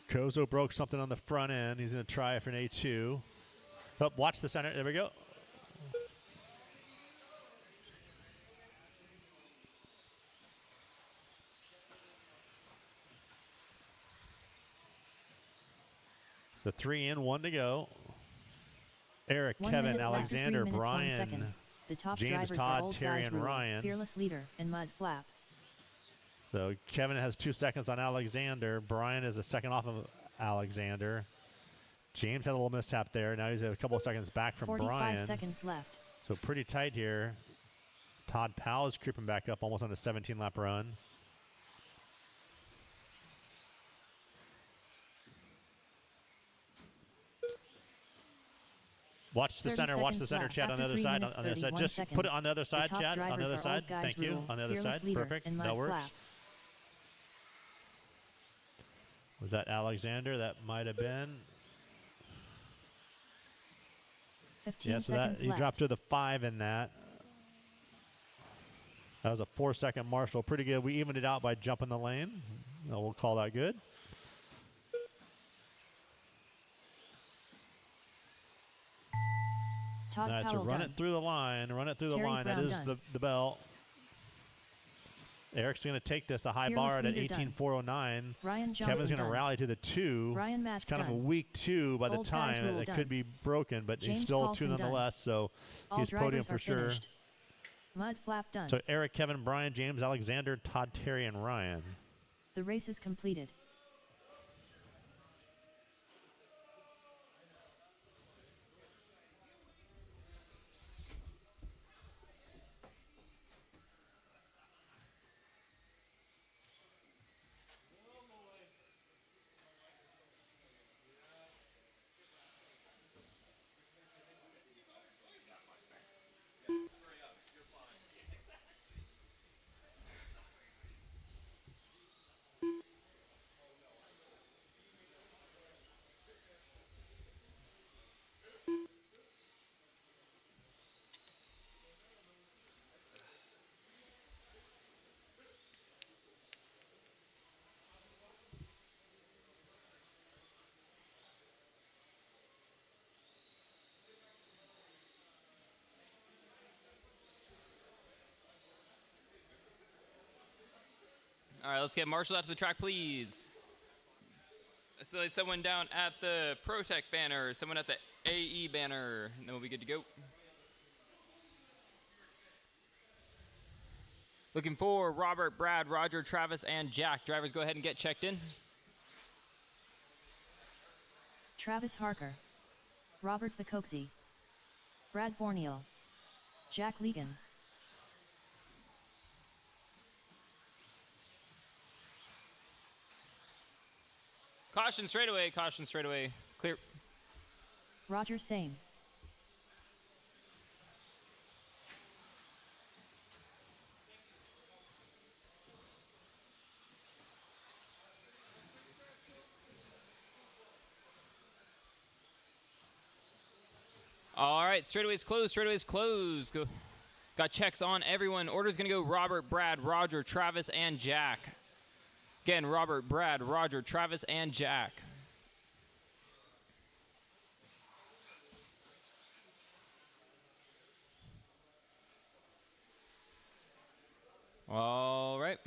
Kozo broke something on the front end. He's going to try for an A2. Oh, watch the center. There we go. So 3 in, 1 to go. Eric, 1 Kevin, minute left. After 3 Alexander, minutes, 1 Brian, second. The top James, drivers Todd, are Old Terry, Guys and Rule, Ryan. Fearless Leader, and Mud Flap. So Kevin has 2 seconds on Alexander. Brian is a second off of Alexander. James had a little mishap there. Now he's a couple of seconds back from 45 Brian. seconds left. So pretty tight here. Todd Powell is creeping back up almost on a 17-lap run. Watch the 30 center. Watch the seconds center, left. Chad, on the After other 3 side. minutes, On the other side. 31 Just seconds. put it on the other side, top Chad. On the drivers other are side. Old Guys Thank you. Rule, On the other Fearless side. Leader, Perfect. and Mud That works. Flap. Was that Alexander? That might have been. 15 Yeah, so that seconds he left. dropped to the 5 in that. That was a 4-second Marshall. Pretty good. We evened it out by jumping the lane. We'll call that good. Todd All right, so Powell run done. it through the line. Run it through the Terry line. That Brown is done. the bell. Eric's going to take this a high Fearless bar at an leader done. 18.409. Ryan Johnson Kevin's going to done. rally to the 2. Ryan It's Matz kind of a done. weak 2 by the Old guys time. rule It done. could be broken, but James he's still a 2 Paulson done. nonetheless. So All he's podium drivers for are sure. finished. Mud flap done. So Eric, Kevin, Brian, James, Alexander, Todd, Terry, and Ryan. The race is completed. All right, let's get Marshall out to the track, please. So there's someone down at the ProTech banner, someone at the AE banner, and then we'll be good to go. Looking for Robert, Brad, Roger, Travis, and Jack. Drivers, go ahead and get checked in. Travis Harker. Robert Bacoxy. Brad Borneal. Jack Legan. Caution straight away, caution straight away. Clear. Roger Same. All right, straightaways closed, straightaways closed. Go. Got checks on everyone. Order's going to go Robert, Brad, Roger, Travis, and Jack. Again, Robert, Brad, Roger, Travis, and Jack. All right.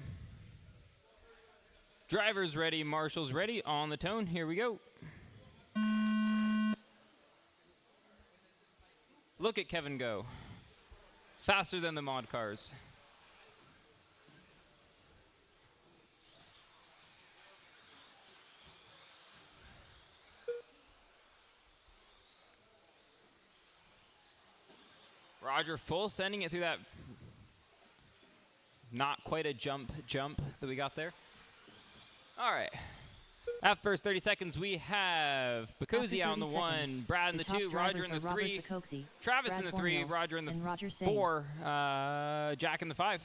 Drivers ready, marshals ready, on the tone. Here we go. Look at Kevin go. Faster than the mod cars. Roger full sending it through that not quite a jump that we got there. All right. At first 30 seconds, we have Bacozy out in the 1, Brad in the 2, Roger in the 3, Travis in the 3, Roger in the 4, Jack in the 5.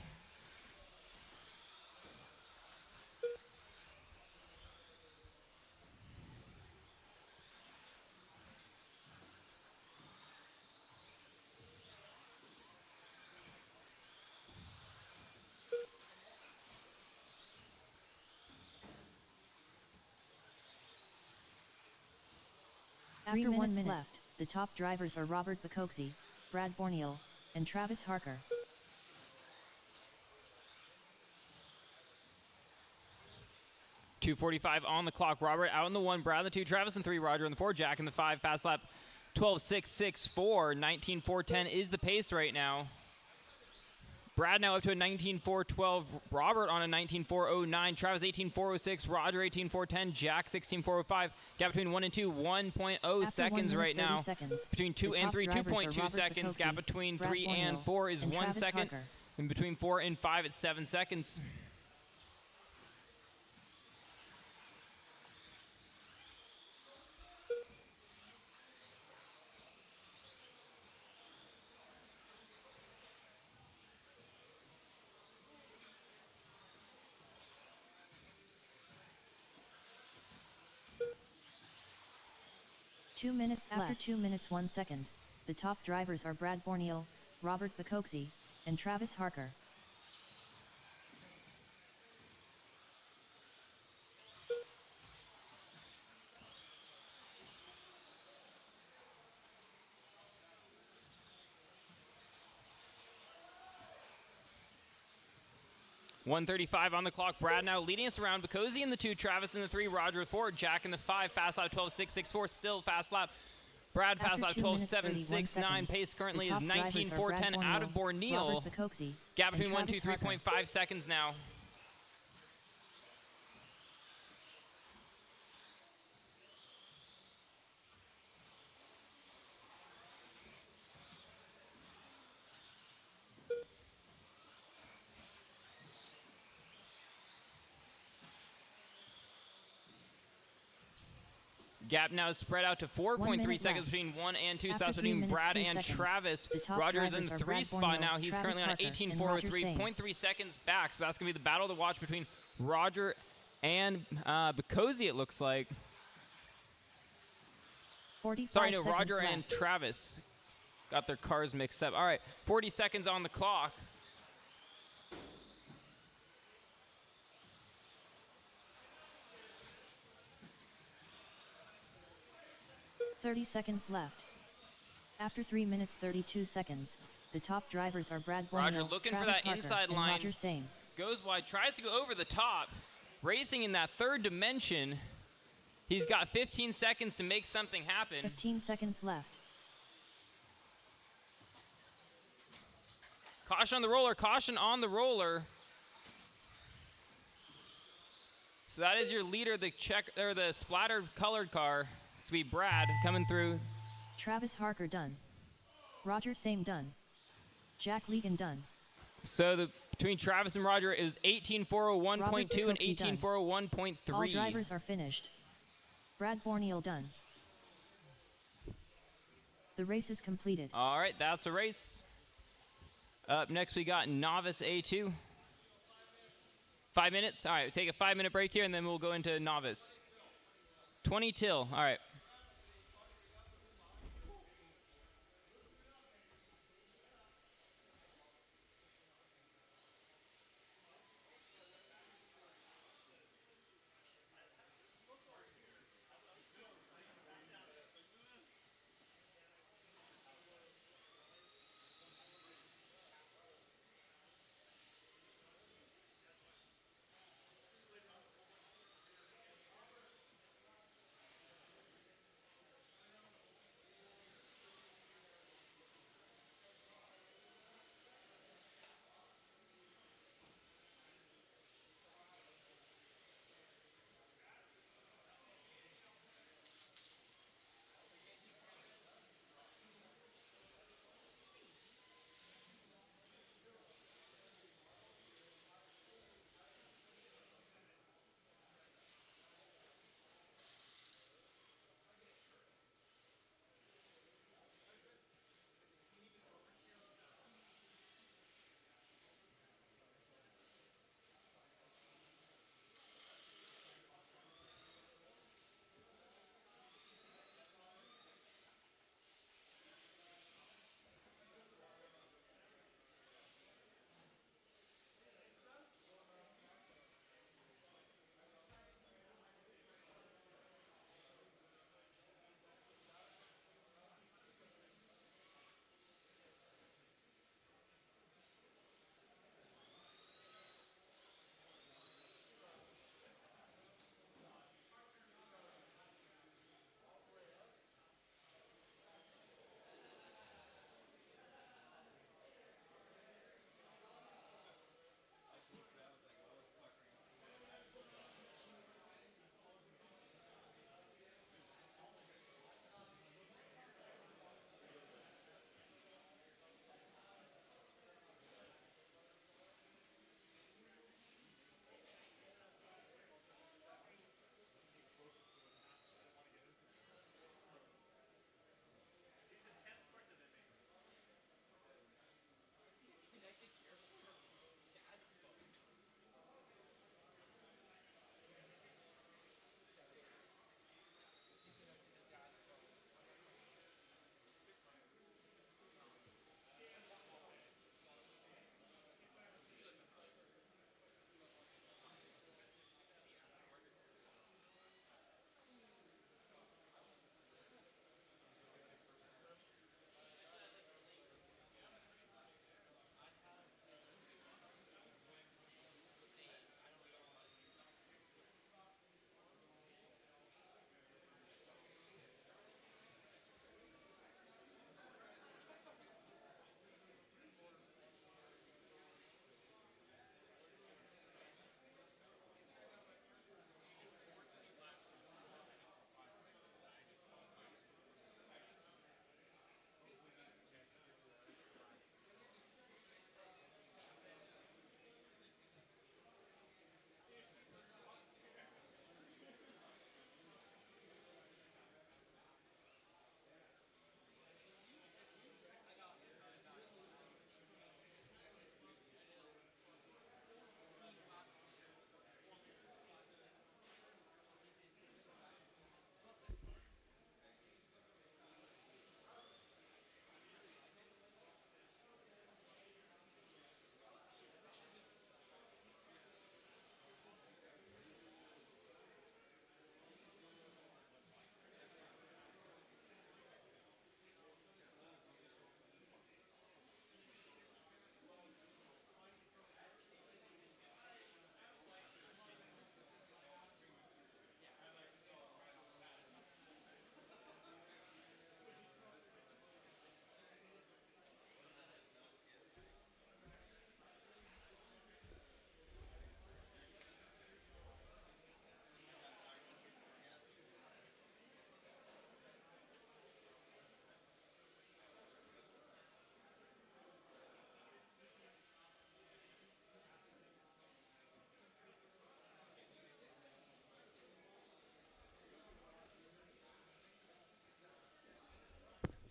After 1 minute left, the top drivers are Robert Bacoxy, Brad Borneal, and Travis Harker. .245 on the clock. Robert out in the 1, Brad in the 2, Travis in 3, Roger in the 4, Jack in the 5. Fast lap 12.664. 19.410 is the pace right now. Brad now up to a 19.412. Robert on a 19.409. Travis 18.406. Roger 18.410. Jack 16.405. Gap between 1 and 2, 1.0 seconds right now. Between 2 and 3, 2.2 seconds. Gap between 3 and 4 is 1 second. And between 4 and 5, it's 7 seconds. After 2 minutes 1 second, the top drivers are Brad Borneal, Robert Bacoxy, and Travis Harker. 1:35 on the clock. Brad now leading us around. Bacosi in the 2, Travis in the 3, Roger with 4, Jack in the 5. Fast lap 12.664. Still fast lap. Brad fast lap 12.769. Pace currently is 19.410 out of Borneal. Gap between 1, 2, 3.5 seconds now. Gap now is spread out to 4.3 seconds between 1 and 2 stops between Brad and Travis. Roger's in the 3 spot now. He's currently on 18.4 with 3.3 seconds back. So that's going to be the battle to watch between Roger and Bacosi, it looks like. Sorry, no, Roger and Travis got their cars mixed up. All right, 40 seconds on the clock. .30 seconds left. After 3 minutes 32 seconds, the top drivers are Brad Borneal, Roger looking Travis for that Harker, inside and line. Roger Same. Goes wide, tries to go over the top. Racing in that third dimension. He's got 15 seconds to make something happen. 15 seconds left. Caution on the roller, caution on the roller. So that is your leader, the splattered colored car. It's going to be Brad coming through. Travis Harker done. Roger Same done. Jack Legan done. So between Travis and Roger, it was 18.401.2 and 18.401.3. All drivers are finished. Brad Borneal done. The race is completed. All right, that's a race. Up next, we got Novice A2. 5 minutes. All right, we'll take a 5-minute break here, and then we'll go into Novice. 20 till. All right.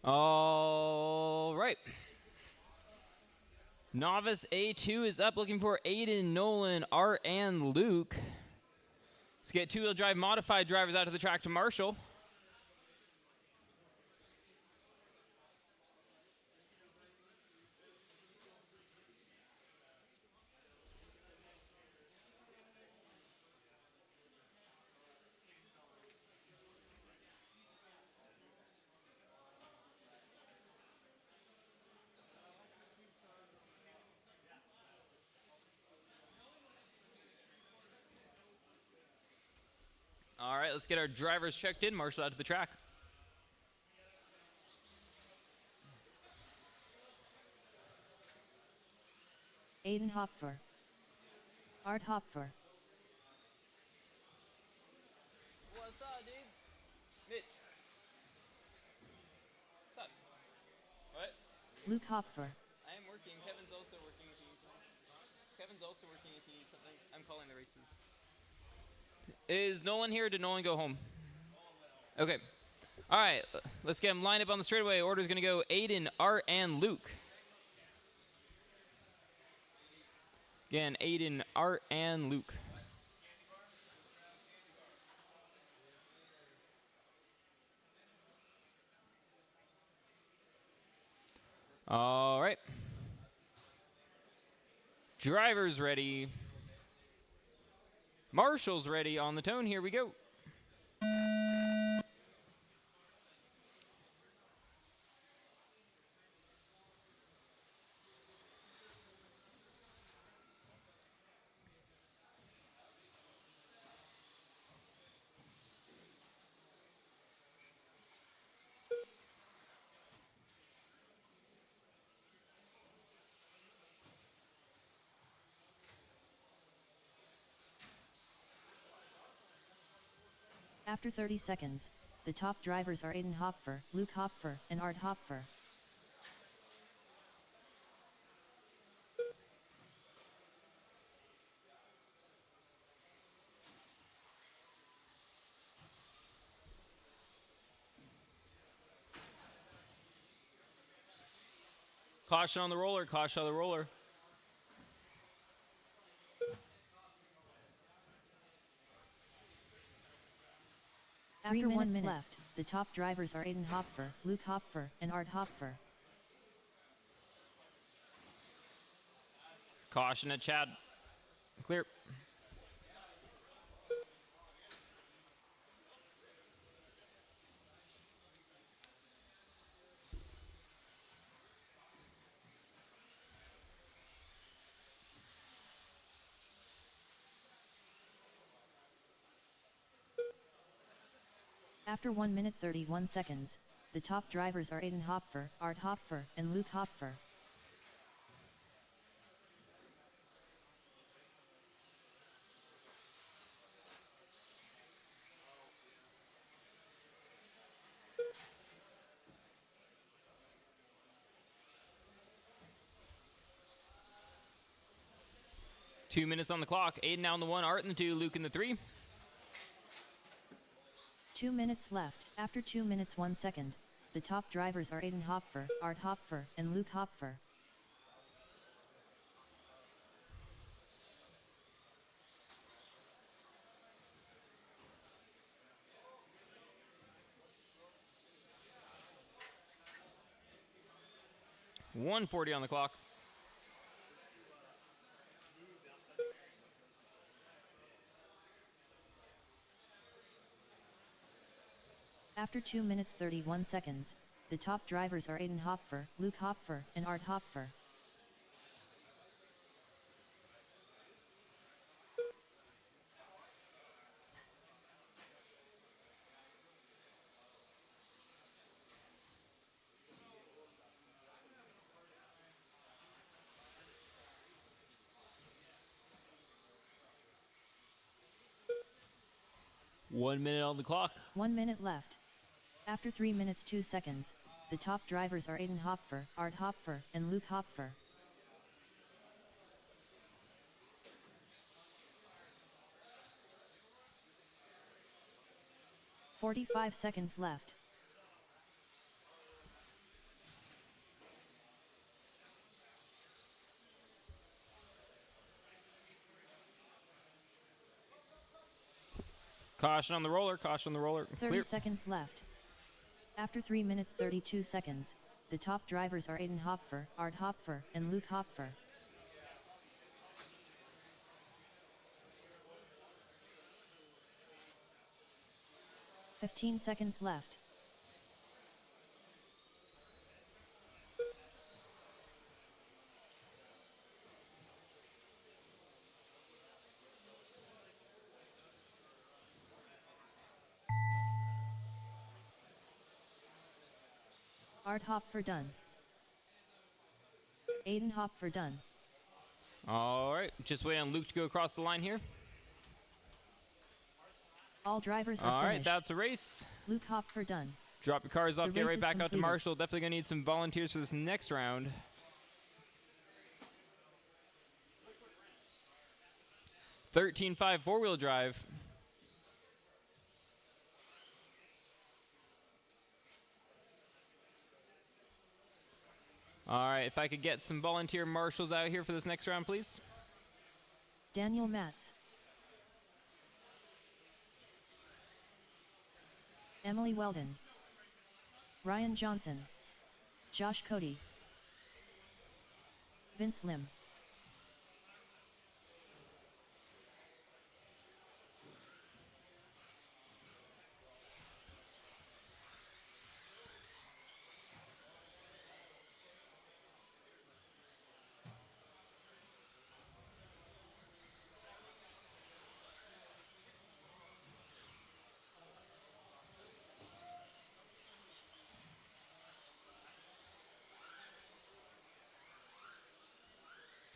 All right. Novice A2 is up, looking for Aiden, Nolan, Art, and Luke. Let's get two-wheel drive modified drivers out to the track to Marshall. All right, let's get our drivers checked in. Marshall out to the track. Aiden Hopfer. Art Hopfer. What's up, dude? Mitch. What's up? What? Luke Hopfer. I am working. Kevin's also working if you need something. Kevin's also working if you need something. I'm calling the races. Is Nolan here or did Nolan go home? Okay. All right, let's get him lined up on the straightaway. Order's going to go Aiden, Art, and Luke. Again, Aiden, Art, and Luke. All right. Driver's ready. Marshall's ready on the tone. Here we go. After 30 seconds, the top drivers are Aiden Hopfer, Luke Hopfer, and Art Hopfer. Caution on the roller, caution on the roller. After 1 minute left, the top drivers are Aiden Hopfer, Luke Hopfer, and Art Hopfer. Caution at Chad. Clear. After 1 minute 31 seconds, the top drivers are Aiden Hopfer, Art Hopfer, and Luke Hopfer. Two minutes on the clock. Aiden now in the 1, Art in the 2, Luke in the 3. 2 minutes left. After 2 minutes 1 second, the top drivers are Aiden Hopfer, Art Hopfer, and Luke Hopfer. .140 on the clock. After 2 minutes 31 seconds, the top drivers are Aiden Hopfer, Luke Hopfer, and Art Hopfer. One minute on the clock. 1 minute left. After 3 minutes 2 seconds, the top drivers are Aiden Hopfer, Art Hopfer, and Luke Hopfer. .45 seconds left. Caution on the roller. Caution on the roller. 30 Clear. seconds left. After 3 minutes 32 seconds, the top drivers are Aiden Hopfer, Art Hopfer, and Luke Hopfer. "15 seconds left. Art Hopfer done. Aiden Hopfer done. All right. Just waiting on Luke to go across the line here. All drivers are All right. finished. That's a race. Luke Hopfer done. Drop your cars off. The Get race right is back out to completed. Marshall. Definitely going to need some volunteers for this next round. "13.5 four-wheel drive. All right, if I could get some volunteer marshals out here for this next round, please. Daniel Matz. Emily Weldon. Ryan Johnson. Josh Cody. Vince Lim.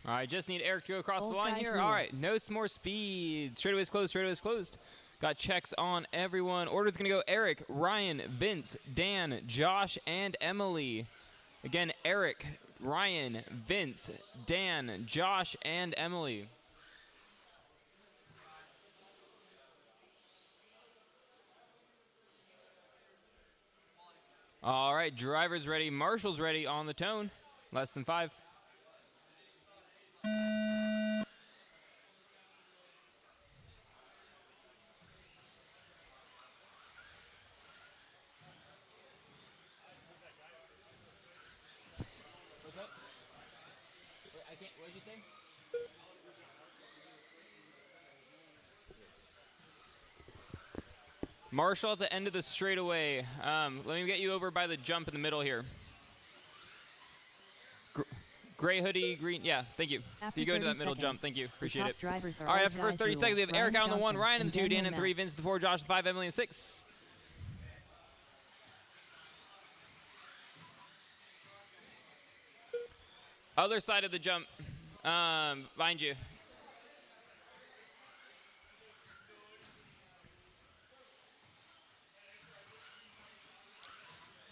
All right, just need Eric to go across Old the line guys here. rule. All right, no more speed. Straightaway's closed, straightaway's closed. Got checks on everyone. Order's going to go Eric, Ryan, Vince, Dan, Josh, and Emily. Again, Eric, Ryan, Vince, Dan, Josh, and Emily. All right, drivers ready, marshals ready on the tone. Less than 5. What's up? I can't, what did you say? Marshall at the end of the straightaway. Let me get you over by the jump in the middle here. Gray hoodie, green. Yeah, thank you. After You go into 30 that middle jump. seconds, Thank you. the Appreciate top it. drivers are All right, old after the first guys 30 rule. seconds, we have Eric Ryan out on the 1, Johnson Ryan in the 2, Dan Daniel in the 3, Matz. Vince in the 4, Josh in the 5, Emily in the 6. Other side of the jump. Behind you.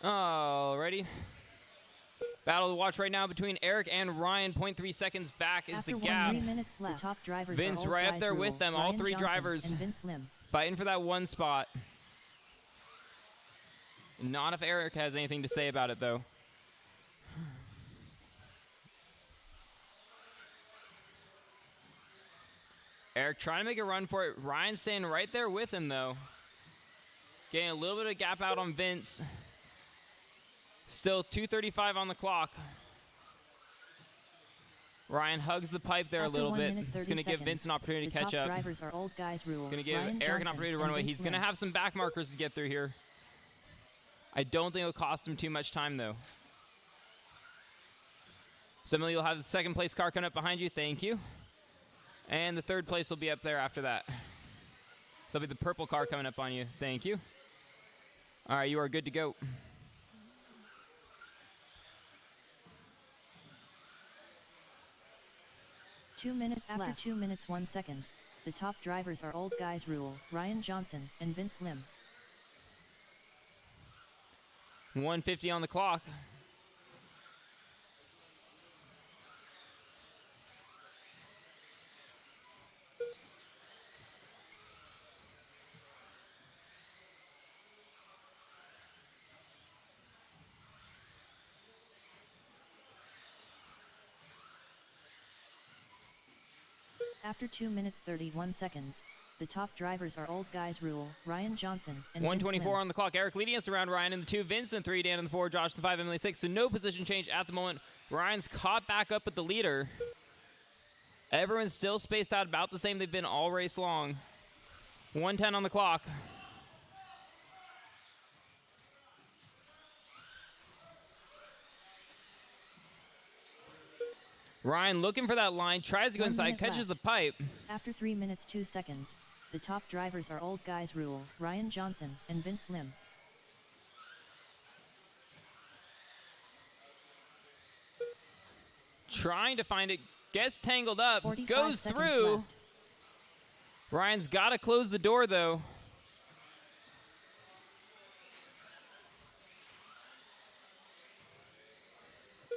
Alrighty. Battle to watch right now between Eric and Ryan. 0.3 seconds back is After the gap. 3 minutes left, the top drivers Vince are old right up guys there rule. with them, all Ryan 3 Johnson drivers. and Vince Lim. Fighting for that one spot. Not if Eric has anything to say about it, though. Eric trying to make a run for it. Ryan staying right there with him, though. Getting a little bit of gap out on Vince. Still 2:35 on the clock. Ryan hugs the pipe there After a little 1 bit. minute, It's 30 going to give seconds, Vince an opportunity the to catch top up. drivers are old guys rule. Going to give Ryan Eric an Johnson opportunity to and run away. Vince He's going to Lim. have some back markers to get through here. I don't think it'll cost him too much time, though. So, Emily, you'll have the second place car coming up behind you. Thank you. And the third place will be up there after that. So, it'll be the purple car coming up on you. Thank you. All right, you are good to go. After 2 minutes 1 second, the top drivers are old guys rule. Ryan Johnson and Vince Lim. 150 on the clock. After 2 minutes 31 seconds, The top drivers are Old Guys Rule, Ryan Johnson, and Vince 124 Lim. on the clock. Eric leading us around. Ryan in the 2, Vince in the 3, Dan in the 4, Josh in the 5, Emily 6. So no position change at the moment. Ryan's caught back up with the leader. Everyone's still spaced out about the same they've been all race long. 110 on the clock. Ryan looking for that line, tries to go 1 inside, minute catches left. the pipe. After 3 minutes 2 seconds, the top drivers are Old Guys Rule, Ryan Johnson, and Vince Lim. Trying to find it, gets tangled up, 45 goes seconds through. left. Ryan's got to close the door, though.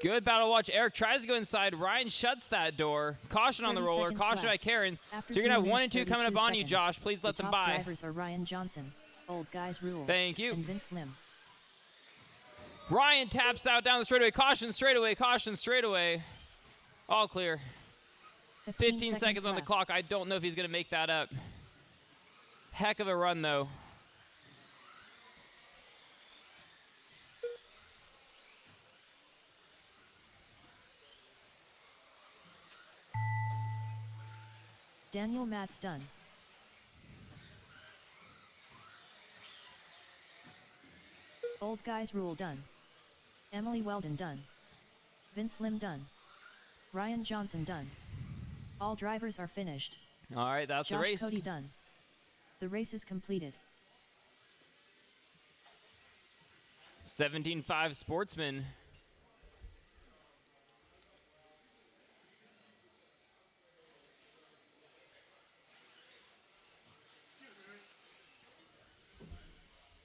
Good battle watch. Eric tries to go inside. Ryan shuts that door. Caution on the 30 roller. seconds Caution by left. Karen. After So you're going to 3 have 1 and minutes, 2 coming up 32 on you, seconds, Josh. Please let the them top by. drivers are Ryan Johnson, Old Guys Rule, Thank you. and Vince Lim. Ryan taps out down the straightaway. Caution straightaway. Caution straightaway. All clear. 15 seconds on the left. clock. I don't know if he's going to make that up. Heck of a run, though. Daniel Matz done. Old Guys Rule done. Emily Weldon done. Vince Lim done. Ryan Johnson done. All drivers are finished. All right, that's the Josh race. Cody done. The race is completed. 17.5 Sportsman.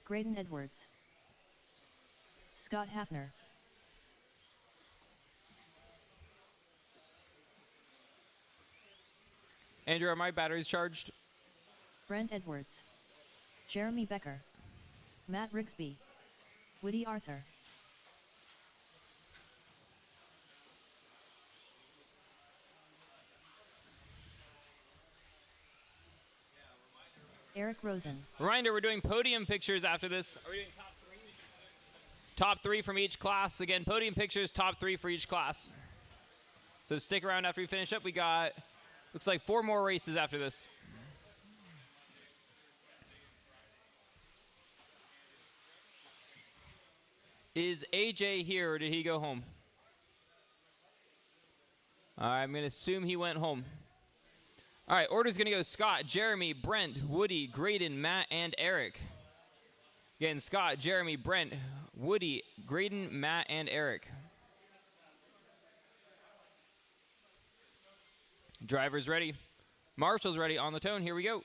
Graydon Edwards. Scott Hafner. Andrew, are my batteries charged? Brent Edwards. Jeremy Becker. Matt Rigsby. Woody Arthur. Eric Rosen. Reminder, we're doing podium pictures after this. Are we doing top 3? Top 3 from each class. Again, podium pictures, top 3 for each class. So stick around after we finish up. We got, looks like 4 more races after this. Is AJ here or did he go home? All right, I'm going to assume he went home. All right, order's going to go Scott, Jeremy, Brent, Woody, Graydon, Matt, and Eric. Again, Scott, Jeremy, Brent, Woody, Graydon, Matt, and Eric. Driver's ready. Marshall's ready on the tone. Here we go.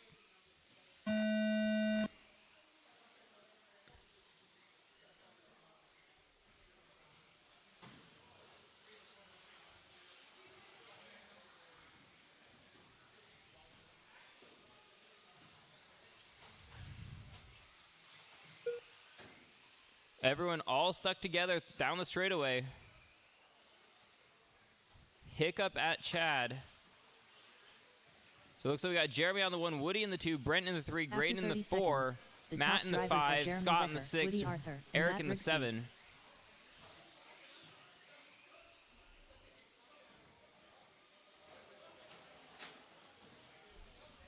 Everyone all stuck together down the straightaway. Hiccup at Chad. So it looks like we got Jeremy on the 1, Woody in the 2, Brent in the 3, After Graydon in the 30 4, seconds, the Matt top in the drivers are 5, Jeremy Scott in the Becker, 6, Woody Arthur, and Eric Matt in the Rigsby. 7.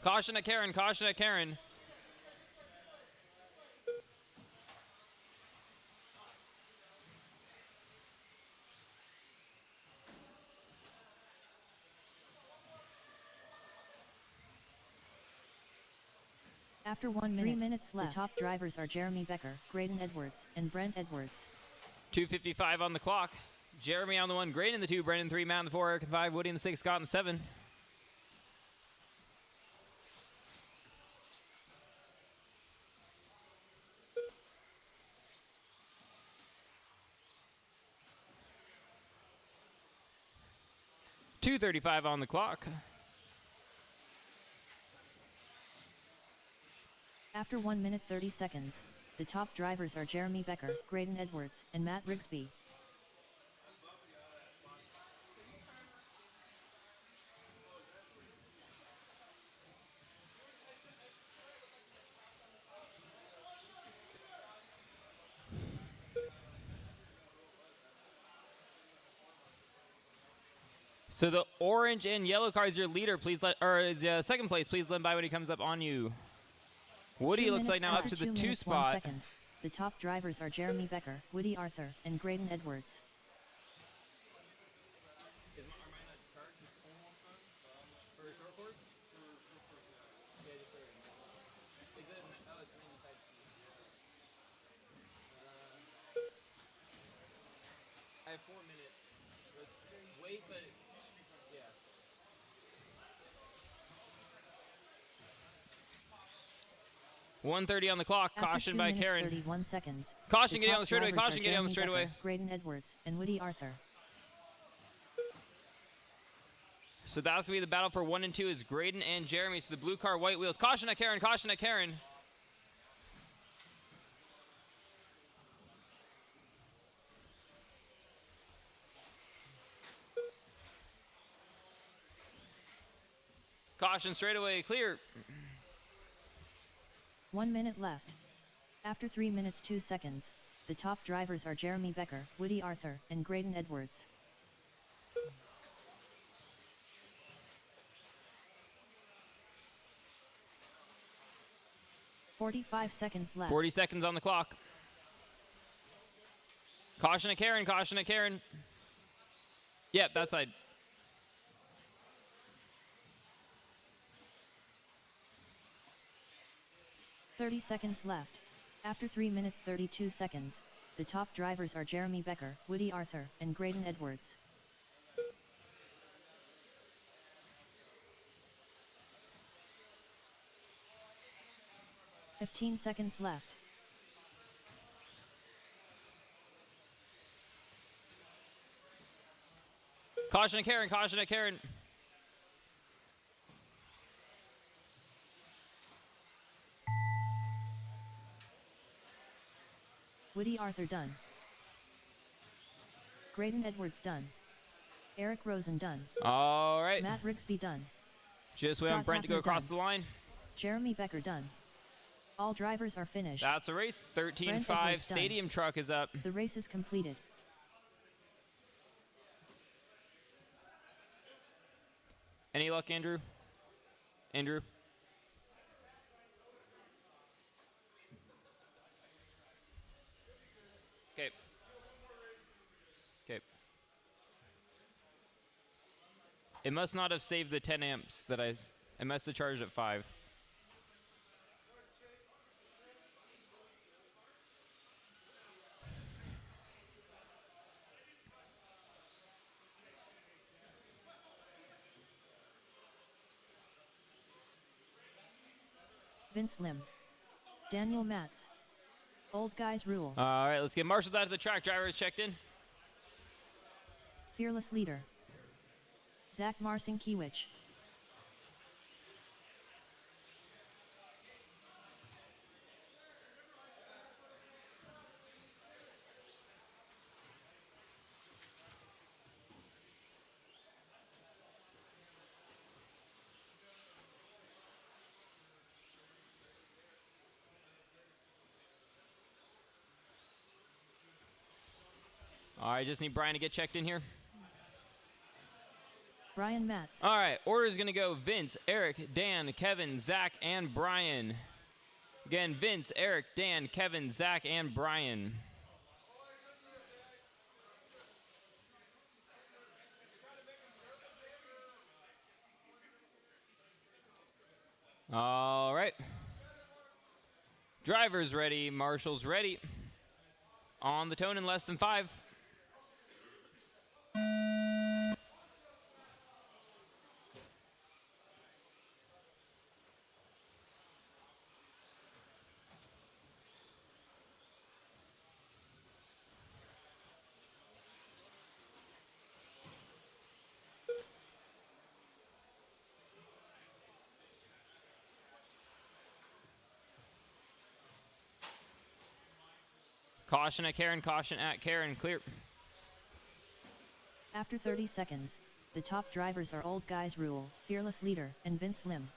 Caution at Karen, caution at Karen. After 1 minute, 3 minutes left, the top drivers are Jeremy Becker, Graydon Edwards, and Brent Edwards. 2:55 on the clock. Jeremy on the 1, Graydon in the 2, Brendan 3, Matt in the 4, Eric in the 5, Woody in the 6, Scott in the 7. .235 on the clock. After 1 minute 30 seconds, the top drivers are Jeremy Becker, Graydon Edwards, and Matt Rigsby. So the orange and yellow car is your leader. Please let, or is second place. Please let him by when he comes up on you. Woody 2 looks like minutes now up after to the 2 2 minutes, 1 spot. second. The top drivers are Jeremy Becker, Woody Arthur, and Graydon Edwards. I have 4 minutes. Let's wait, but yeah. .130 on the clock. After Caution 2 by minutes, Karen. 31 seconds. Caution the getting top on the straightaway. drivers Caution are getting on the Jeremy straightaway. Becker, Graydon Edwards, and Woody Arthur. So that's going to be the battle for 1 and 2 is Graydon and Jeremy. So the blue car, white wheels. Caution at Karen. Caution at Karen. Caution straightaway. Clear. 1 minute left. After 3 minutes 2 seconds, the top drivers are Jeremy Becker, Woody Arthur, and Graydon Edwards. .45 seconds left. 40 seconds on the clock. Caution at Karen. Caution at Karen. Yep, that side. .30 seconds left. After 3 minutes 32 seconds, the top drivers are Jeremy Becker, Woody Arthur, and Graydon Edwards. .15 seconds left. Caution at Karen. Caution at Karen. Woody Arthur done. Graydon Edwards done. Eric Rosen done. All right. Matt Rigsby done. Just wait on Scott Brent to go Hafner across done. the line. Jeremy Becker done. All drivers are finished. That's a race. 13-5. Edwards done. Stadium truck is up. The race is completed. Any luck, Andrew? Andrew? Okay. Okay. It must not have saved the 10 amps that I must have charged at 5. Vince Lim. Daniel Matz. Old Guys Rule. All right, let's get marshals out of the track. Drivers checked in. Fearless Leader. Zach Marcinkiewicz. All right, just need Brian to get checked in here. Brian Matz. All right, order is going to go Vince, Eric, Dan, Kevin, Zach, and Brian. Again, Vince, Eric, Dan, Kevin, Zach, and Brian. All right. Drivers ready, marshals ready. On the tone in less than 5. Caution at Karen, caution at Karen, clear. After 30 seconds, the top drivers are Old Guys Rule, Fearless Leader, and Vince Lim.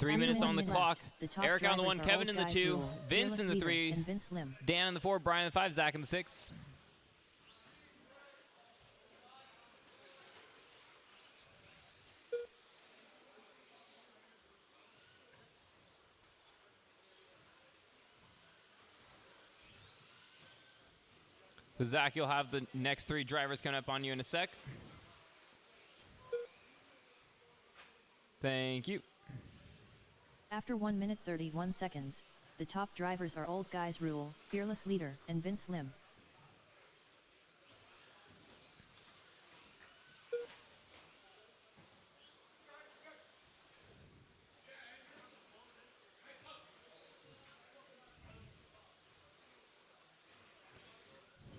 3 minutes on the left. clock. The top Eric on the drivers 1, are Kevin Old in the Guys 2, Rule, Vince Fearless in the Leader, 3, and Vince Lim. Dan in the 4, Brian in the 5, Zach in the 6. So Zach, you'll have the next 3 drivers coming up on you in a sec. Thank you. After 1 minute 31 seconds, the top drivers are Old Guys Rule, Fearless Leader, and Vince Lim.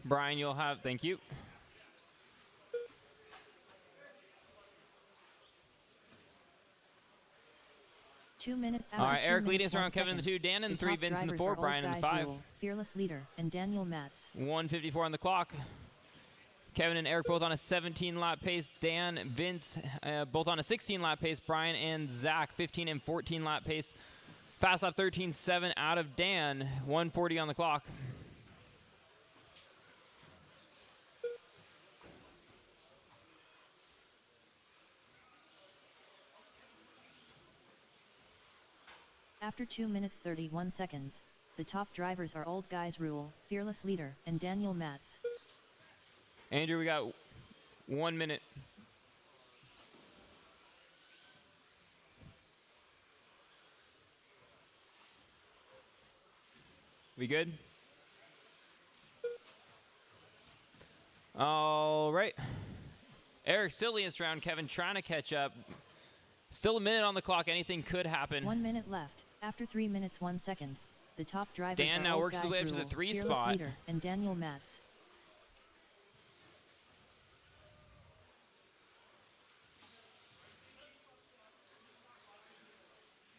Brian, you'll have, thank you. Two minutes. All right, after Eric 2 leading minutes, us around, 1 Kevin in the second. 2, Dan in the 3, top Vince in the drivers 4, are Old Brian in the Guys 5. Rule, Fearless Leader, and Daniel Matz. 1:54 on the clock. Kevin and Eric both on a 17-lap pace. Dan, Vince, both on a 16-lap pace. Brian and Zach, 15 and 14-lap pace. Fast lap 13.7 out of Dan. 1:40 on the clock. After 2 minutes 31 seconds, the top drivers are Old Guys Rule, Fearless Leader, and Daniel Matz. Andrew, we got 1 minute. We good? All right. Eric still leading us around. Kevin trying to catch up. Still a minute on the clock. Anything could happen. 1 minute left. After 3 minutes 1 second, the top drivers Dan are now Old works his Guys way up to the Rule, 3 Fearless spot. Leader, and Daniel Matz.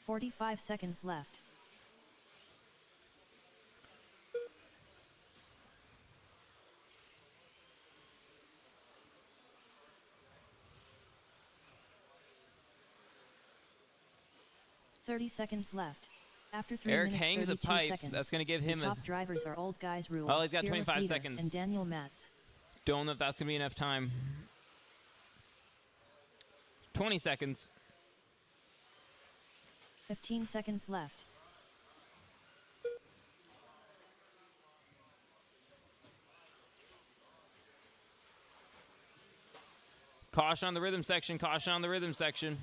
"45 seconds left. "30 seconds left. After 3 Eric minutes hangs a 32 pipe. seconds, That's going to give him the a... top drivers are Old Guys Rule, Oh, he's got Fearless 25 Leader, seconds. and Daniel Matz. Don't know if that's going to be enough time. 20 seconds. 15 seconds left. Caution on the rhythm section. Caution on the rhythm section.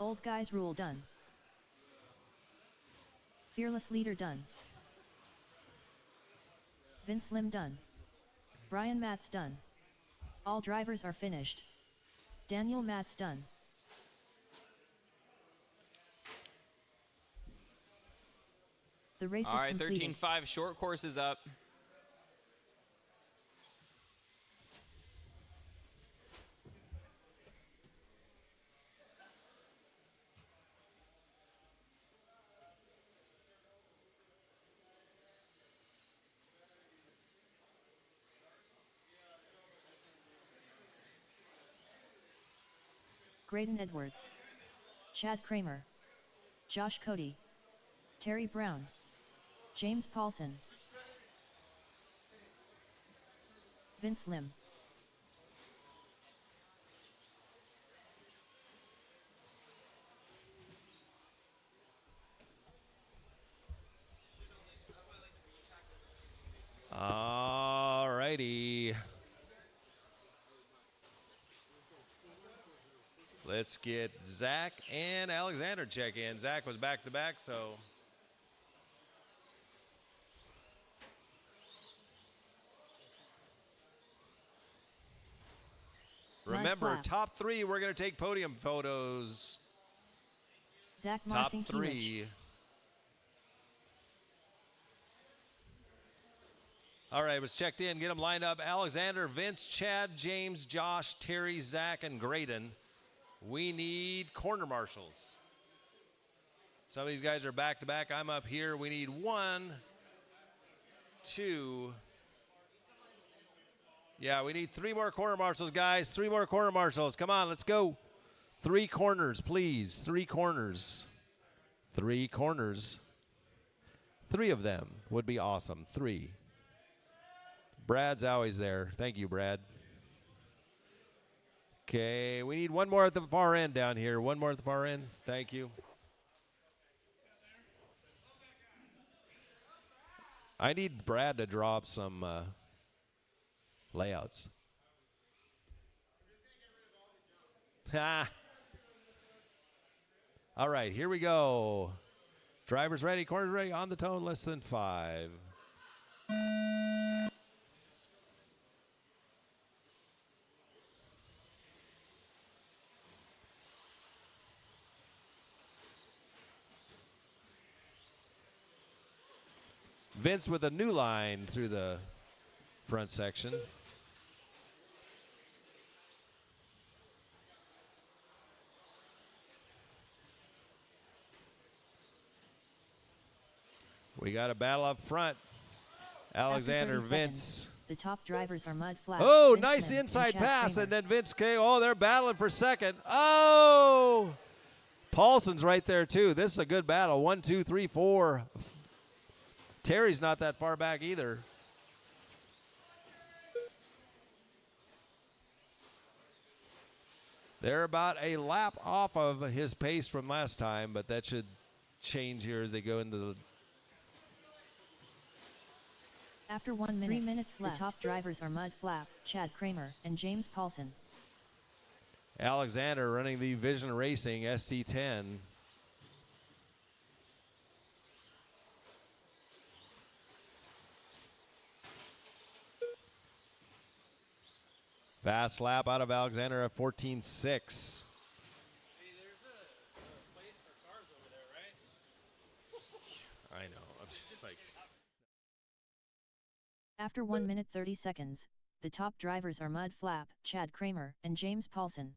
Old Guys Rule done. Fearless Leader done. Vince Lim done. Brian Matz done. All drivers are finished. Daniel Matz done. The race All is right, completed. 13.5. Short course is up. Graydon Edwards, Chad Kramer, Josh Cody, Terry Brown, James Paulson, Vince Lim. All righty. Let's get Zach and Alexander check in. Zach was back to back, so. Remember, clap. top 3, we're going to take podium photos. Zach Top Marcinkiewicz, 3. All right, was checked in. Get them lined up. Alexander, Vince, Chad, James, Josh, Terry, Zach, and Graydon. We need corner marshals. Some of these guys are back to back. I'm up here. We need 1, 2, Yeah, we need 3 more corner marshals, guys. 3 more corner marshals. Come on, let's go. 3 corners, please. 3 corners. 3 corners. 3 of them would be awesome. 3. Brad's always there. Thank you, Brad. Okay, we need 1 more at the far end down here. 1 more at the far end. Thank you. I need Brad to draw up some layouts. Ha! All right, here we go. Drivers ready, corners ready, on the tone, less than 5. Vince with a new line through the front section. We got a battle up front. Alexander, After 30 Vince. seconds, the top drivers are Mud Flap. Oh, Vince nice Lim, and inside Chad pass, Kramer. and then Vince K. Oh, they're battling for second. Oh! Paulson's right there, too. This is a good battle. 1, 2, 3, 4. Terry's not that far back either. They're about a lap off of his pace from last time, but that should change here as they go into the... After 1 minute, 3 minutes left, the top drivers are Mud Flap, Chad Kramer, and James Paulson. Alexander running the Vision Racing ST10. Fast lap out of Alexander at 14.6. Hey, there's a place for cars over there, right? I know. I'm just like... After 1 minute 30 seconds, the top drivers are Mud Flap, Chad Kramer, and James Paulson.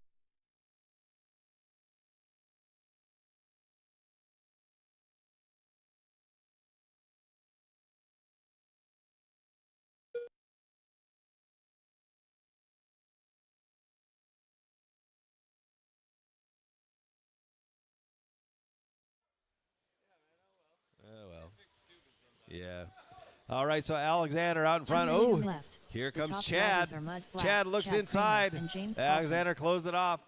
Oh, well. Yeah. All right, so Alexander out in 2 front. minutes Oh, left. here The comes top Chad. drivers are Mud Flap, Chad looks Chad Kramer, inside. and James Paulson. Alexander closed it off.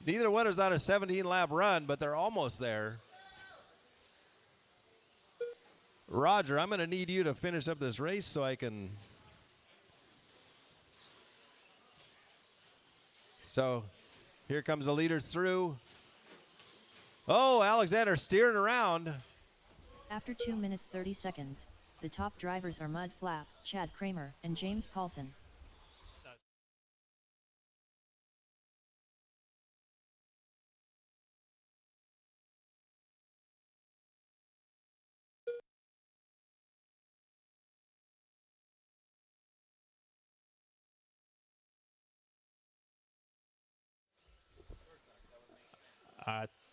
Neither one is on a 17-lap run, but they're almost there. Roger, I'm going to need you to finish up this race so I can... So, here comes the leaders through. Oh, Alexander steering around. After 2 minutes 30 seconds, the top drivers are Mud Flap, Chad Kramer, and James Paulson.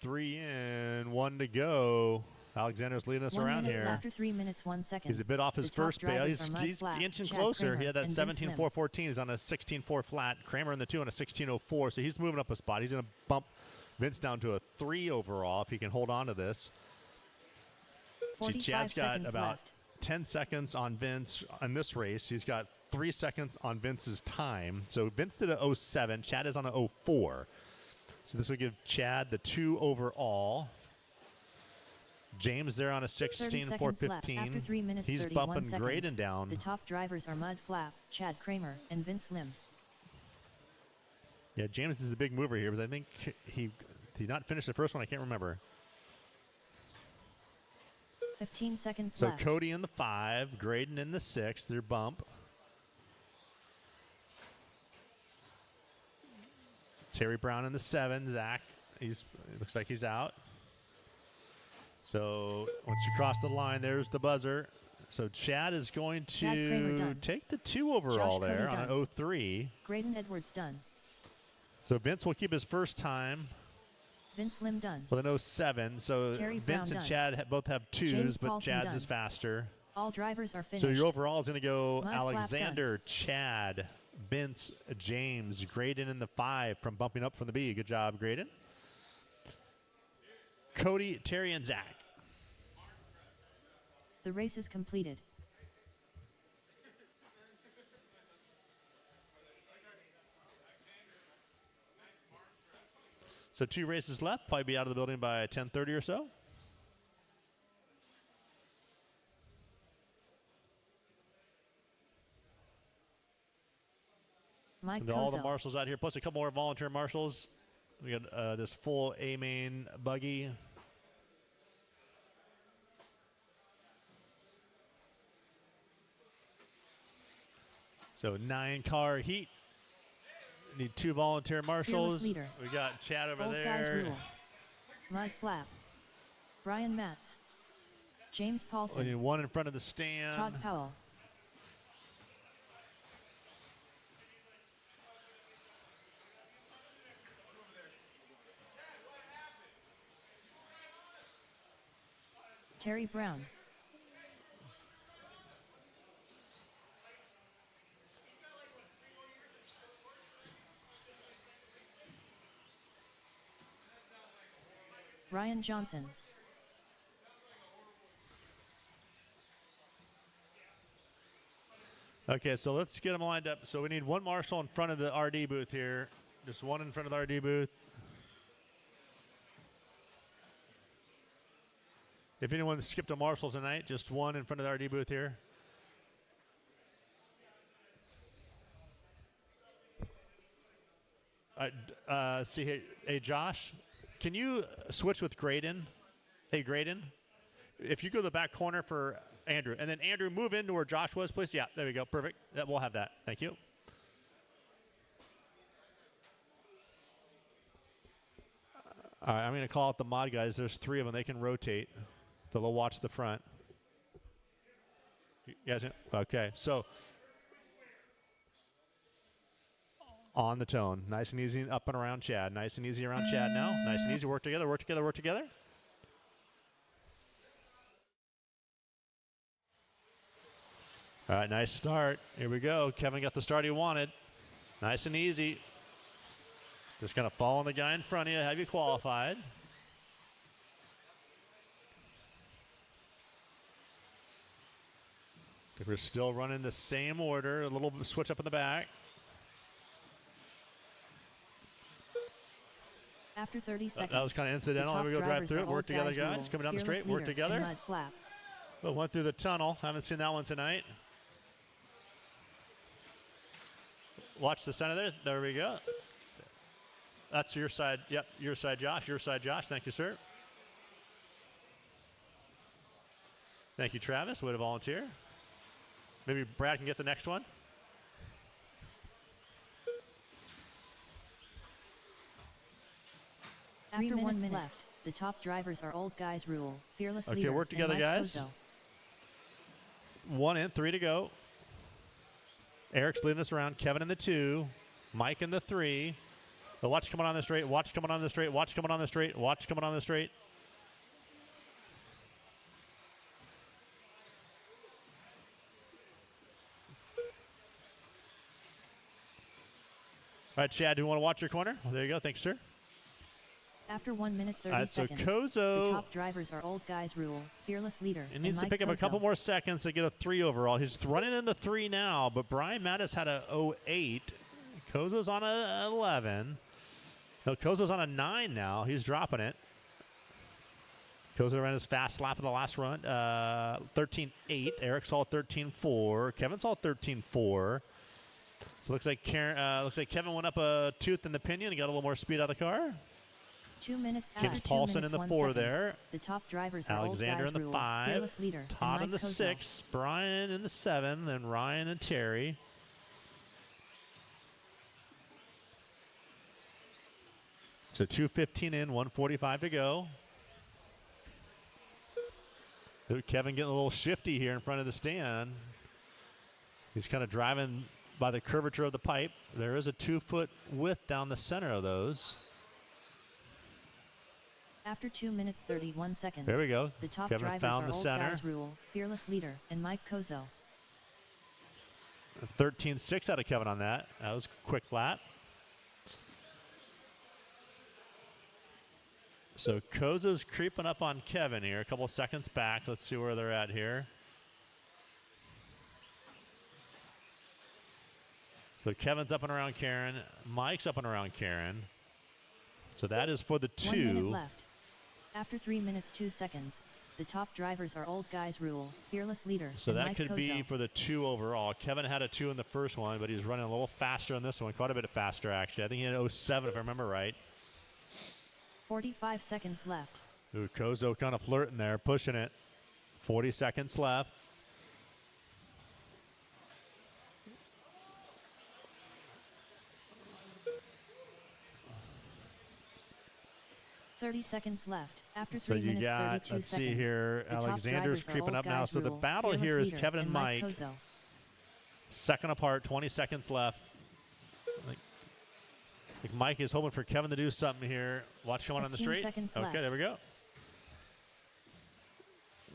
Three in, 1 to go. Alexander's leading us 1 around minute here. After 3 minutes 1 second. He's a bit off his the top first bail. drivers are Mud He's Flap, inching Chad closer. Kramer, He had that and Vince Lim. 17.414. He's on a 16.4 flat. Kramer in the 2 on a 16.04. So he's moving up a spot. He's going to bump Vince down to a 3 overall if he can hold on to this. See, 45 Chad's got seconds about left. 10 seconds on Vince on this race. He's got 3 seconds on Vince's time. So Vince did a 07. Chad is on a 04. So this will give Chad the 2 overall. James there on a 30 seconds left. After 3 minutes He's 31 bumping seconds, Graydon down. The top drivers are Mud Flap, Chad Kramer, and Vince Lim. Yeah, James is the big mover here, but I think he did not finish the first one. I can't remember. 15 seconds So left. Cody in the 5, Graydon in the 6. Their bump. Terry Brown in the 7. Zach, it looks like he's out. So once you cross the line, there's the buzzer. So Chad is going Chad Kramer to done. take the 2 overall Josh there Cody on done. an 03. Graydon Edwards done. So Vince will keep his first time Vince Lim done. with an 07. So Terry Vince Brown and done. Chad both have 2s, James but Paulson Chad's done. is faster. All drivers are finished. So your overall is going to go Mud flap Alexander, Chad, Vince, James, Graydon in the 5 from bumping up from the B. Good job, Graydon. Cody, Terry, and Zach. The race is completed. So 2 races left. Probably be out of the building by 10:30 or so. Mike And all the Kozo. marshals out here, plus a couple more volunteer marshals. We got this full A-main buggy. So 9-car heat. Need 2 volunteer marshals. leader. We got Chad over Old guys there. rule. Mud flap. Brian Matz. James We Paulson. need 1 in front of the stand. Todd Powell. Terry Brown. Ryan Johnson. Okay, so let's get them lined up. So we need 1 marshal in front of the RD booth here. Just 1 in front of the RD booth. If anyone skipped a marshal tonight, just 1 in front of the RD booth here. See, hey, Josh, can you switch with Graydon? Hey, Graydon, if you go to the back corner for Andrew, and then Andrew, move into where Josh was, please. Yeah, there we go. Perfect. We'll have that. Thank you. All right, I'm going to call out the mod guys. There's 3 of them. They can rotate. So they'll watch the front. You guys, okay. So on the tone, nice and easy, up and around Chad. Nice and easy around Chad now. Nice and easy. Work together. Work together. Work together. All right, nice start. Here we go. Kevin got the start he wanted. Nice and easy. Just going to follow the guy in front of you, have you qualified. We're still running the same order, a little switch up in the back. After 30 seconds. That was kind of incidental. The Here we go, top drive through it. drivers are Work old together, guys guys. rule. Coming down the Fearless straight, work leader, together. and Mud flap. Oh, went through the tunnel. Haven't seen that one tonight. Watch the center there. There we go. That's your side. Yep, your side, Josh. Your side, Josh. Thank you, sir. Thank you, Travis. Way to volunteer. Maybe Brad can get the next one. After 1 minute left, the top drivers are old guys rule. Fearless Okay, leader. work together, and Mike guys. Kozo. 1 in, 3 to go. Eric's leading us around. Kevin in the 2. Mike in the 3. The watch coming on the straight. Watch coming on the straight. Watch coming on the straight. Watch coming on the straight. All right, Chad, do you want to watch your corner? There you go. Thank you, sir. After 1 minute 30 All right, so seconds. Kozo. The top drivers are old guys rule. Fearless leader. It needs and to Mike pick up a Kozo. couple more seconds to get a 3 overall. He's running in the 3 now, but Brian Mattis had a 08. Kozo's on a 11. No, Kozo's on a 9 now. He's dropping it. Kozo ran his fast lap of the last run. 13.8. Eric saw 13.4. Kevin saw 13.4. So looks like Kevin went up a tooth in the pinion and got a little more speed out of the car. 2 minutes. James After 2 Paulson minutes, in the 1 4 second. there. The top drivers are Alexander old in guys the rule. 5. Fearless leader. Todd in and Mike the Kozo. 6. Brian in the 7. Then Ryan and Terry. So 2:15 in, 1:45 to go. Ooh, Kevin getting a little shifty here in front of the stand. He's kind of driving by the curvature of the pipe. There is a 2-foot width down the center of those. After 2 minutes 31 seconds. There we go. The top Kevin drivers found are the Old center. Guys Rule, Fearless Leader, and Mike Kozo. 13.6 out of Kevin on that. That was a quick lap. So Kozo's creeping up on Kevin here. A couple of seconds back. Let's see where they're at here. So Kevin's up and around Karen. Mike's up and around Karen. So that is for the 2. 1 minute left. After 3 minutes 2 seconds, the top drivers are Old Guys Rule, Fearless Leader, So and that Mike could be Kozo. for the 2 overall. Kevin had a 2 in the first one, but he's running a little faster on this one. Quite a bit faster, actually. I think he had 07, if I remember right. 45 seconds left. Ooh, Kozo kind of flirting there, pushing it. 40 seconds left. .30 seconds left. After So 3 you minutes got, 32 let's seconds. see here, the top Alexander's drivers are creeping Old up now. Guys So the Rule, battle Fearless here is Leader, Kevin and Mike. Kozo. Second apart, 20 seconds left. Like Mike is hoping for Kevin to do something here. Watch someone on the 15 straight. seconds Okay, left. there we go.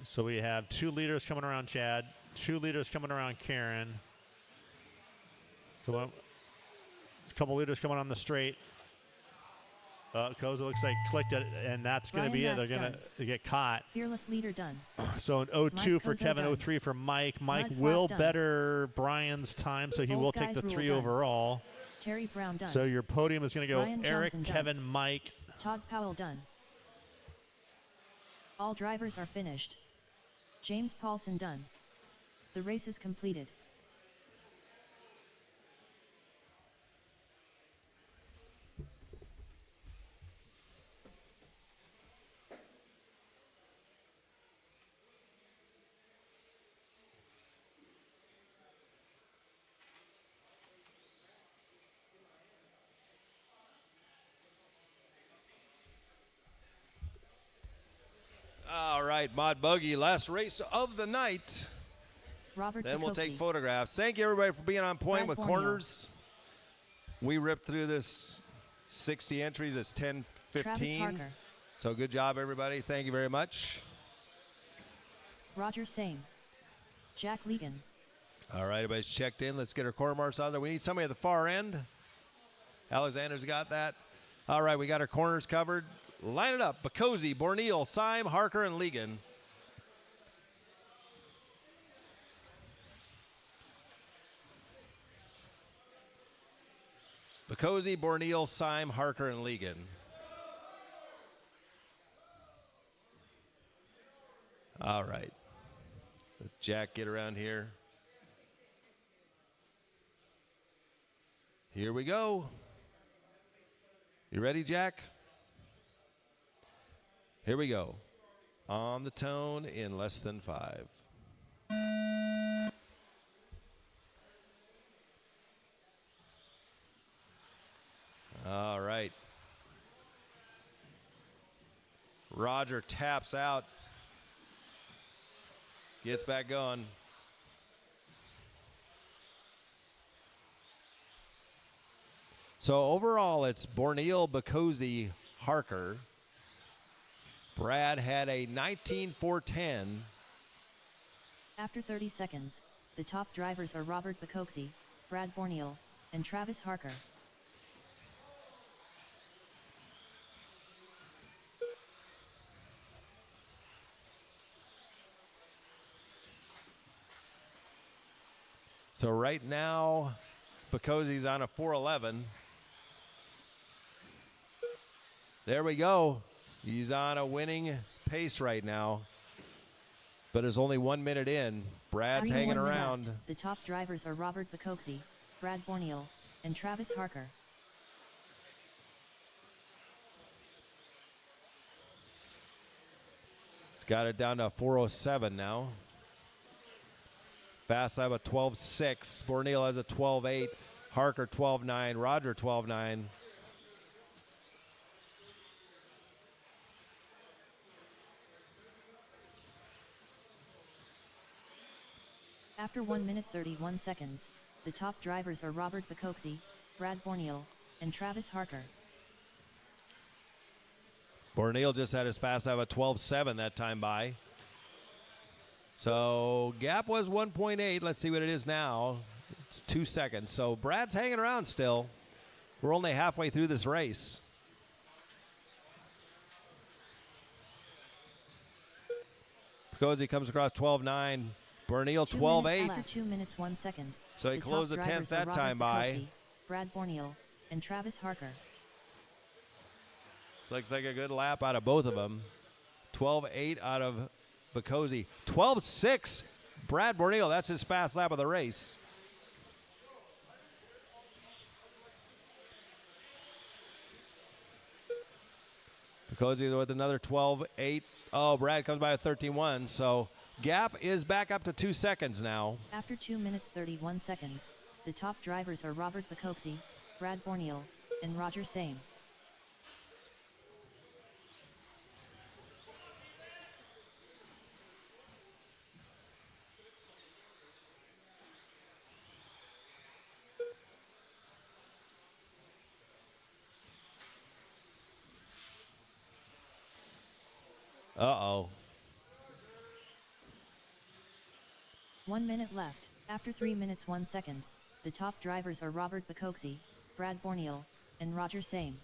So we have 2 leaders coming around Chad, 2 leaders coming around Karen. So a couple leaders coming on the straight. Koza looks like clicked it, and that's going to be it. Brian They're going to get caught. Fearless Leader done. So an 02 for Kozo Kevin, done. 03 for Mike. Mike Mud will Flap done. better Brian's time, so he Old will take Guys the Rule 3 done. overall. Terry Brown done. So your podium is going to go Ryan Eric, Johnson done. Kevin, Mike. Todd Powell done. All drivers are finished. James Paulson done. The race is completed. All right, Mod Buggy, last race of the night. Robert Then we'll take Bukowski. photographs. Thank you, everybody, for being on point Brad with Borneo. corners. We ripped through this 60 entries. It's 10:15. Travis Harker. So good job, everybody. Thank you very much. Roger Same. Jack Legan. All right, everybody's checked in. Let's get our corner marks out there. We need somebody at the far end. Alexander's got that. All right, we got our corners covered. Line it up. Bacosi, Borneal, Syme, Harker, and Legan. Bacosi, Borneal, Syme, Harker, and Legan. All right. Let Jack get around here. Here we go. You ready, Jack? Here we go. On the tone in less than 5. All right. Roger taps out. Gets back going. So overall, it's Borneal, Bacosi, Harker. Brad had a 19.410. After 30 seconds, the top drivers are Robert Bukowski, Brad Borneal, and Travis Harker. So right now, Bacosi's on a 4.11. There we go. He's on a winning pace right now. But it's only 1 minute in. Brad's 31 hanging left. around. The top drivers are Robert Bukowski, Brad Borneal, and Travis Harker. It's got it down to 4.07 now. Fast lap a 12.6. Borneal has a 12.8. Harker 12.9. Roger 12.9. After 1 minute 31 seconds, the top drivers are Robert Bukowski, Brad Borneal, and Travis Harker. Borneo just had his fast lap of 12.7 that time by. So gap was 1.8. Let's see what it is now. It's 2 seconds. So Brad's hanging around still. We're only halfway through this race. Because he comes across 12.9. Borneo 12.8. After 2 minutes 1 second. So he The closed the top 10th drivers are that Robert time by. Picozzi, Brad Borneo, and Travis Harker. This looks like a good lap out of both of them. 12.8 out of Picozzi. 12.6 Brad Borneo. That's his fast lap of the race. Picozzi with another 12.8. Oh, Brad comes by a 13.1. So gap is back up to 2 seconds now. After 2 minutes 31 seconds, the top drivers are Robert Picozzi, Brad Borneo, and Roger Same. Uh-oh. 1 minute left. After 3 minutes 1 second, the top drivers are Robert Picozzi, Brad Borneo, and Roger Same.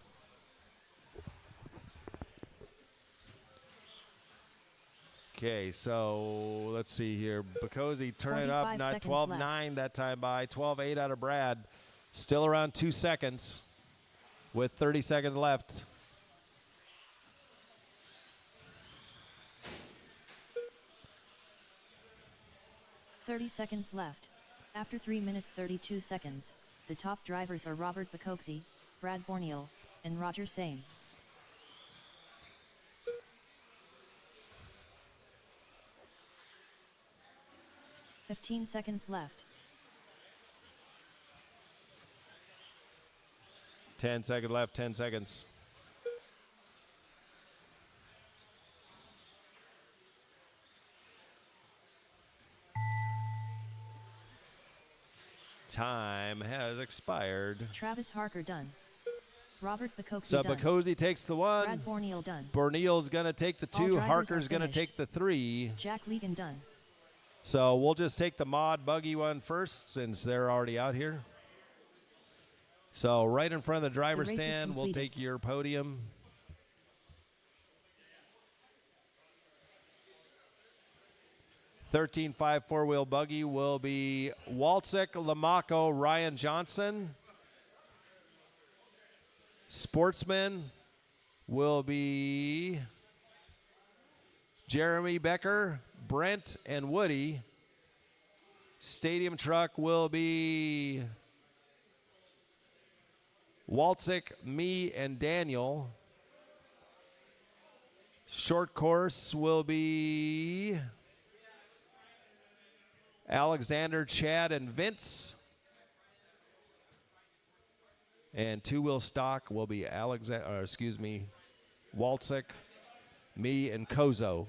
Okay, so let's see here. Picozzi turn it up, 45 not seconds 12.9 that time by. 12.8 out of Brad. Still around 2 seconds with 30 seconds left. "30 seconds left. After 3 minutes 32 seconds, the top drivers are Robert Picozzi, Brad Borneo, and Roger Same. "15 seconds left. 10 seconds left, 10 seconds. Time has expired. Travis Harker done. Robert Picozzi So done. Picozzi takes the one. Brad Borneo done. Borneo's going to take the All 2. drivers Harker's are going to finished. take the 3. Jack Legan done. So we'll just take the mod buggy one first since they're already out here. So right in front of the driver's race is stand, we'll completed. take your podium. (13.5) four-wheel buggy will be Walczyk, Lamaco, Ryan Johnson. Sportsman will be Jeremy Becker, Brent, and Woody. Stadium truck will be Walczyk, me, and Daniel. Short course will be Alexander, Chad, and Vince. And two-wheel stock will be Walczyk, me, and Kozo.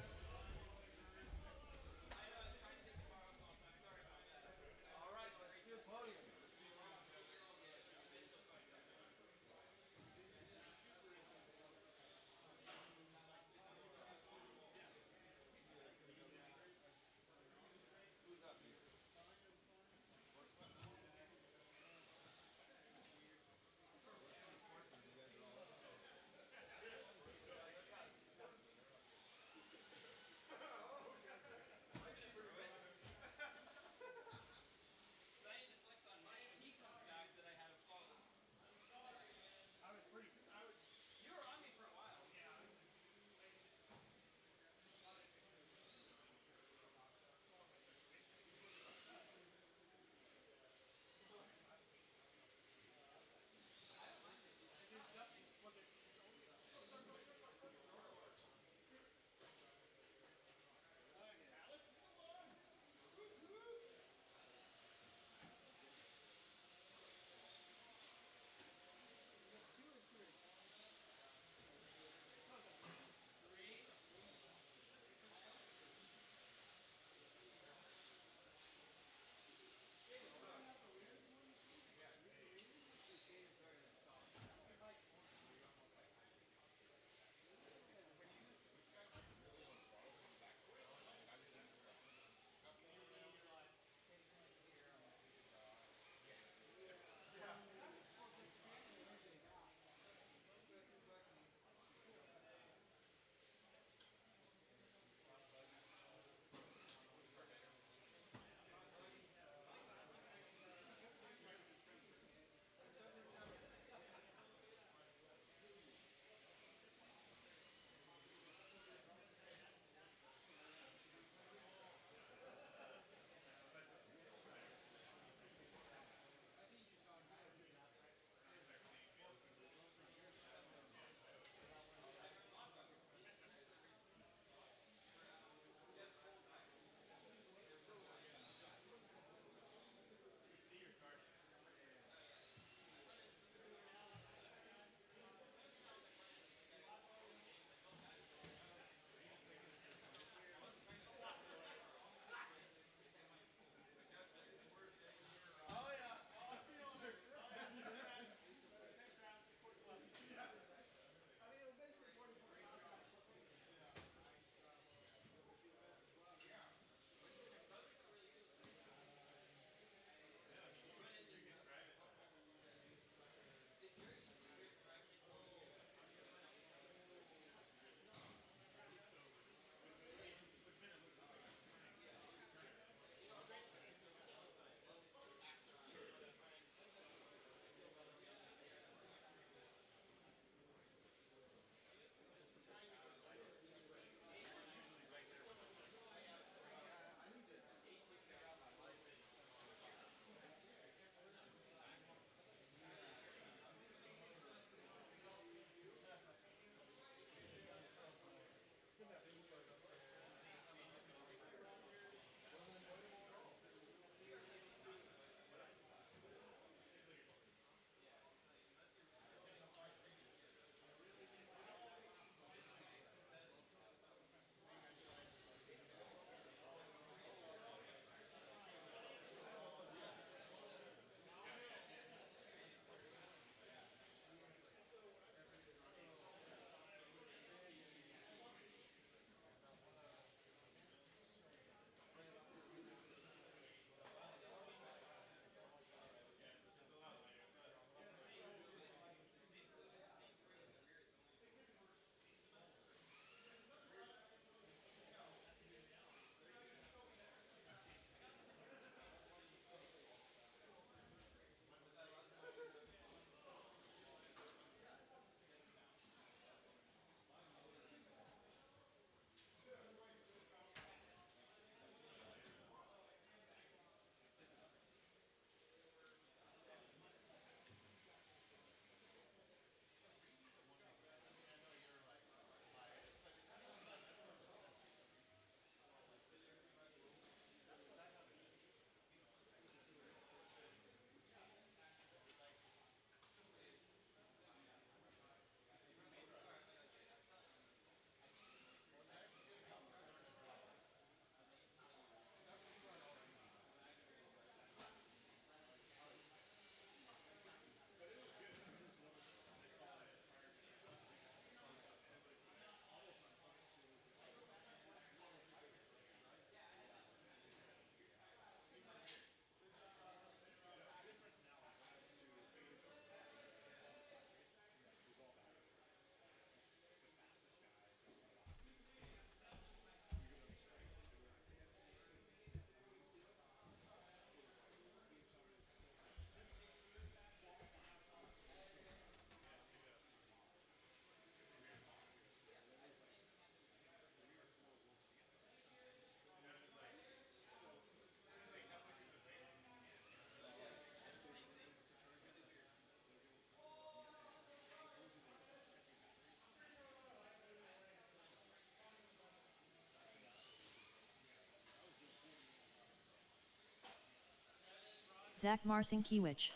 Zach Marcinkiewicz.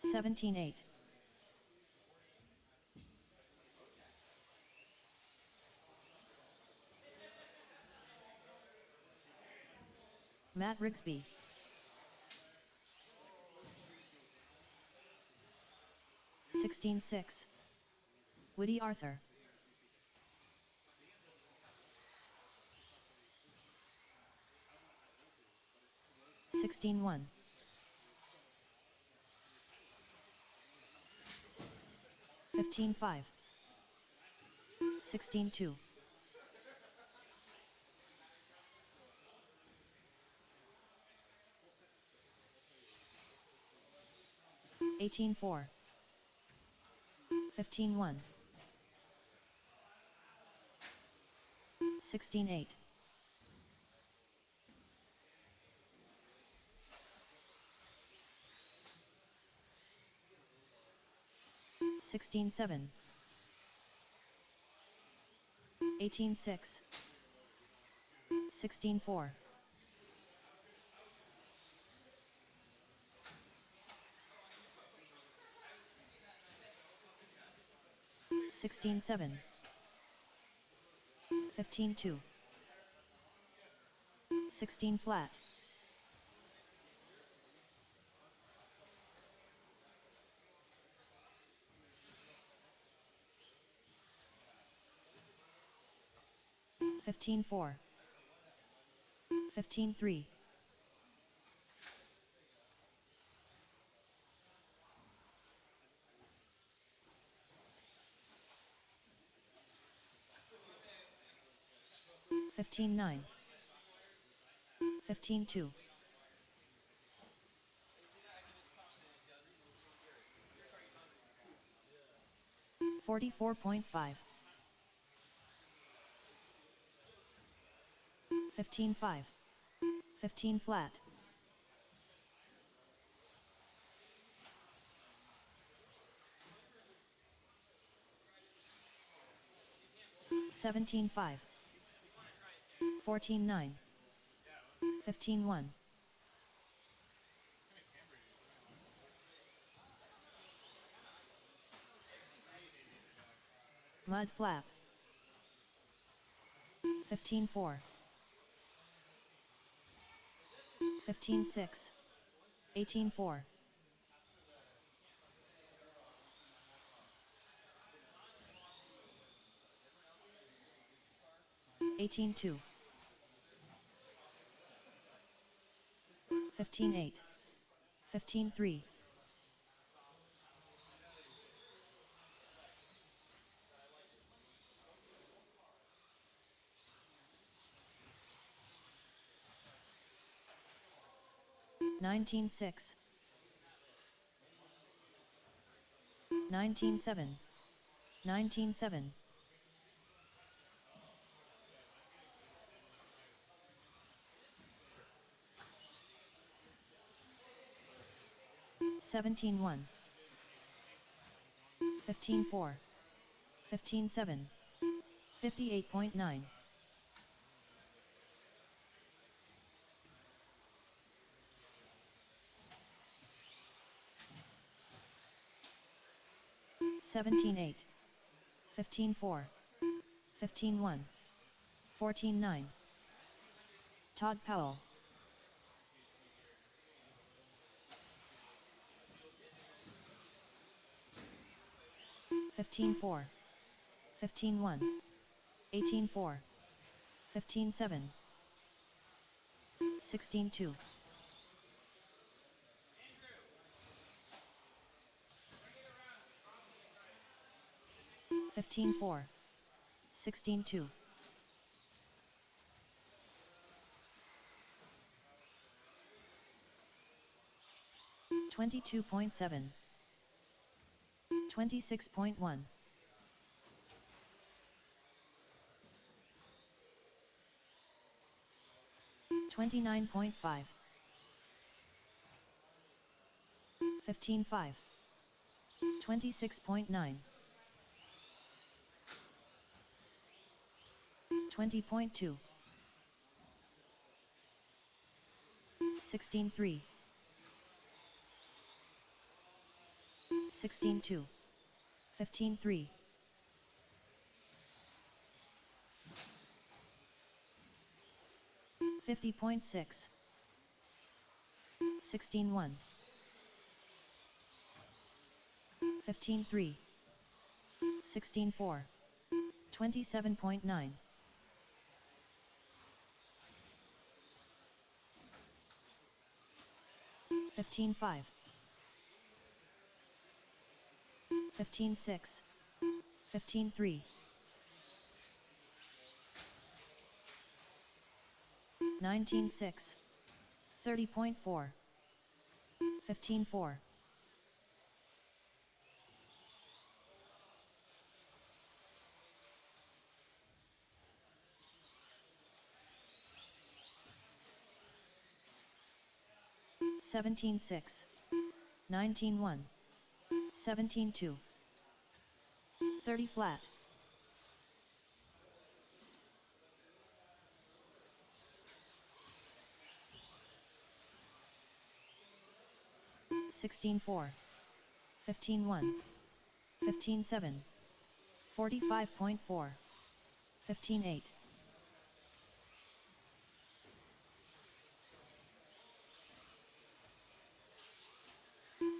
(17-8). Matt Rigsby. 16-6. Woody Arthur. 16-1. 15-5. 16-2. 18-4. 15-1. 16-8. 16-7. 18-6. 16-4. 16-7. 15-2. 16 flat. 15-4. 15-3. 15-9. 15-2. 44.5. 15-5. 15 flat. 17-5. 14-9. 15-1. Mud flap. 15-4. 15-6. 18-4. 18-2. 15-8. 15-3. 19-6. 19-7. 19-7. 17-1. 15-4. 15-7. 58.9. 17-8. 15-4. 15-1. 14-9. Todd Powell. 15-4. 15-1. 18-4. 15-7. 16-2. 15-4. 16-2. 22.7. 26.1. 29.5. 15-5. 26.9. 20.2. 16-3. 16-2. 15-3. 50.6. 16-1. 15-3. 16-4. 27.9. 15-5. 15-6. 15-3. 19-6. 30.4. 15-4. 17-6. 19-1. 17-2. 30 flat. 16-4. 15-1. 15-7. 45.4. 15-8.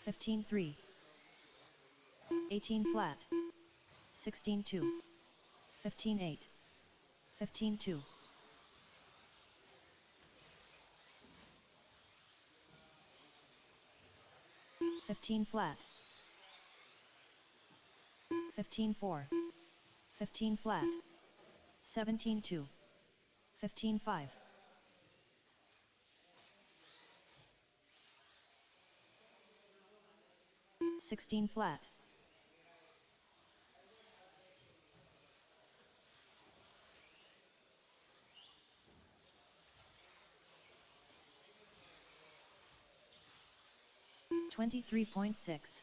15-3. 18 flat. 16-2. 15-8. 15-2. 15 flat. 15-4. 15 flat. 17-2. 15-5. 16 flat. 23.6.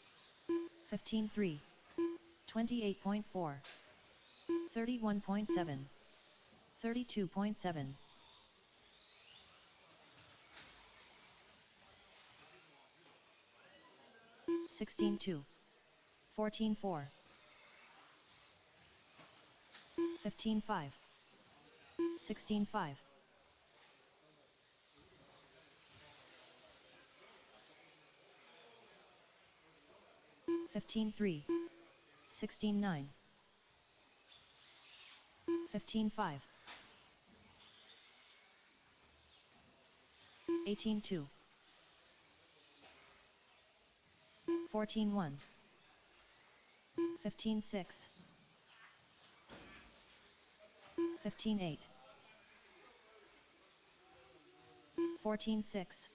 15-3. 28.4. 31.7. 32.7. 16-2. 14-4. 15-5. 16-5. 15-3. 16-9. 15-5. 18-2. 14-1. 15-6. 15-8. 14-6.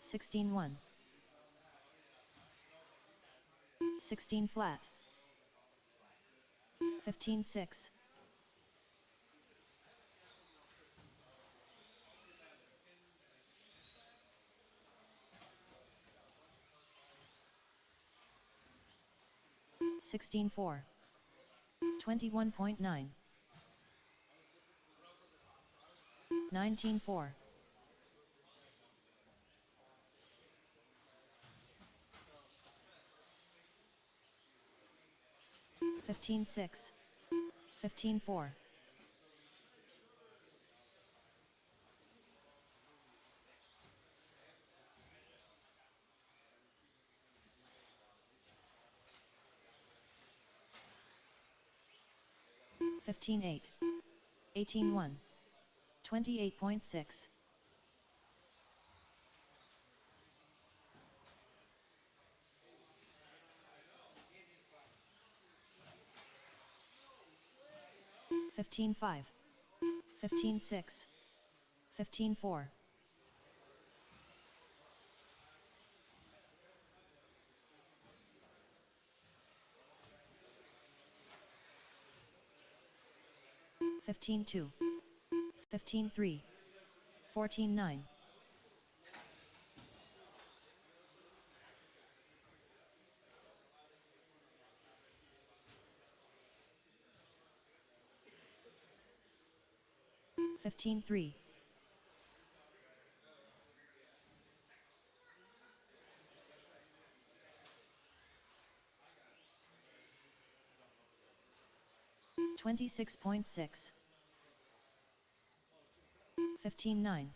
16-1. 16 flat. 15-6. 16-4. 21.9. 19-4. 15-6. 15-4. 15-8. 18-1. 28.6. 15-5. 15-6. 15-4. 15-2. 15-3. 14-9. Fifteen three. 26.6. 15-9.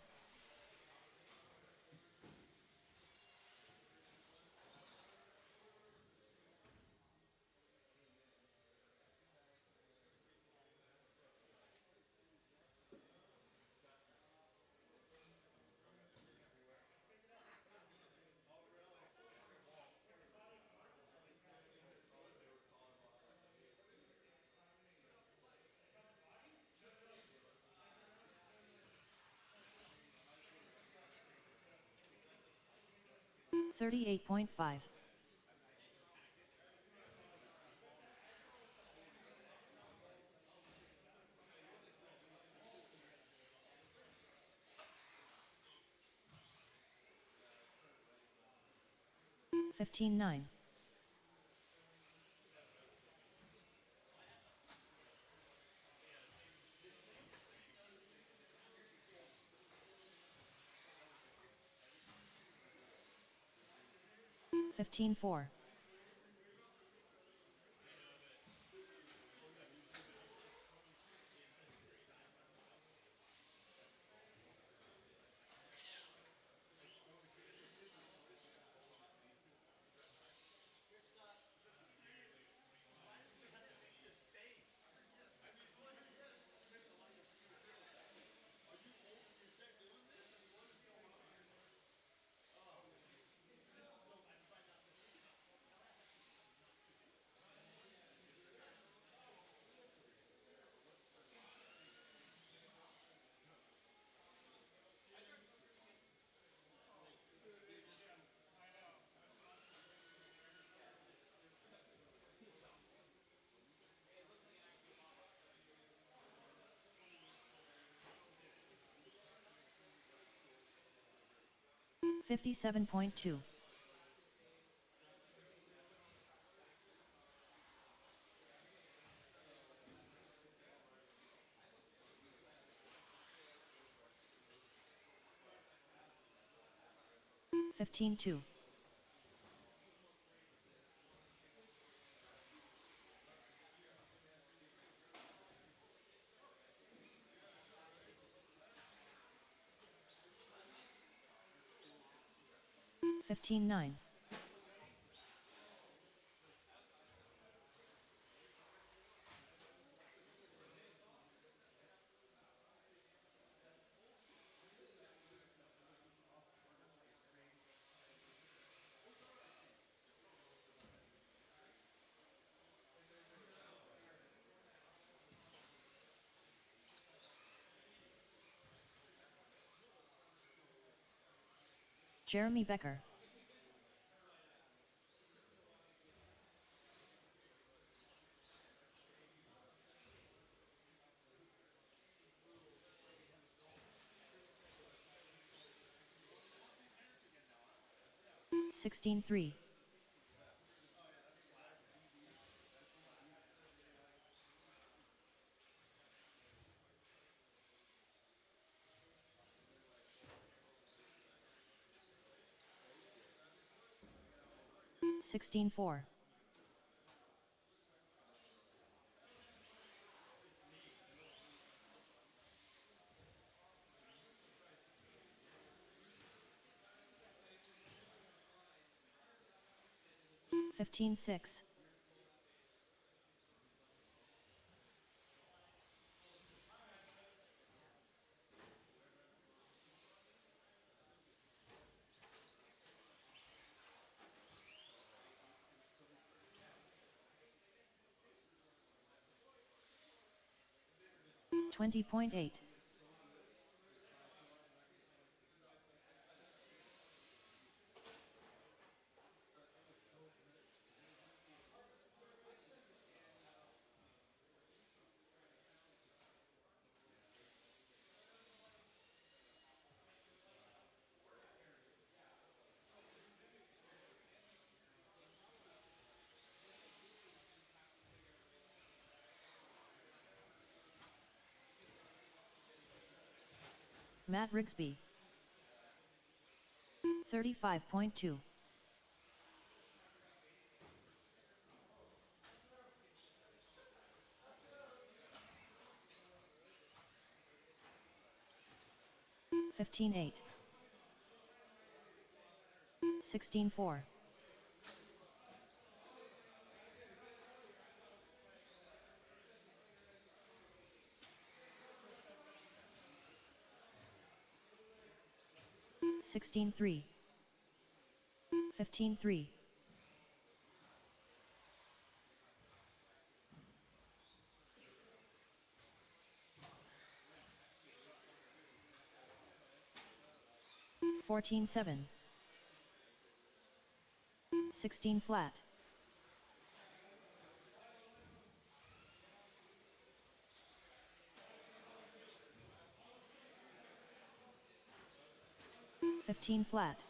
38.5. 15-9. 15-4. 57.2. 15-2. 15-9. 'Jeremy Becker. Sixteen three. 16-4. 15-6. 20.8. Matt Rigsby. 35.2. $15.8. 16.4. $16.3. 15.3. $14.7. 16 flat. $15 flat.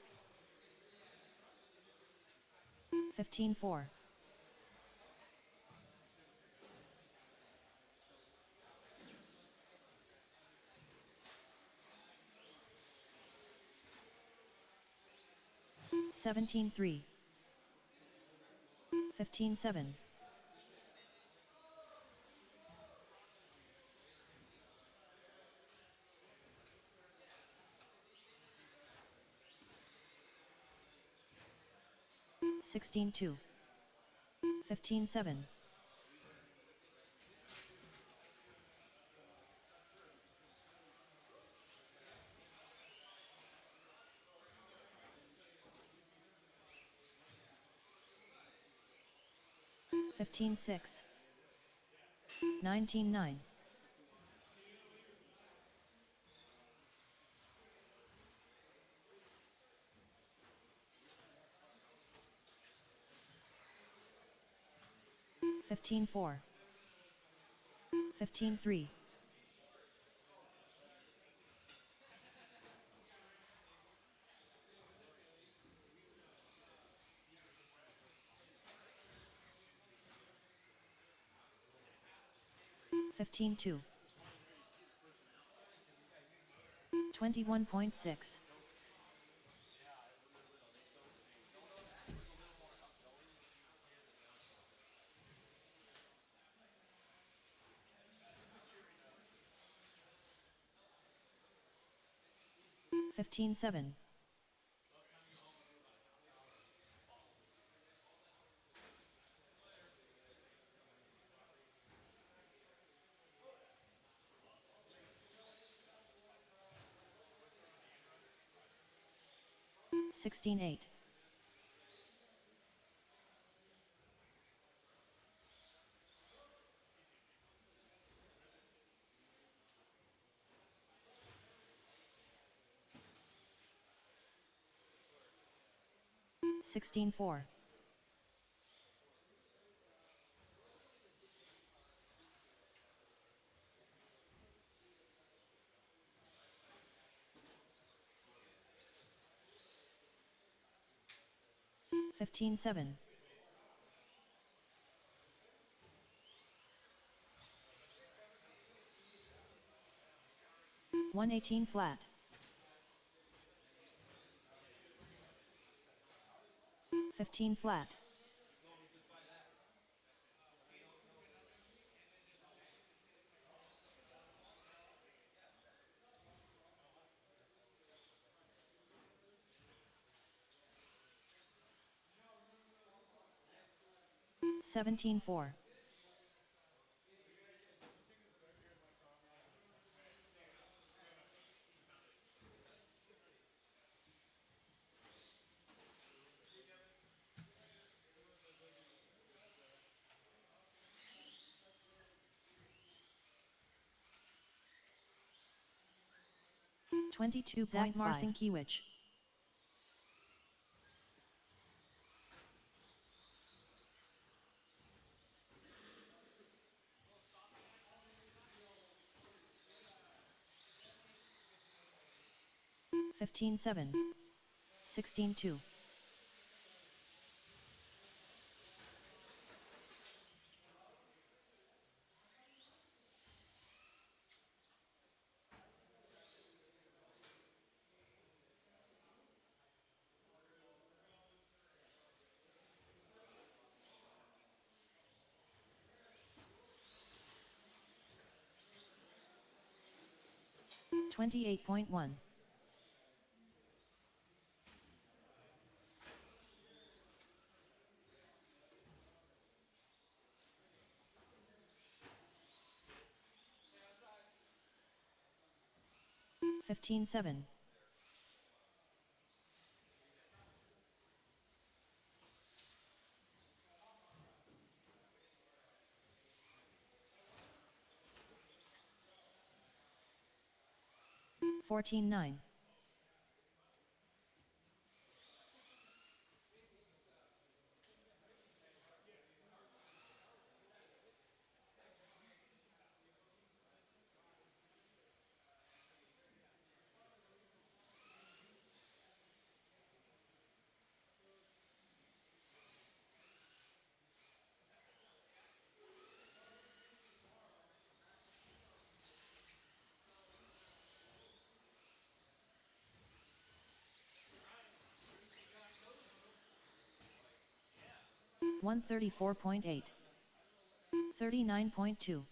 15.4. $17.3. 15.7. $16.2. 15.7. $15.6. 19.9. $15.4. 15.3. $15.2. 21.6. $15.7. 16.8. 16.4. 15.7. 118 flat. 15 flat. $17.4. 22. Zach Marcinkiewicz. 15.7. 16.2. 28.1. Fifteen seven. 14-9. 134.8. 39.2.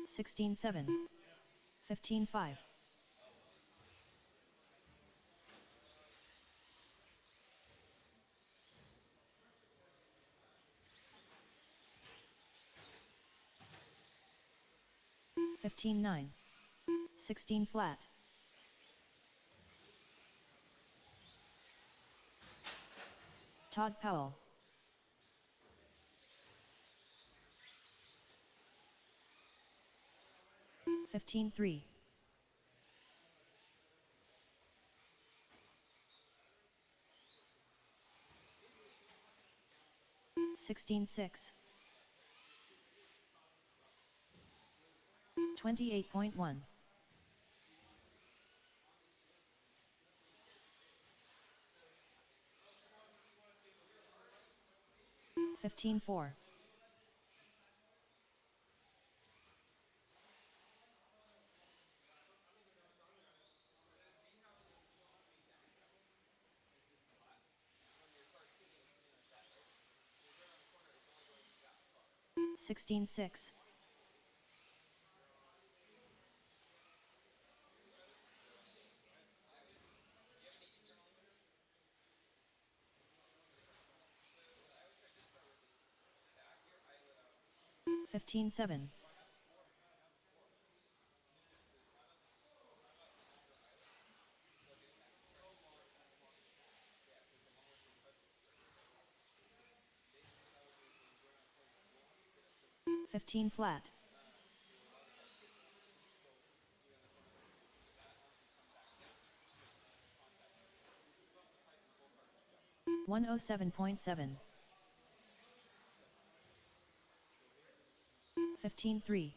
16-7. 15-5. 15-9. 16 flat. Todd Powell. 15-3. 16-6. 28.1. 15-4. 16-6. 15-7. 15 flat. 107.7. 15-3.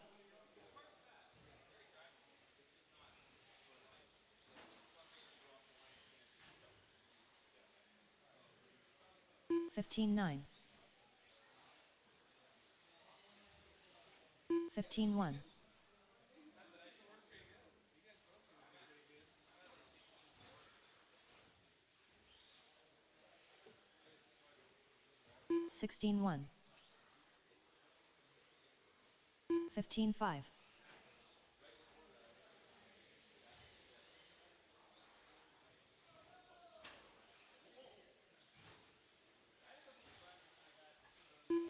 15-9. 15-1. 16-1. 15-5.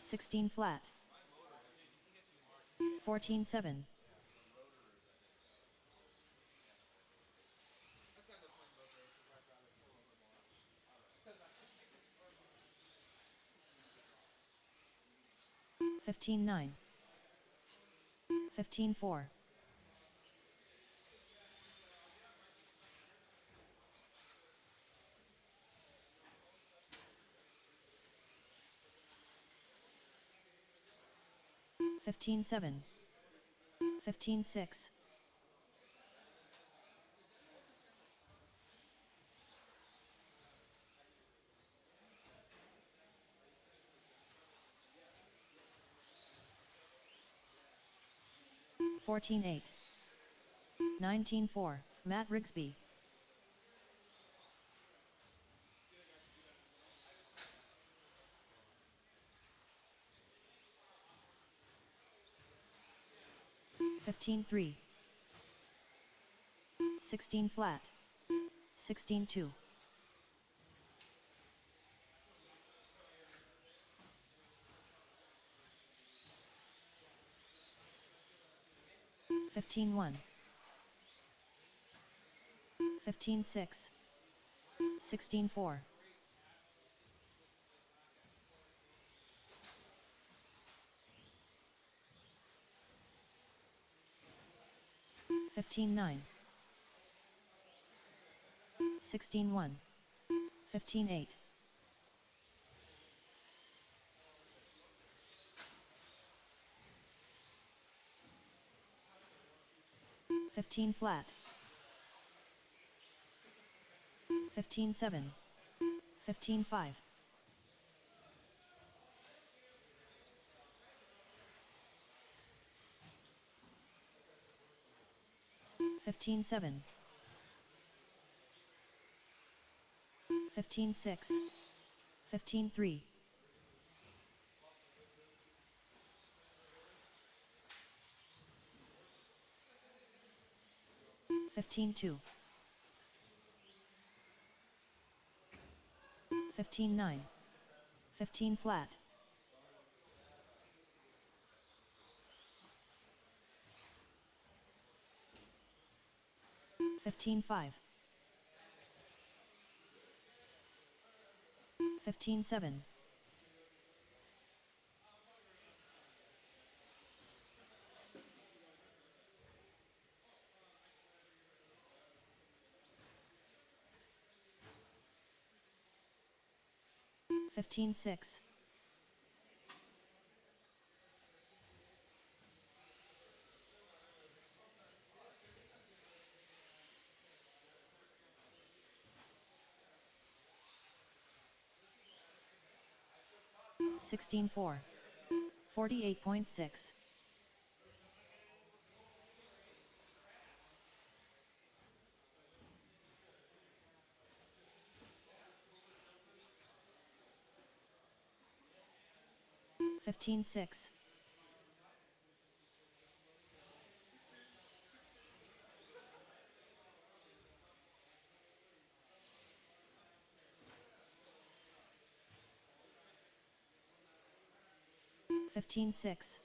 16 flat. 14-7. 15-9. 15-4. 15-7. 15-6. 14-8. 19-4. Matt Rigsby. 15-3. 16 flat. 16-2. 15-1. 15-6. 16-4. 15-9. 16-1. 15-8. 15 flat. 15-7. 15-5. 15-7. 15-6. 15-3. 15-2. 15-9. 15 flat. 15-5. 15-7. 15-6. 16-4. 48.6. 15-6. 15-6.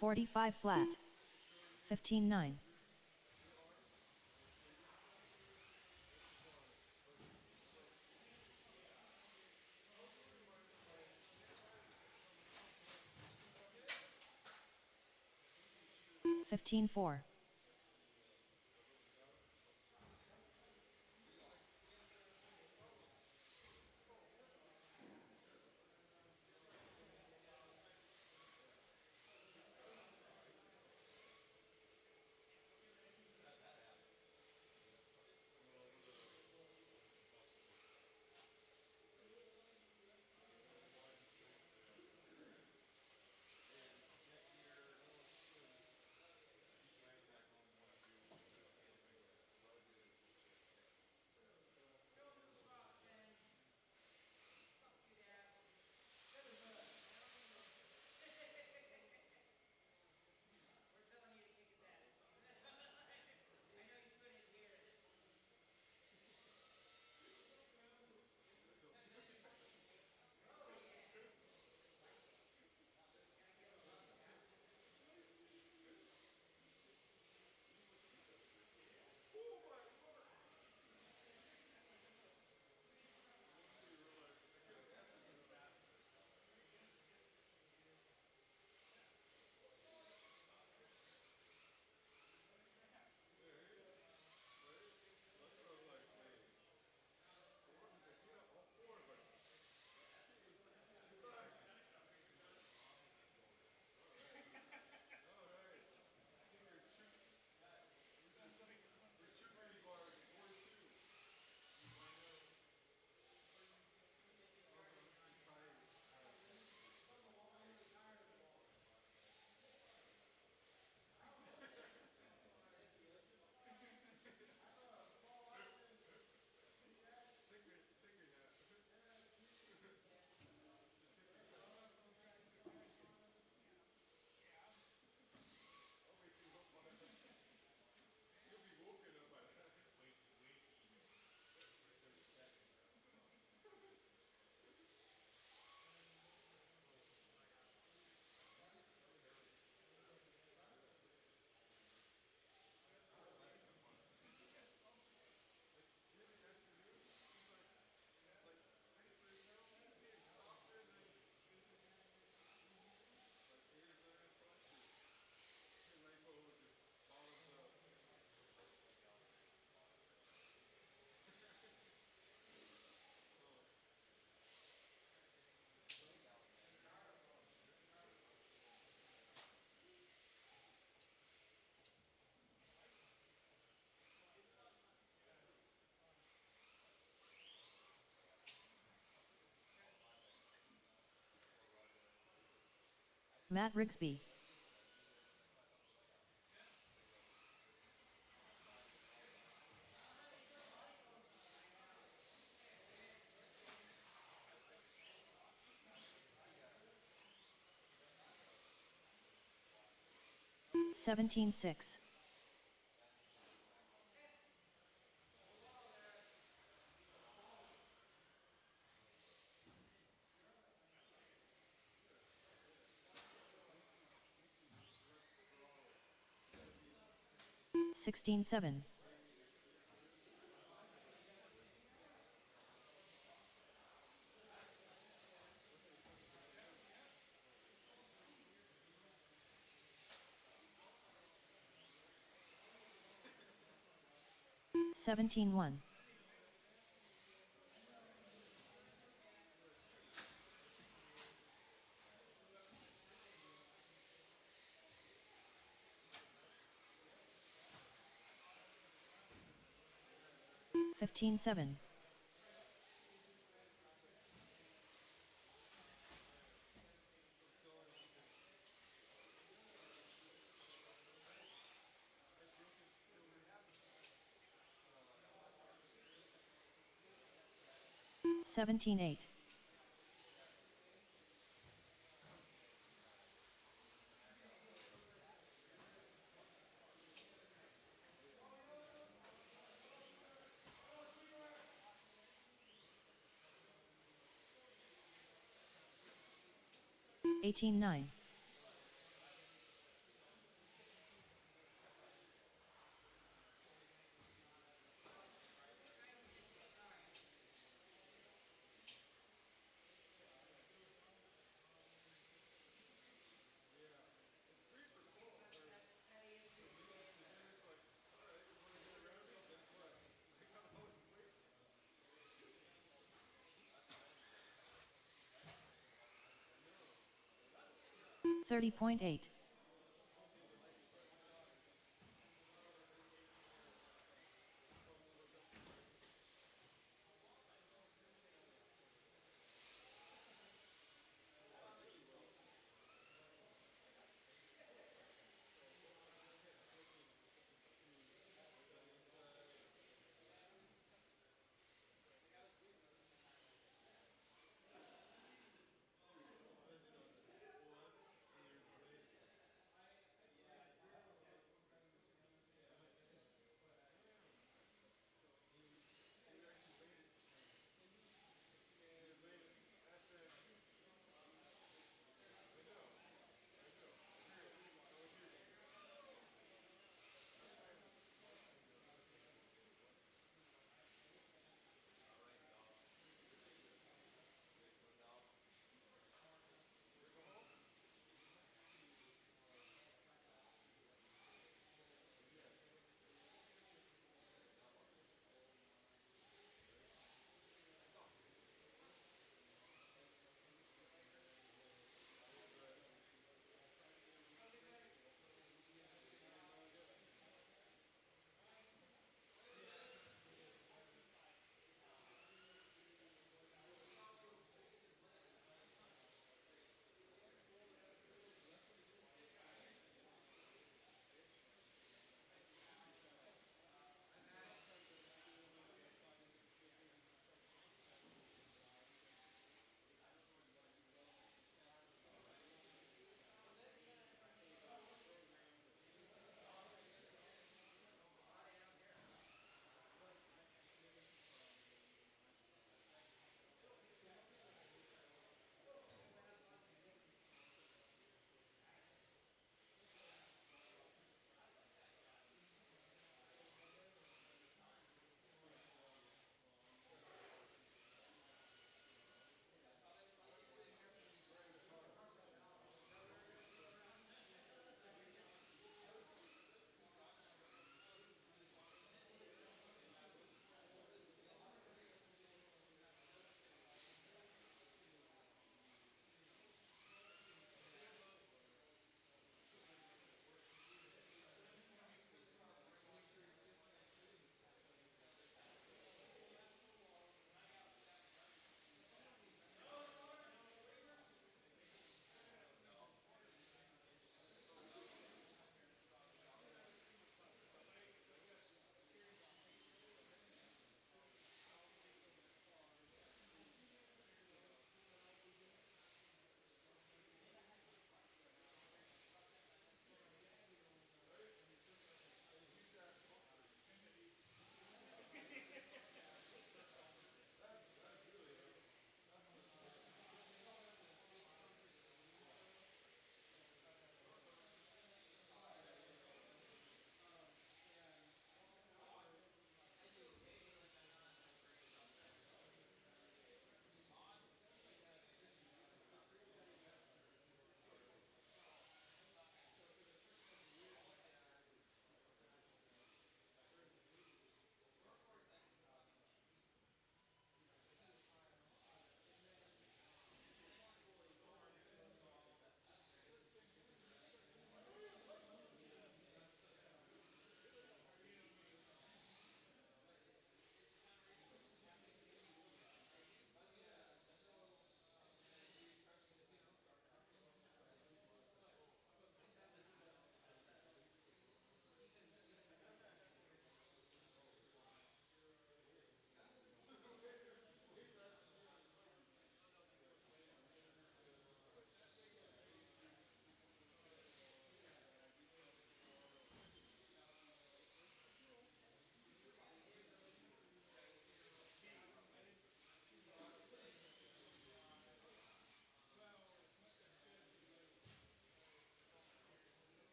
45 flat. 15-9. 15-4. 15-5. Matt Rigsby. Seventeen six. Sixteen seven. Seventeen one. Fifteen seven. Seventeen eight. Eighteen nine. $30.8.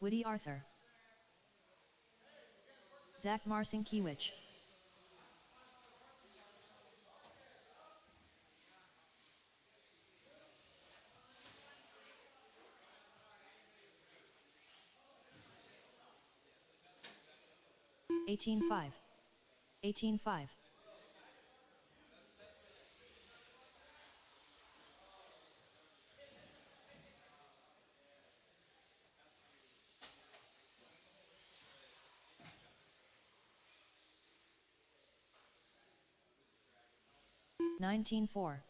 Woody Arthur. Zach Marcinkiewicz. Eighteen five. 18-5. Nineteen four.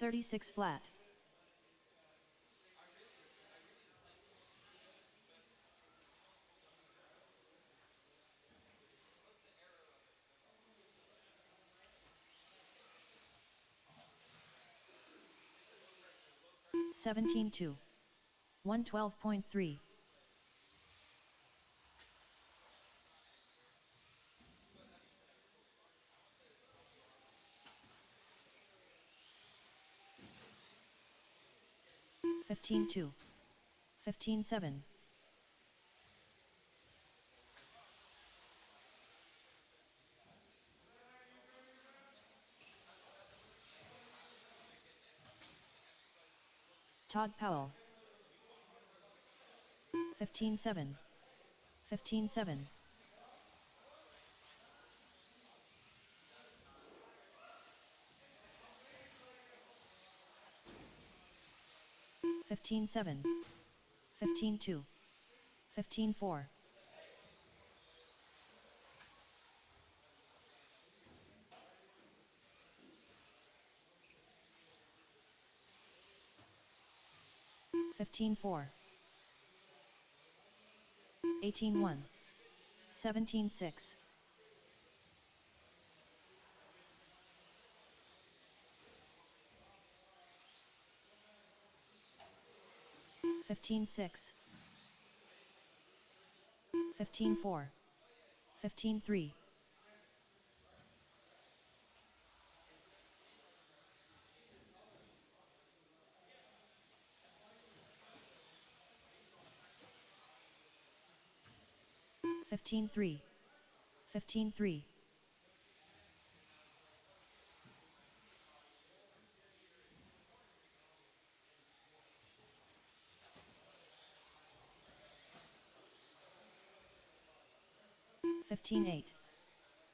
$36 flat. $17.2. 112.3. $15.2. 15.7. Todd Powell. 15.7. 15.7. $15.7. 15.2. 15.4. $15.4. 18.1. 17.6. $15.6. 15.4. 15.3. $15.3. 15.3. $15.8.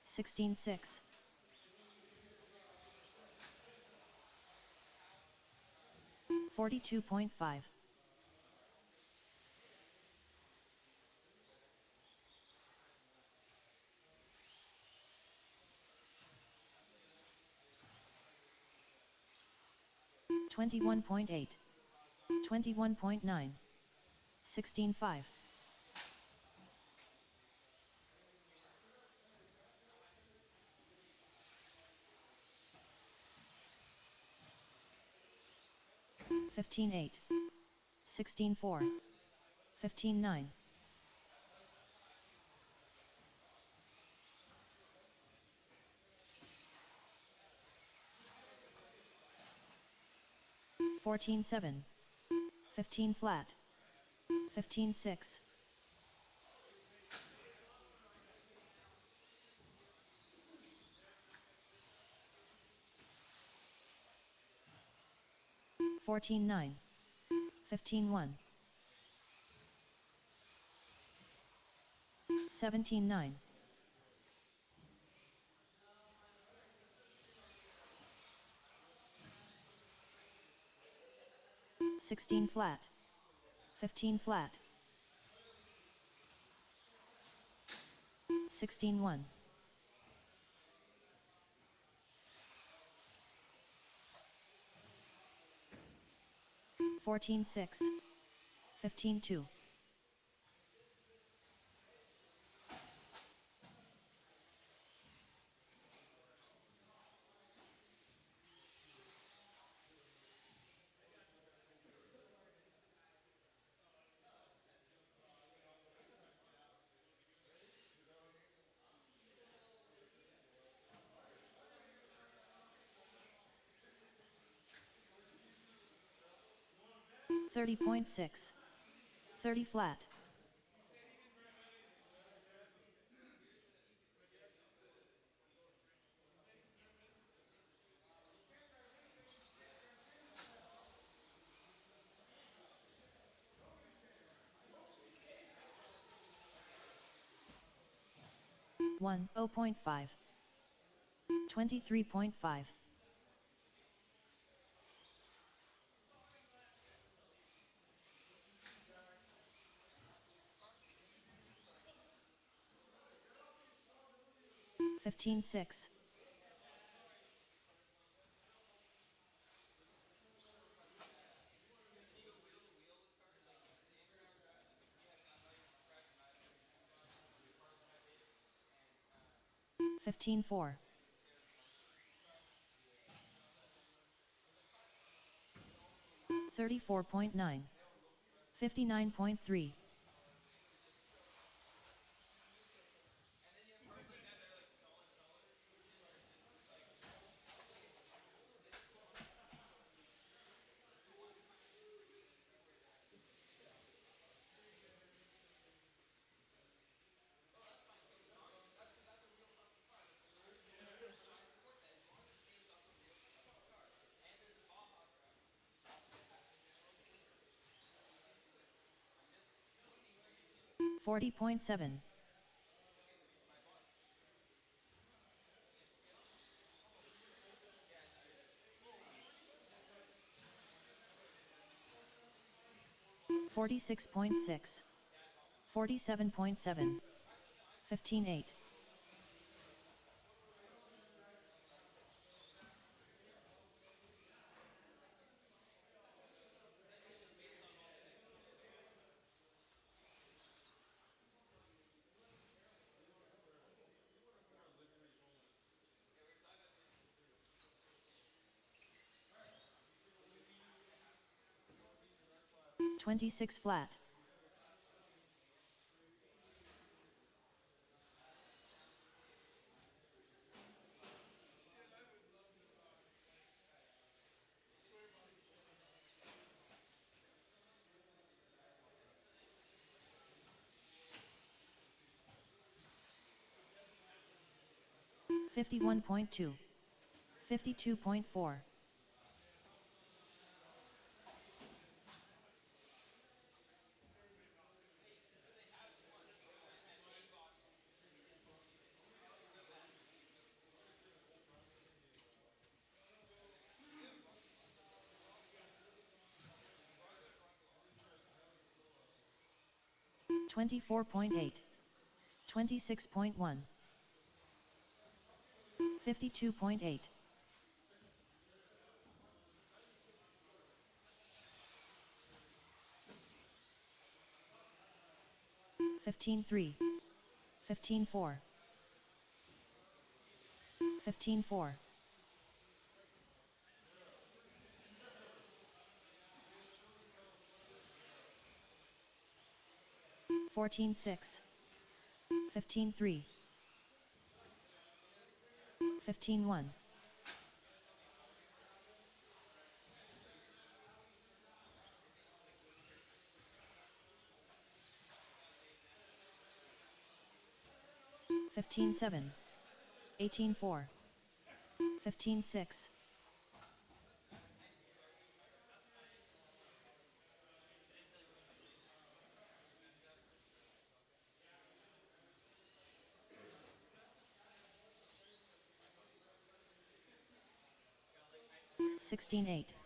16.6. $42.5. $21.8. 21.9. 16.5. $15.8. 16.4. 15.9. $14.7. 15 flat. 15.6. $14.9. 15.1. 17.9. 16 flat. 15 flat. 16.1. 14-6. 15-2. 30.6. 30 flat. 0.5. 23.5. 15-6. 15-4. 34.9. 59.3. 40.7. 46.6. 47.7. 15-8. 26 flat. 51.2. 52.4. 24.8. 26.1. 52.8. 15-3. 15-4. 15-4. 14-6. 15-3. 15-1. 15-7. 18-4. 15-6. 16-8.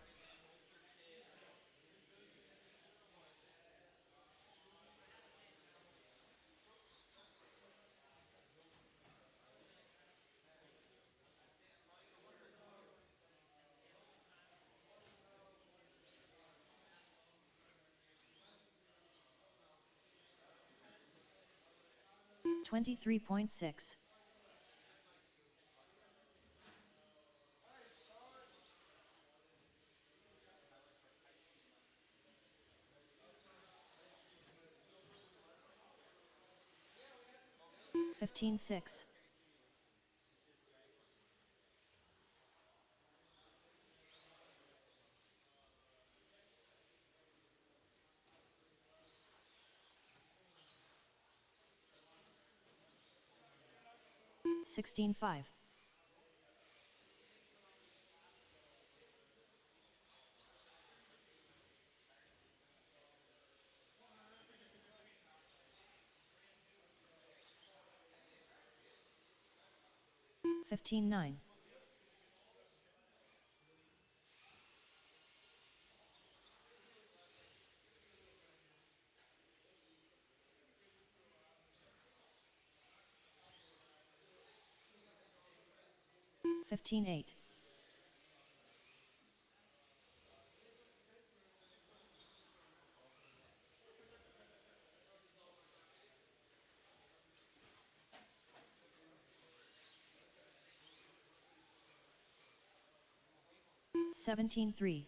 23.6. Fifteen six. 16-5. 15-9. 15-8. 17-3.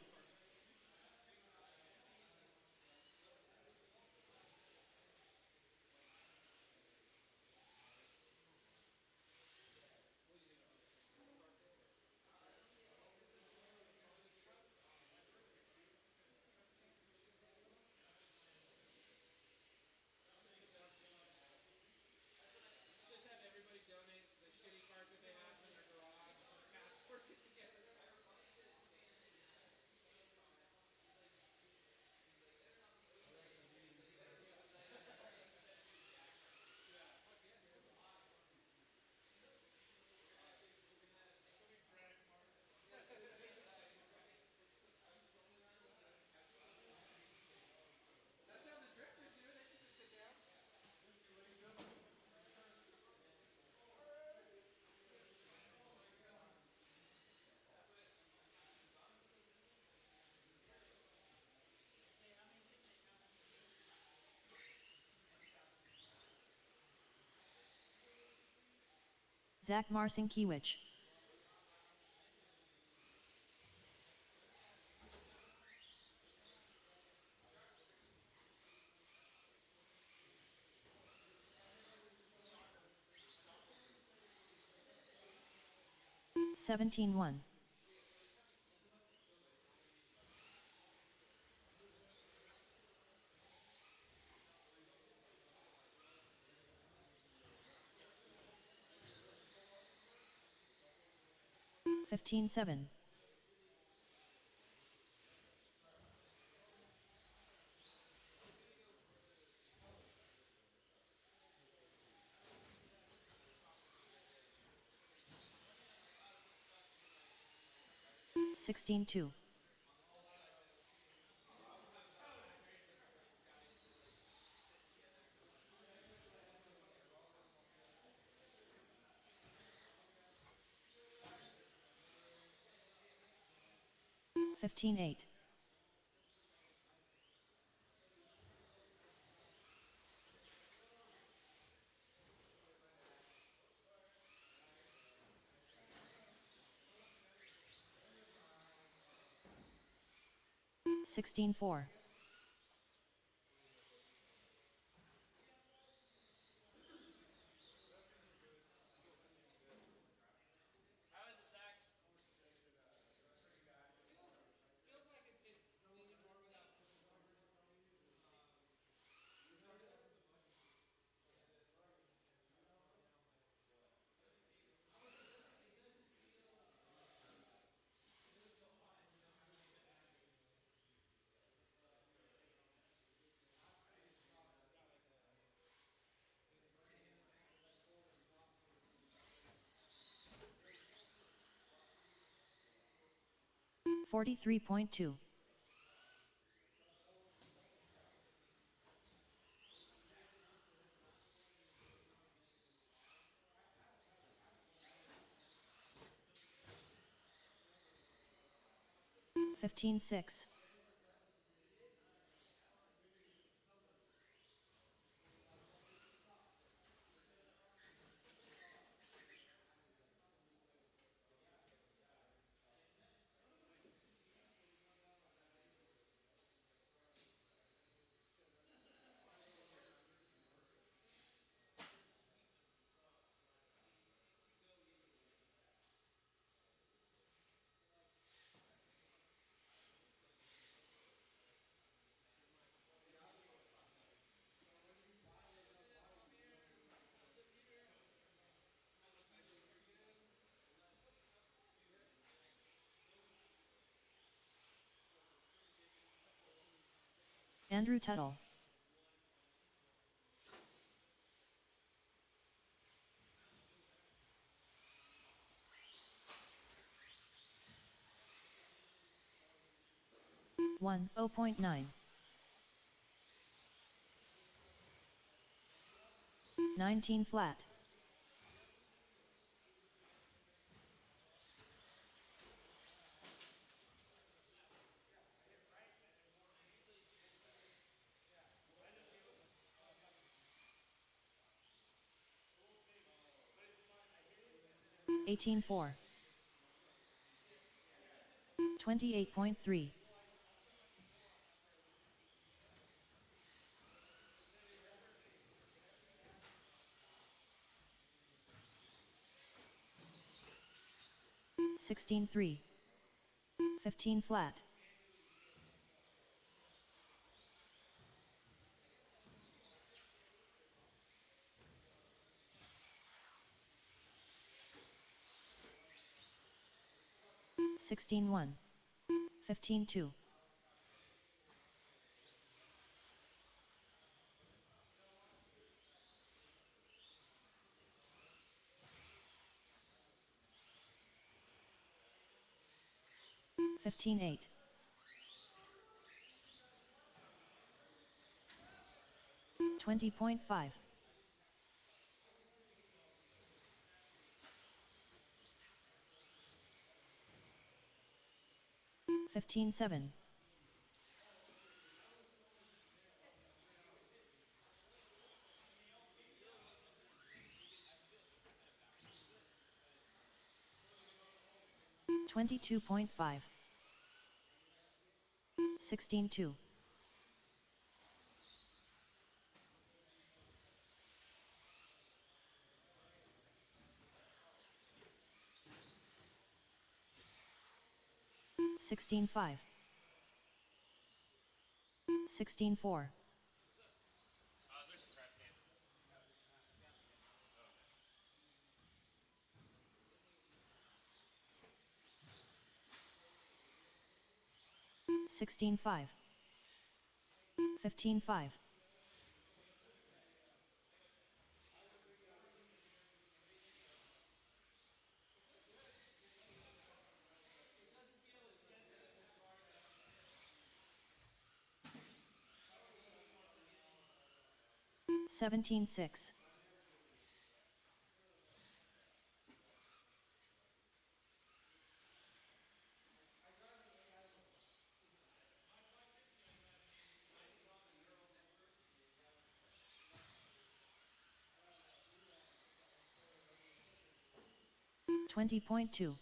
Zach Marcinkiewicz. 17-1. 15-7. 16-2. 15-8. 16-4. 43.2. 15-6. Andrew Tuttle. One 0.9. 19 flat. Eighteen four. 28.3. 16-3. 15 flat. Sixteen one. 15-2. 15-8. 20.5. 15-7. 22.5. 16-2. 16-5. 16-4. 16-5. 15-5. 17-6. 20.2.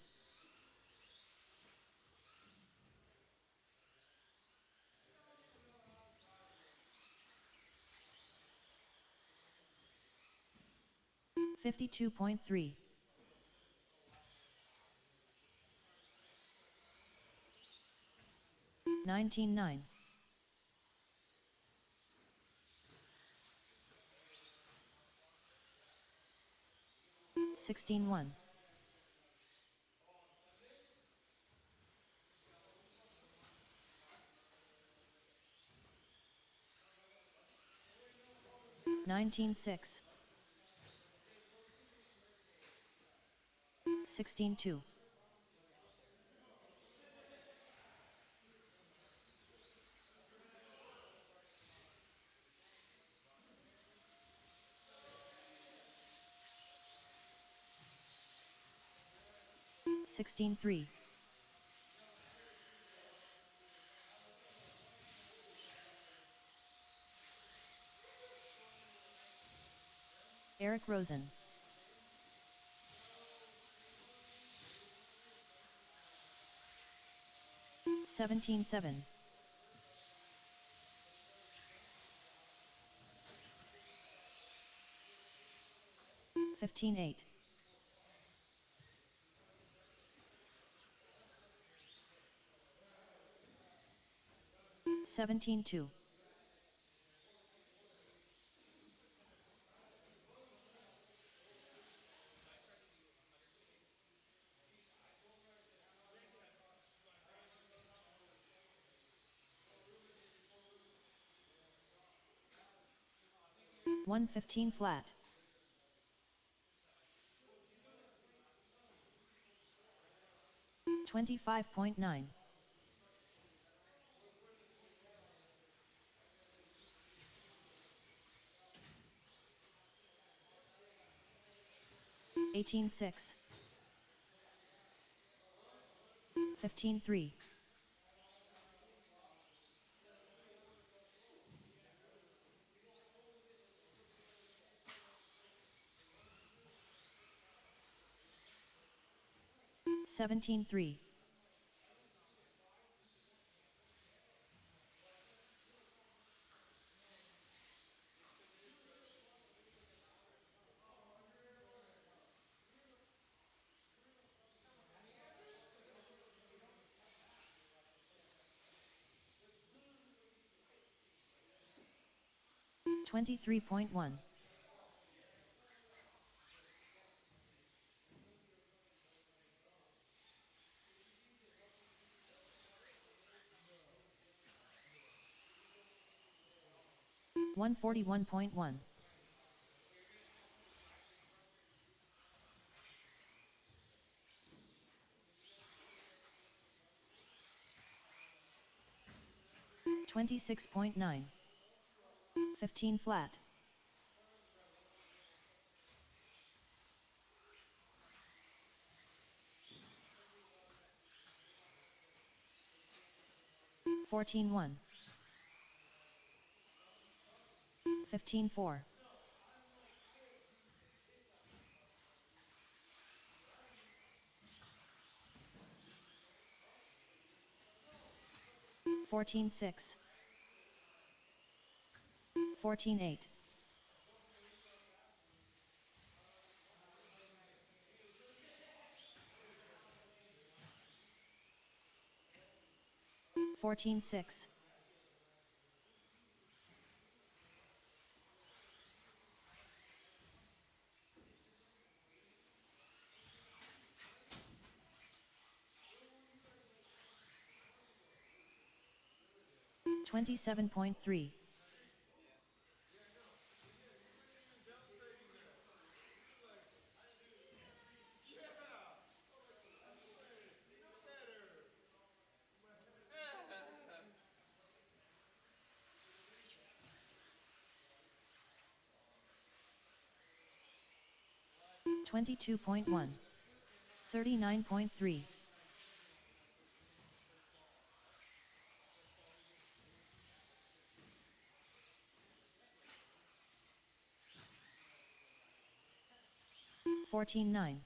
52.3. 19-9. 16-1. 19-6. 16-2. 16-3. Eric Rosen. 17-7. 15-8. 17-2. 115 flat. $25.9. $18.6. $15.3. $17.3. $23.1. $141.1. $26.9. 15 flat. $14.1. 15.4. $14.6. 14.8. $14.6. 27.3. $22.1. 39.3. $14.9.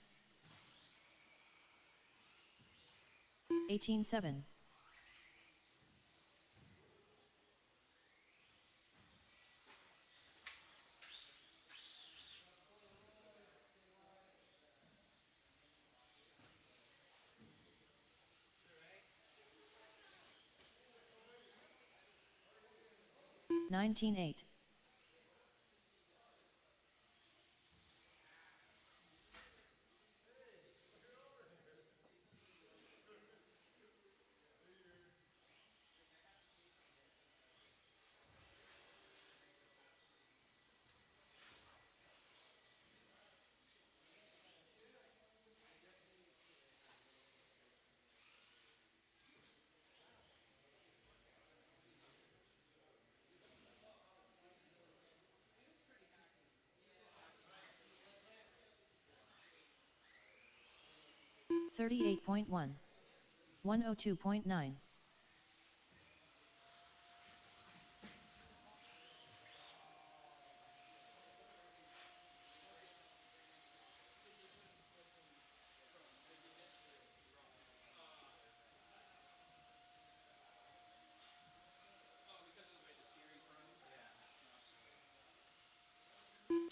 18.7. $19.8. $38.1. 102.9.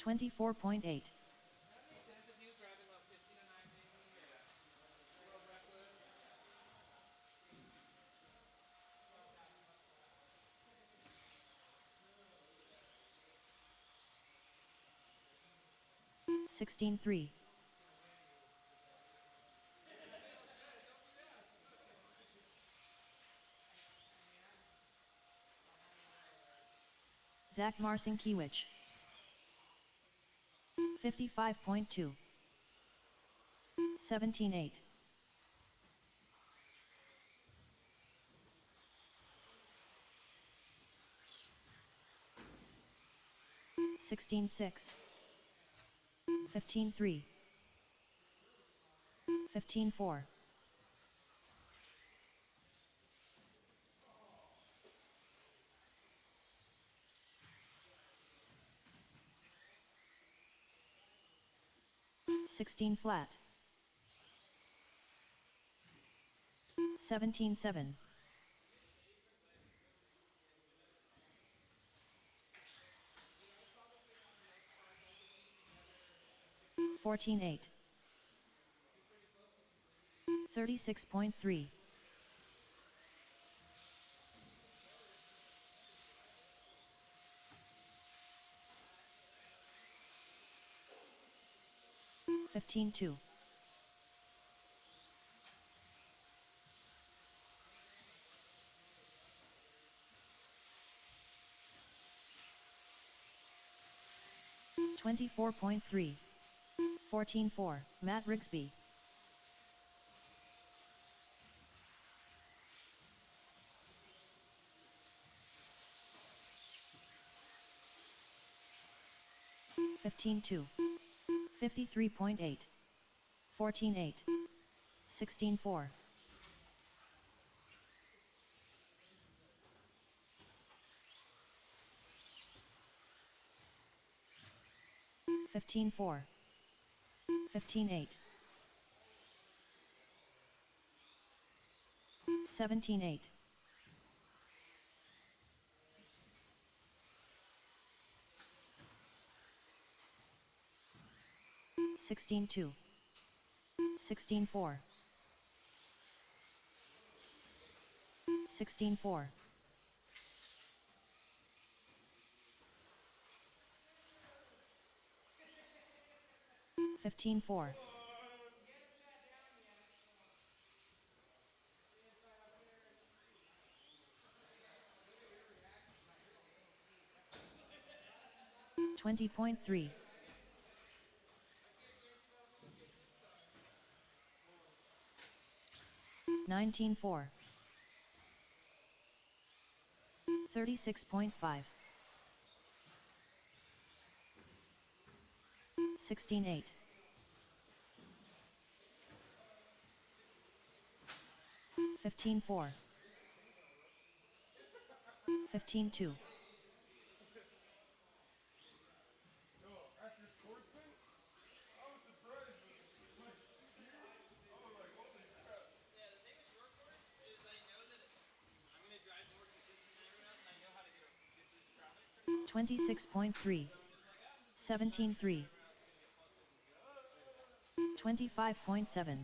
$24.8. $16.3. Zach Marcinkiewicz. 55.2. 17-8. 16-6. 15-3. 15-4. 16 flat. 17-7. 14-8. 36.3. 15-2. 24.3. 14-4. Matt Rigsby. 15-2. 53.8. 14-8. 16-4. 15-4. 15-8. 17-8. 16-2. 16-4. 16-4. 15-4. 20.3. 19-4. 36.5. 16-8. 15-4. 15-2. 26.3. 17-3. 25.7.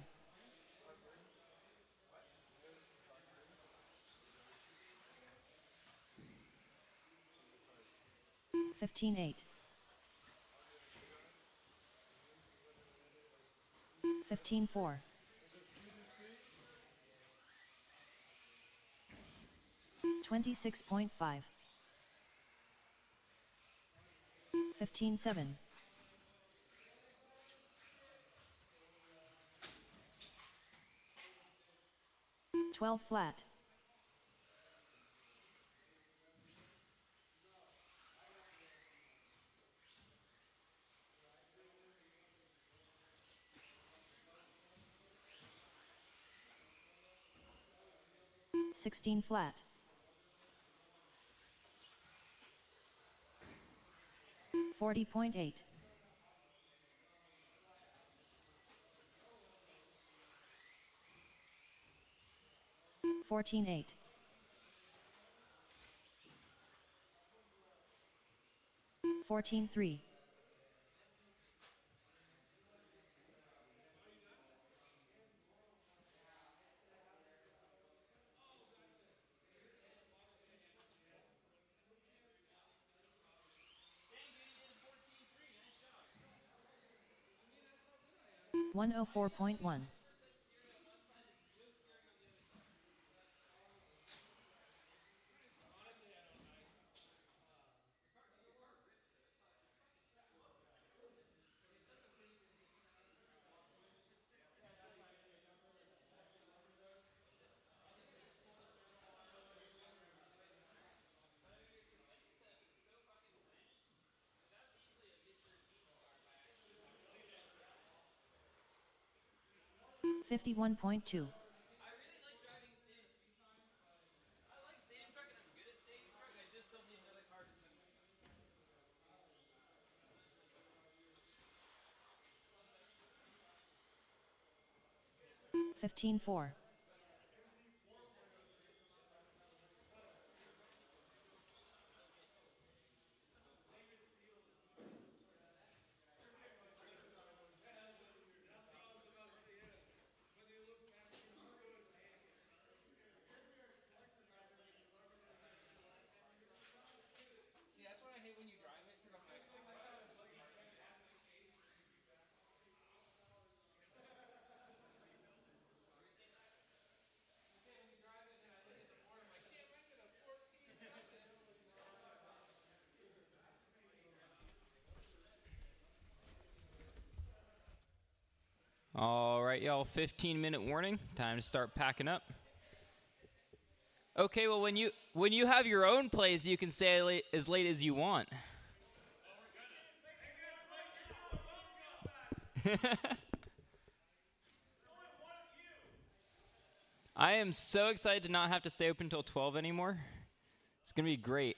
15-8. 15-4. 26.5. 15-7. 12 flat. 16 flat. 40.8. 14-8. 14-3. 104.1. 51.2. – 15.4. See, that's what I hate when you drive it, because I'm like, all right, y'all, 15-minute warning. Time to start packing up. Okay, well, when you have your own plays, you can stay as late as you want. I am so excited to not have to stay open until 12 anymore. It's going to be great.